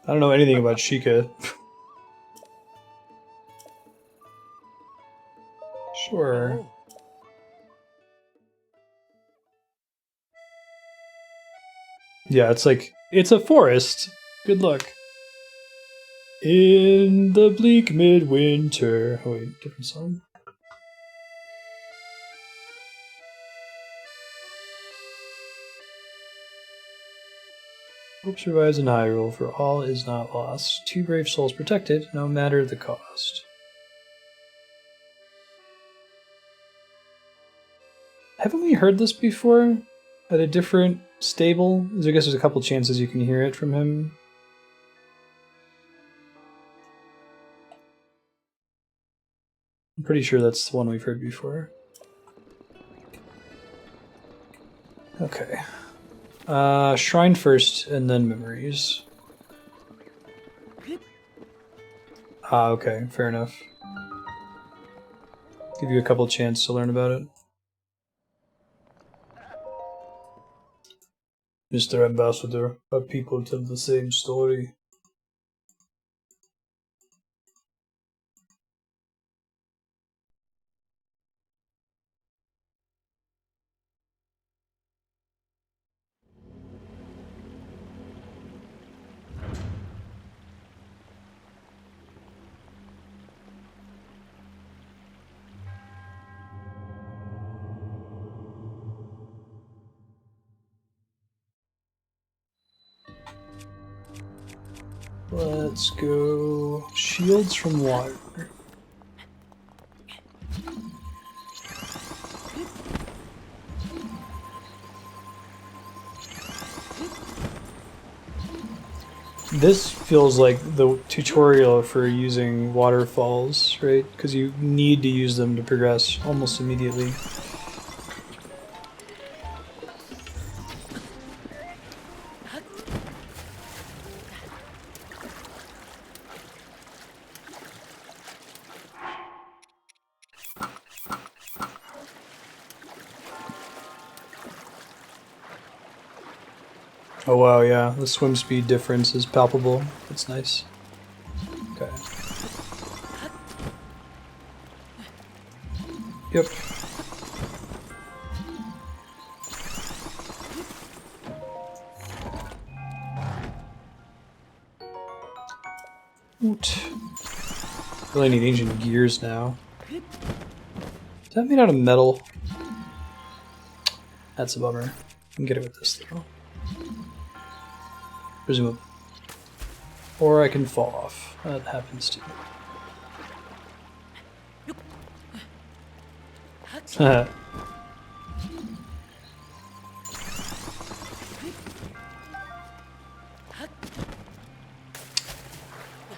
S1: I don't know anything about Sheikah. Sure. Yeah, it's like, it's a forest. Good luck. In the bleak midwinter. Oh wait, different song. Hope survives in Hyrule, for all is not lost. 2 brave souls protected, no matter the cost. Haven't we heard this before? At a different stable? I guess there's a couple chances you can hear it from him. I'm pretty sure that's the one we've heard before. Okay. Shrine first, and then memories. Ah, okay, fair enough. Give you a couple chances to learn about it. Mr. Ambassador, our people tell the same story. Let's go. Shields from water. This feels like the tutorial for using waterfalls, right? Because you need to use them to progress almost immediately. Oh wow, yeah, the swim speed difference is palpable. That's nice. Okay. Yep. Oot. Really need ancient gears now. Is that made out of metal? That's a bummer. I can get it with this though. Presumably. Or I can fall off. That happens too.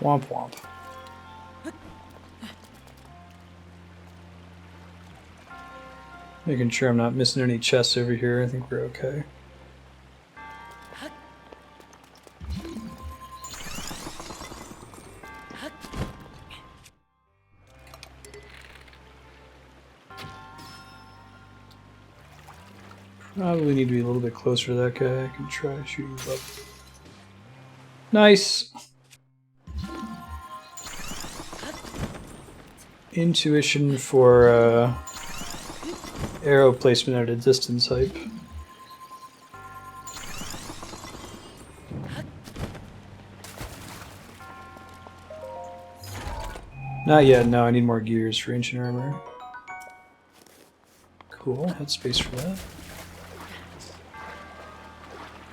S1: Womp womp. Making sure I'm not missing any chests over here. I think we're okay. Probably need to be a little bit closer to that guy. I can try shooting him up. Nice! Intuition for arrow placement at a distance hype. Not yet, no, I need more gears for ancient armor. Cool, had space for that.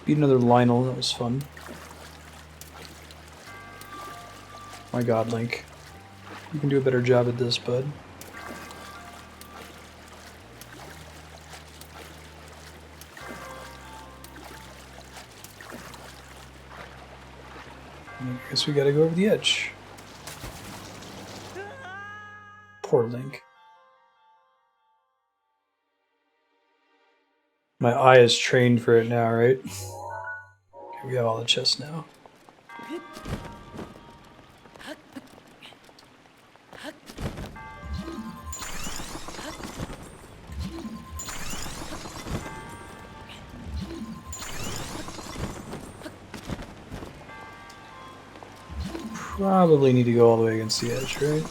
S1: Beat another Lionel, that was fun. My god, Link. You can do a better job at this, bud. I guess we gotta go over the edge. Poor Link. My eye is trained for it now, right? Okay, we have all the chests now. Probably need to go all the way against the edge, right?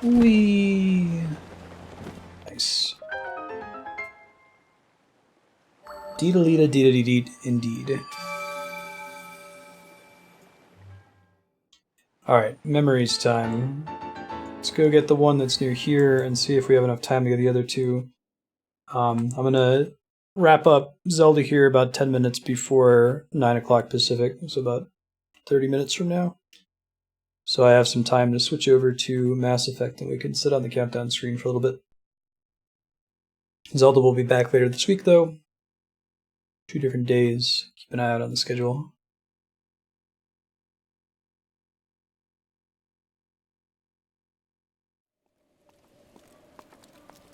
S1: Whee! Nice. Deedalita deedadee indeed. Alright, memories time. Let's go get the one that's near here and see if we have enough time to get the other two. I'm gonna wrap up Zelda here about 10 minutes before 9 o'clock Pacific, so about 30 minutes from now. So I have some time to switch over to Mass Effect and we can sit on the countdown screen for a little bit. Zelda will be back later this week though. 2 different days. Keep an eye out on the schedule.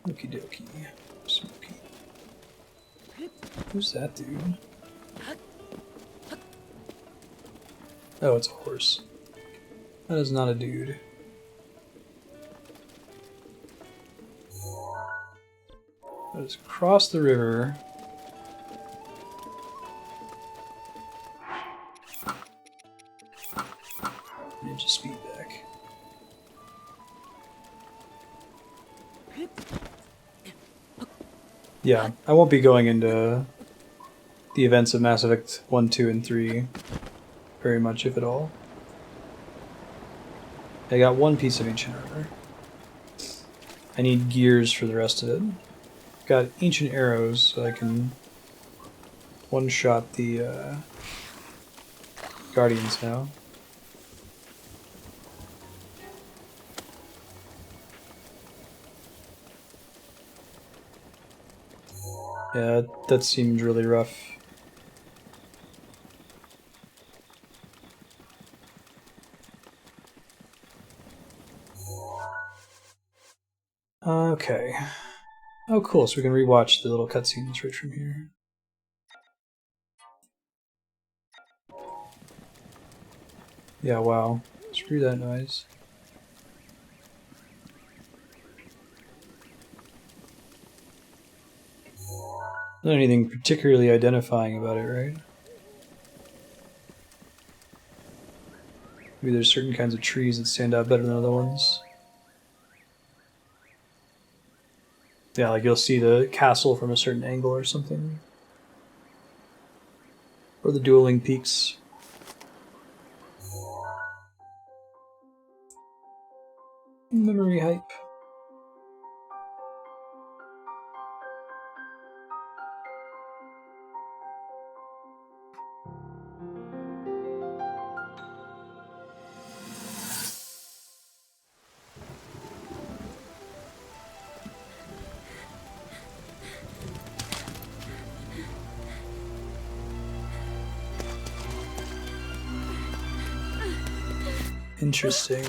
S1: Okie dokie. Smoky. Who's that dude? Oh, it's a horse. That is not a dude. Let us cross the river. Ninja speed back. Yeah, I won't be going into the events of Mass Effect 1, 2, and 3 very much, if at all. I got one piece of ancient armor. I need gears for the rest of it. Got ancient arrows, so I can one-shot the Guardians now. Yeah, that seemed really rough. Okay. Oh cool, so we can rewatch the little cutscenes right from here. Yeah, wow. Screw that noise. Not anything particularly identifying about it, right? Maybe there's certain kinds of trees that stand out better than other ones. Yeah, like you'll see the castle from a certain angle or something. Or the dueling peaks. Memory hype. Interesting.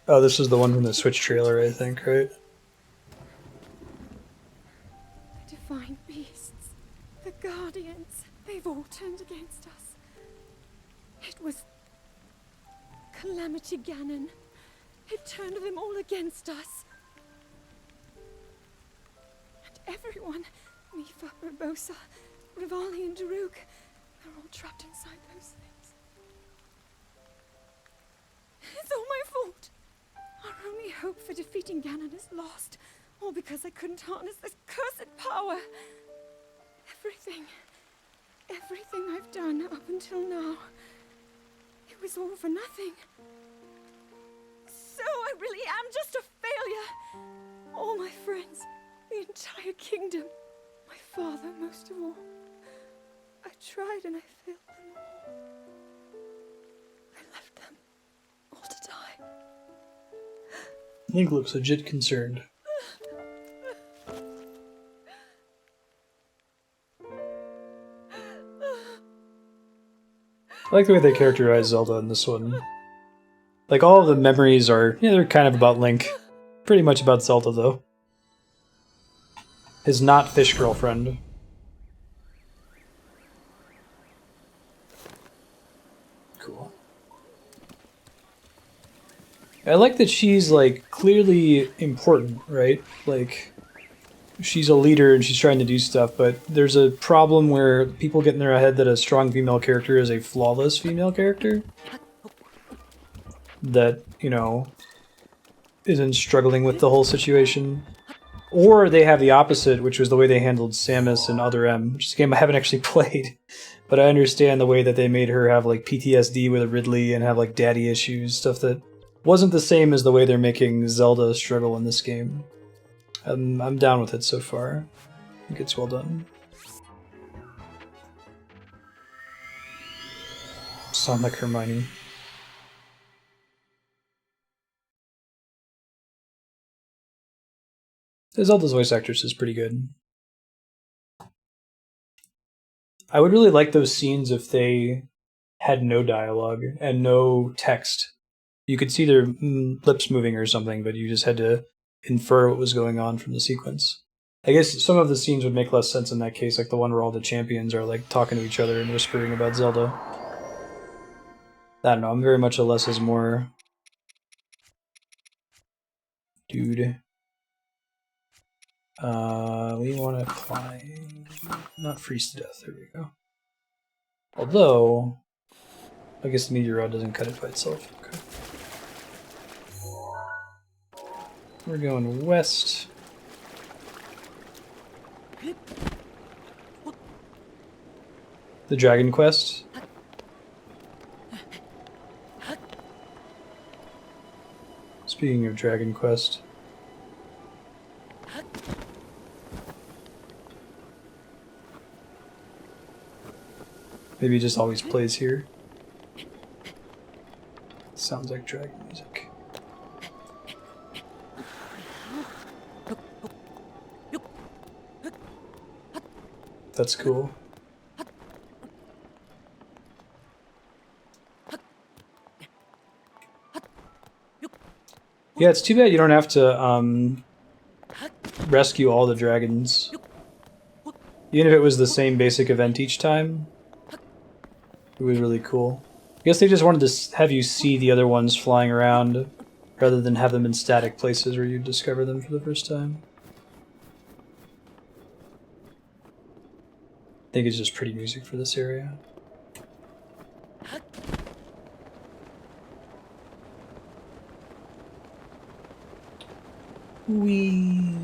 S1: Oh, this is the one from the Switch trailer, I think, right?
S5: The divine beasts, the guardians, they've all turned against us. It was Calamity Ganon. It turned them all against us. And everyone, Mipha, Urbosa, Rivali and Daruk, they're all trapped inside those things. It's all my fault. Our only hope for defeating Ganon is lost, all because I couldn't harness this cursed power. Everything I've done up until now, it was all for nothing. So I really am just a failure. All my friends, the entire kingdom, my father most of all. I tried and I failed them all. I left them all to die.
S1: Link looks legit concerned. I like the way they characterize Zelda in this one. Like, all of the memories are, yeah, they're kind of about Link. Pretty much about Zelda, though. His not-fish girlfriend. Cool. I like that she's, like, clearly important, right? Like, she's a leader and she's trying to do stuff, but there's a problem where people get in their head that a strong female character is a flawless female character. that, you know, isn't struggling with the whole situation. Or they have the opposite, which was the way they handled Samus and Other M, which is a game I haven't actually played. But I understand the way that they made her have like PTSD with Ridley and have like daddy issues, stuff that wasn't the same as the way they're making Zelda struggle in this game. I'm down with it so far. I think it's well done. Sound like Hermione. Zelda's voice actress is pretty good. I would really like those scenes if they had no dialogue and no text. You could see their lips moving or something, but you just had to infer what was going on from the sequence. I guess some of the scenes would make less sense in that case, like the one where all the champions are like talking to each other and whispering about Zelda. I don't know, I'm very much a less is more dude. We want to climb, not freeze to death, there we go. Although, I guess the meteor rod doesn't cut it by itself. Okay. We're going west. The Dragon Quest. Speaking of Dragon Quest. Maybe it just always plays here. Sounds like dragon music. That's cool. Yeah, it's too bad you don't have to rescue all the dragons. Even if it was the same basic event each time, it was really cool. I guess they just wanted to have you see the other ones flying around, rather than have them in static places where you discover them for the first time. I think it's just pretty music for this area. Whee!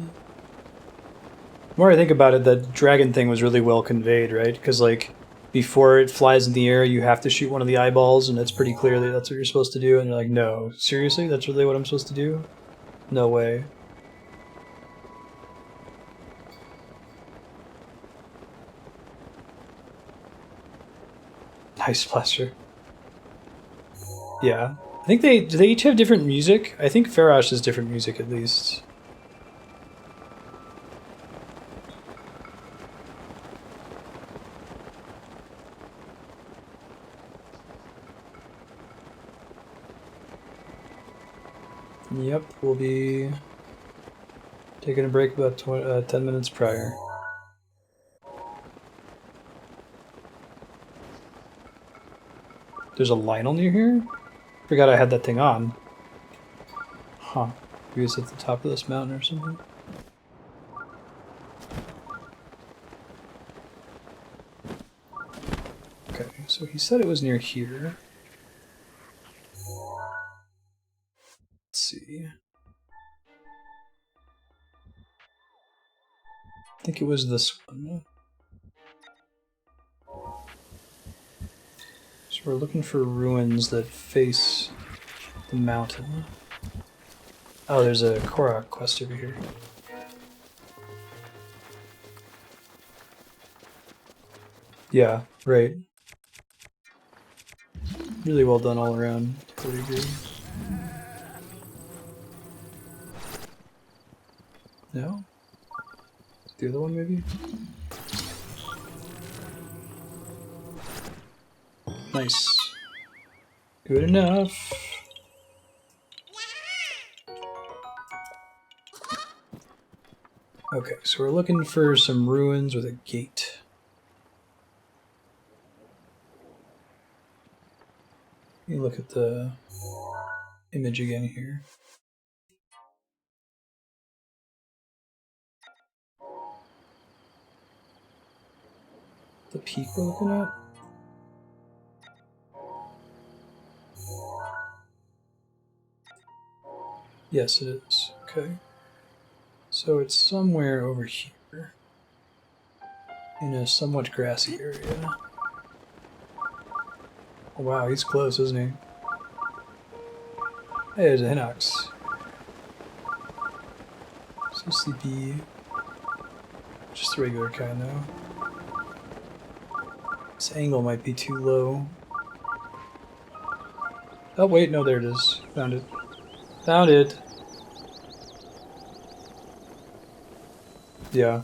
S1: The more I think about it, that dragon thing was really well conveyed, right? Because, like, before it flies in the air, you have to shoot one of the eyeballs, and it's pretty clear that that's what you're supposed to do, and you're like, no, seriously? That's really what I'm supposed to do? No way. Nice Blaster. Yeah. I think do they each have different music? I think Farash has different music, at least. Yep, we'll be taking a break about 10 minutes prior. There's a Lionel near here? Forgot I had that thing on. Huh. Maybe it's at the top of this mountain or something? Okay, so he said it was near here. Let's see. I think it was this one. So we're looking for ruins that face the mountain. Oh, there's a Korok quest over here. Yeah, right. Really well done all around. Totally agree. No? The other one, maybe? Nice. Good enough. Okay, so we're looking for some ruins with a gate. Let me look at the image again here. The peak we're looking at? Yes, it is. Okay. So it's somewhere over here. In a somewhat grassy area. Oh, wow, he's close, isn't he? Hey, there's a Hinox. So sleepy. Just the regular kind, though. This angle might be too low. Oh, wait, no, there it is. Found it. Found it! Yeah.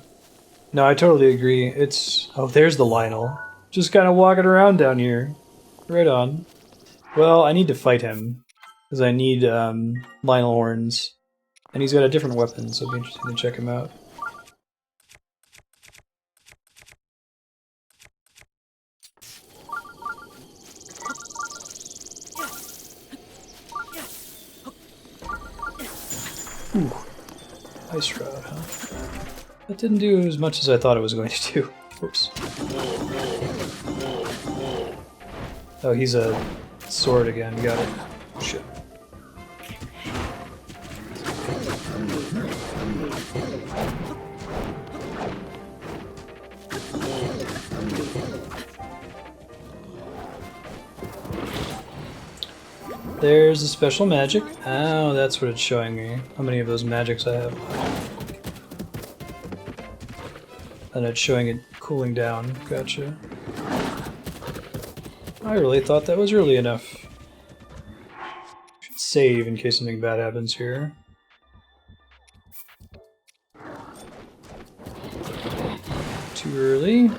S1: No, I totally agree. It's... Oh, there's the Lionel. Just kind of walking around down here. Right on. Well, I need to fight him. Because I need, Lionel horns. And he's got a different weapon, so it'll be interesting to check him out. Ooh. Ice Rod, huh? That didn't do as much as I thought it was going to do. Whoops. Oh, he's a sword again. Got it. Shit. There's a special magic. Oh, that's what it's showing me. How many of those magics I have. And it's showing it cooling down. Gotcha. I really thought that was early enough. Should save in case something bad happens here. Too early.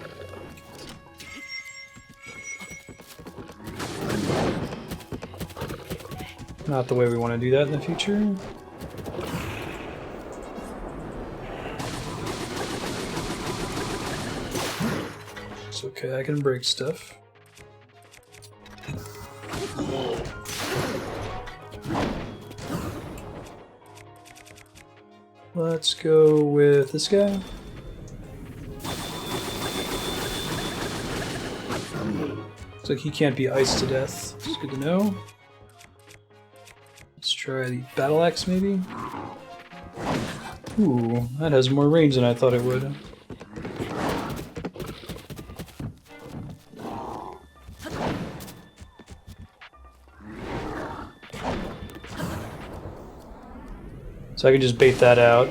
S1: Not the way we want to do that in the future. It's okay, I can break stuff. Let's go with this guy. Looks like he can't be iced to death. It's good to know. Let's try the battle axe, maybe? Ooh, that has more range than I thought it would. So I can just bait that out.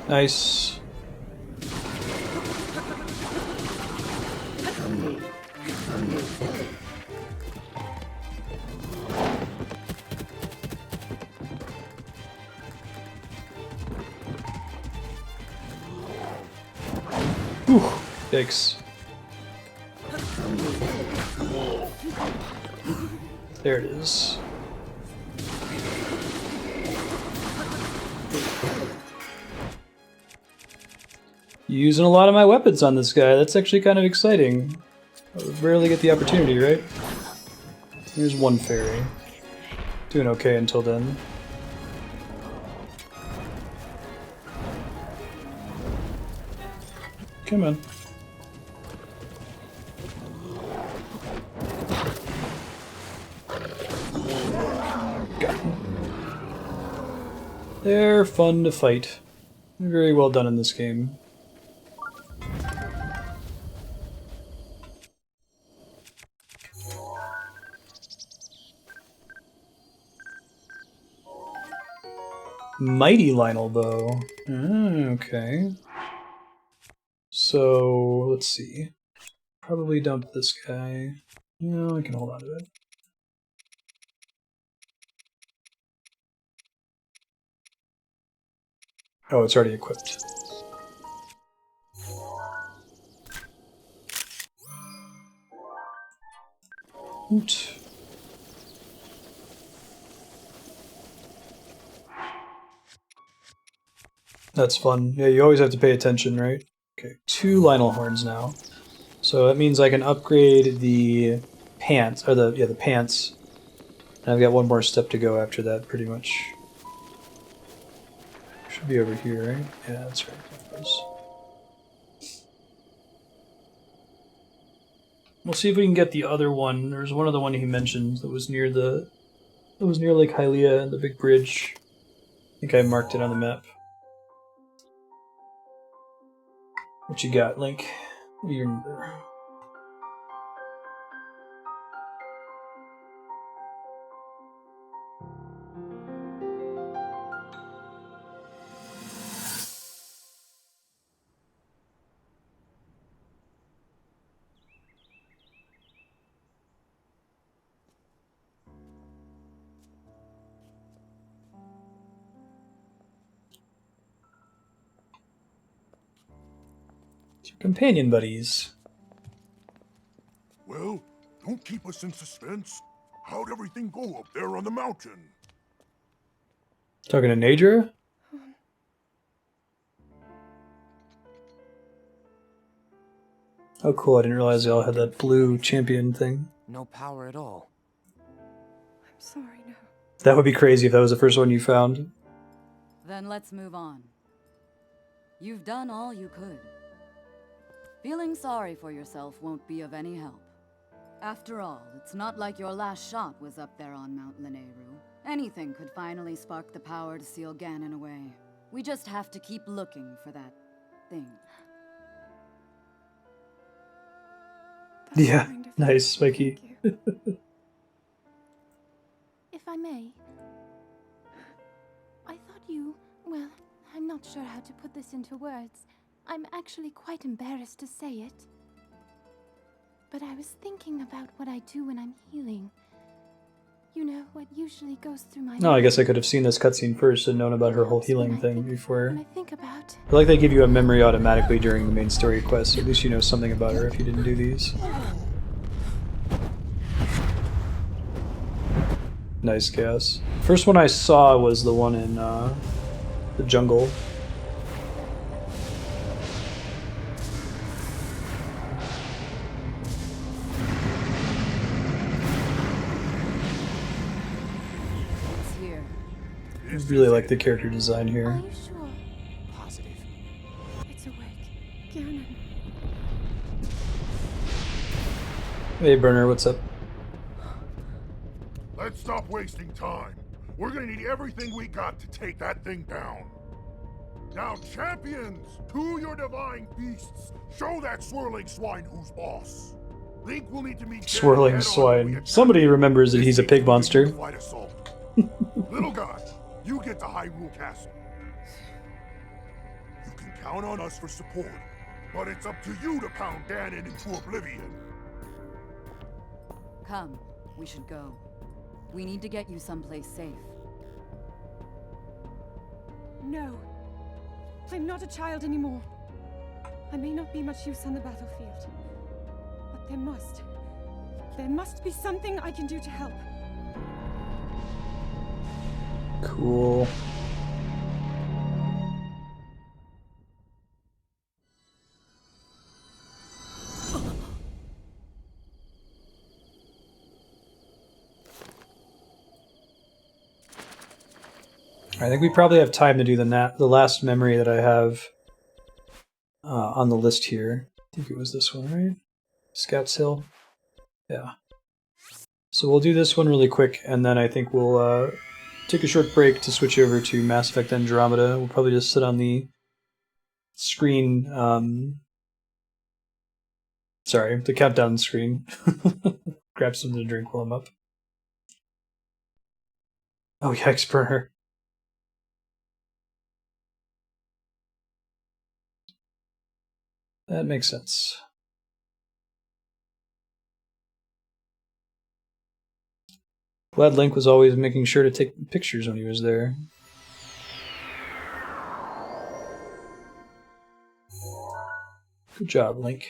S1: Nice. Whew. Yikes. There it is. Using a lot of my weapons on this guy. That's actually kind of exciting. I rarely get the opportunity, right? Here's one fairy. Doing okay until then. Come on. Got him. They're fun to fight. Very well done in this game. Mighty Lionel bow. Okay. So, let's see. Probably dump this guy. No, I can hold on to it. Oh, it's already equipped. Hoot. That's fun. Yeah, you always have to pay attention, right? Okay, 2 Lionel horns now. So that means I can upgrade the pants, or the pants. And I've got one more step to go after that, pretty much. Should be over here, right? Yeah, that's right. Of course. We'll see if we can get the other one. There's one other one he mentioned that was near Lake Hylia and the big bridge. I think I marked it on the map. What you got, Link? What do you remember? It's your companion buddies.
S6: Well, don't keep us in suspense. How'd everything go up there on the mountain?
S1: Talking to Nadra? Oh cool, I didn't realize they all had that blue champion thing.
S3: No power at all.
S5: I'm sorry, no.
S1: That would be crazy if that was the first one you found.
S7: Then let's move on. You've done all you could. Feeling sorry for yourself won't be of any help. After all, it's not like your last shot was up there on Mount Lanayru. Anything could finally spark the power to seal Ganon away. We just have to keep looking for that thing.
S5: That's
S1: Yeah,
S5: kind of
S1: nice,
S5: you.
S1: Spiky.
S5: Thank you.
S2: If I may, I thought you, well, I'm not sure how to put this into words. I'm actually quite embarrassed to say it. But I was thinking about what I do when I'm healing. You know, what usually goes through my
S1: No, I guess I
S2: mind.
S1: could have seen this cutscene first and known about her whole healing
S2: When I
S1: thing
S2: think-
S1: before.
S2: When I think about...
S1: I like they give you a memory automatically during the main story quest, so at least you know something about her if you didn't do these. Nice guess. First one I saw was the one in the jungle.
S7: It's here.
S1: I really like the character design
S2: Are
S1: here.
S2: you sure?
S3: Positive.
S5: It's awake. Ganon.
S1: Hey Burner, what's up?
S6: Let's stop wasting time. We're gonna need everything we got to take that thing down. Now, champions, to your divine beasts. Show that swirling swine who's boss. Link will need to meet Ganon
S1: Swirling
S6: head-on when we
S1: swine.
S6: attack.
S1: Somebody remembers that he's a
S6: This
S1: pig
S6: means we'll
S1: monster.
S6: do unified assault. Little guy, you get to Hyrule Castle. You can count on us for support, but it's up to you to pound Ganon into oblivion.
S7: Come, we should go. We need to get you someplace safe.
S5: No. I'm not a child anymore. I may not be much use on the battlefield. But there must be something I can do to help.
S1: Cool. I think we probably have time to do the last memory that I have on the list here. I think it was this one, right? Scouts Hill? Yeah. So we'll do this one really quick, and then I think we'll take a short break to switch over to Mass Effect Andromeda. We'll probably just sit on the screen, sorry, the countdown screen. Grab something to drink while I'm up. Oh, yikes, Burner. That makes sense. Glad Link was always making sure to take pictures when he was there. Good job, Link.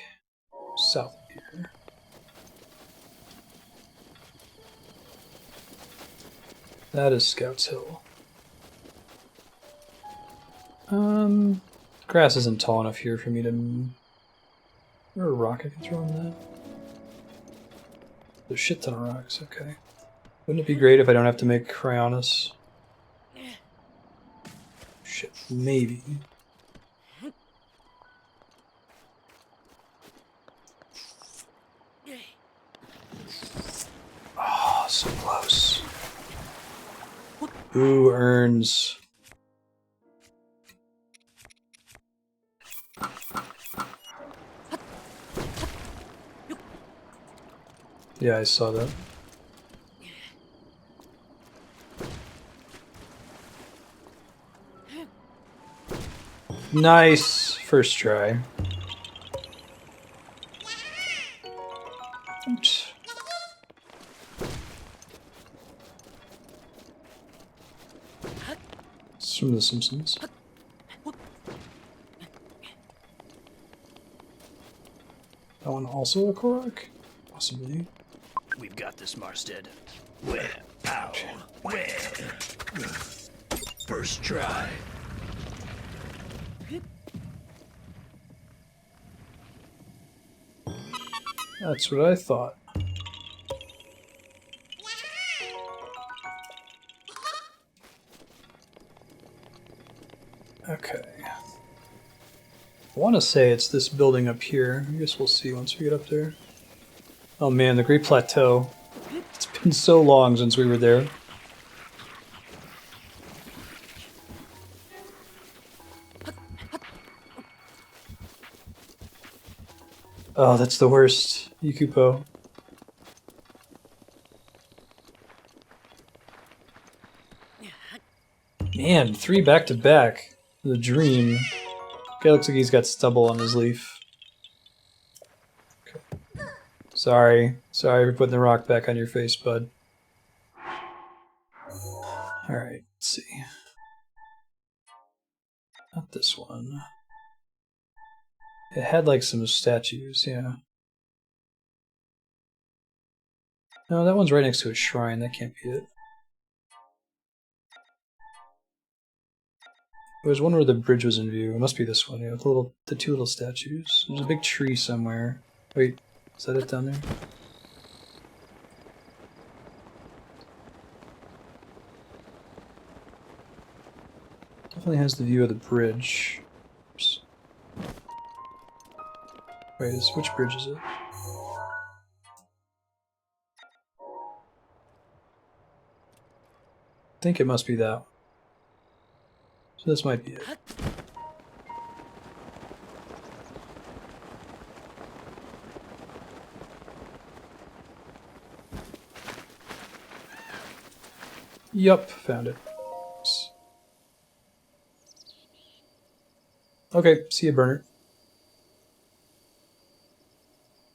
S1: South of here. That is Scout's Hill. Grass isn't tall enough here for me to... Is there a rock I can throw on that? There's a shit ton of rocks, okay. Wouldn't it be great if I don't have to make Cryonis? Shit, maybe. Oh, so close. Who earns? Yeah, I saw that. Nice! First try. Oops. It's from The Simpsons. That one also a Korok? Possibly.
S8: We've got this, Marstead. Where? Ow. Where? First try.
S1: That's what I thought. Okay. I want to say it's this building up here. I guess we'll see once we get up there. Oh man, the Great Plateau. It's been so long since we were there. Oh, that's the worst. Yukupo. Man, 3 back-to-back. The dream. Okay, looks like he's got stubble on his leaf. Okay. Sorry. Sorry for putting the rock back on your face, bud. Alright, let's see. Not this one. It had like some statues, yeah. No, that one's right next to a shrine. That can't be it. There was one where the bridge was in view. It must be this one, yeah, with the 2 little statues. There's a big tree somewhere. Wait, is that it down there? Definitely has the view of the bridge. Oops. Wait, which bridge is it? I think it must be that one. So this might be it. Yup, found it. Oops. Okay, see you, Burner.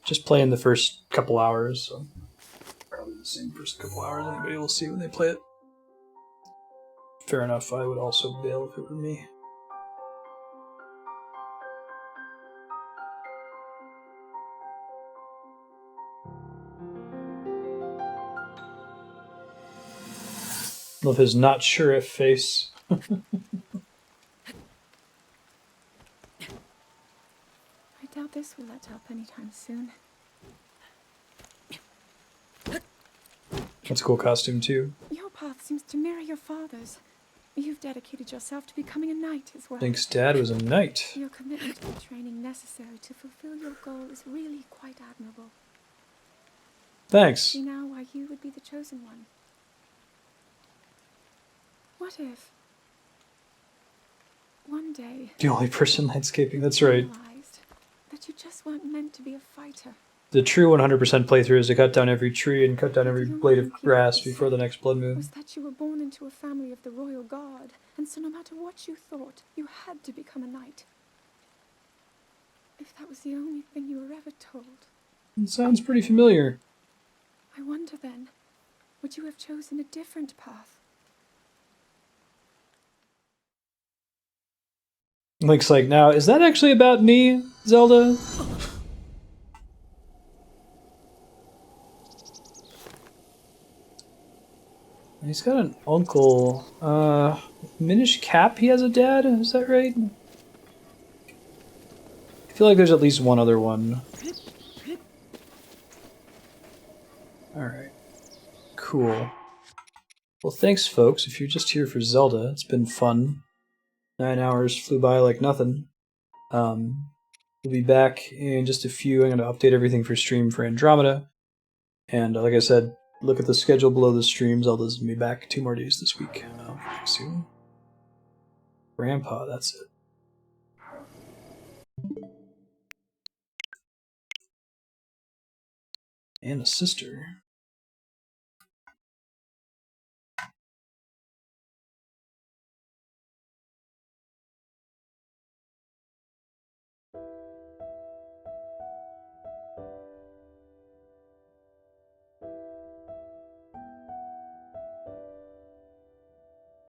S1: Just playing the first couple hours, so probably the same first couple hours anybody will see when they play it. Fair enough, I would also bail if it were me. Love his not sure if face.
S5: I doubt this will let up anytime soon.
S1: That's a cool costume too.
S5: Your path seems to mirror your father's. You've dedicated yourself to becoming a knight as well.
S1: Thinks Dad was a knight.
S5: Your commitment to the training necessary to fulfill your goal is really quite admirable.
S1: Thanks.
S5: See now why you would be the chosen one. What if one day
S1: The only person landscaping, that's right.
S5: you realized that you just weren't meant to be a fighter?
S1: The true 100% playthrough is to cut down every tree and cut down every blade of grass before the next blood moon.
S5: Was that you were born into a family of the royal guard, and so no matter what you thought, you had to become a knight. If that was the only thing you were ever told,
S1: It sounds pretty familiar.
S5: I wonder then, would you have chosen a different path?
S1: Link's like, now, is that actually about me, Zelda? He's got an uncle. Minish Cap, he has a dad? Is that right? I feel like there's at least one other one. Alright. Cool. Well, thanks, folks. If you're just here for Zelda, it's been fun. 9 hours flew by like nothing. We'll be back in just a few. I'm going to update everything for stream for Andromeda. And like I said, look at the schedule below the stream. Zelda's going to be back 2 more days this week. Soon. Grandpa, that's it. And a sister.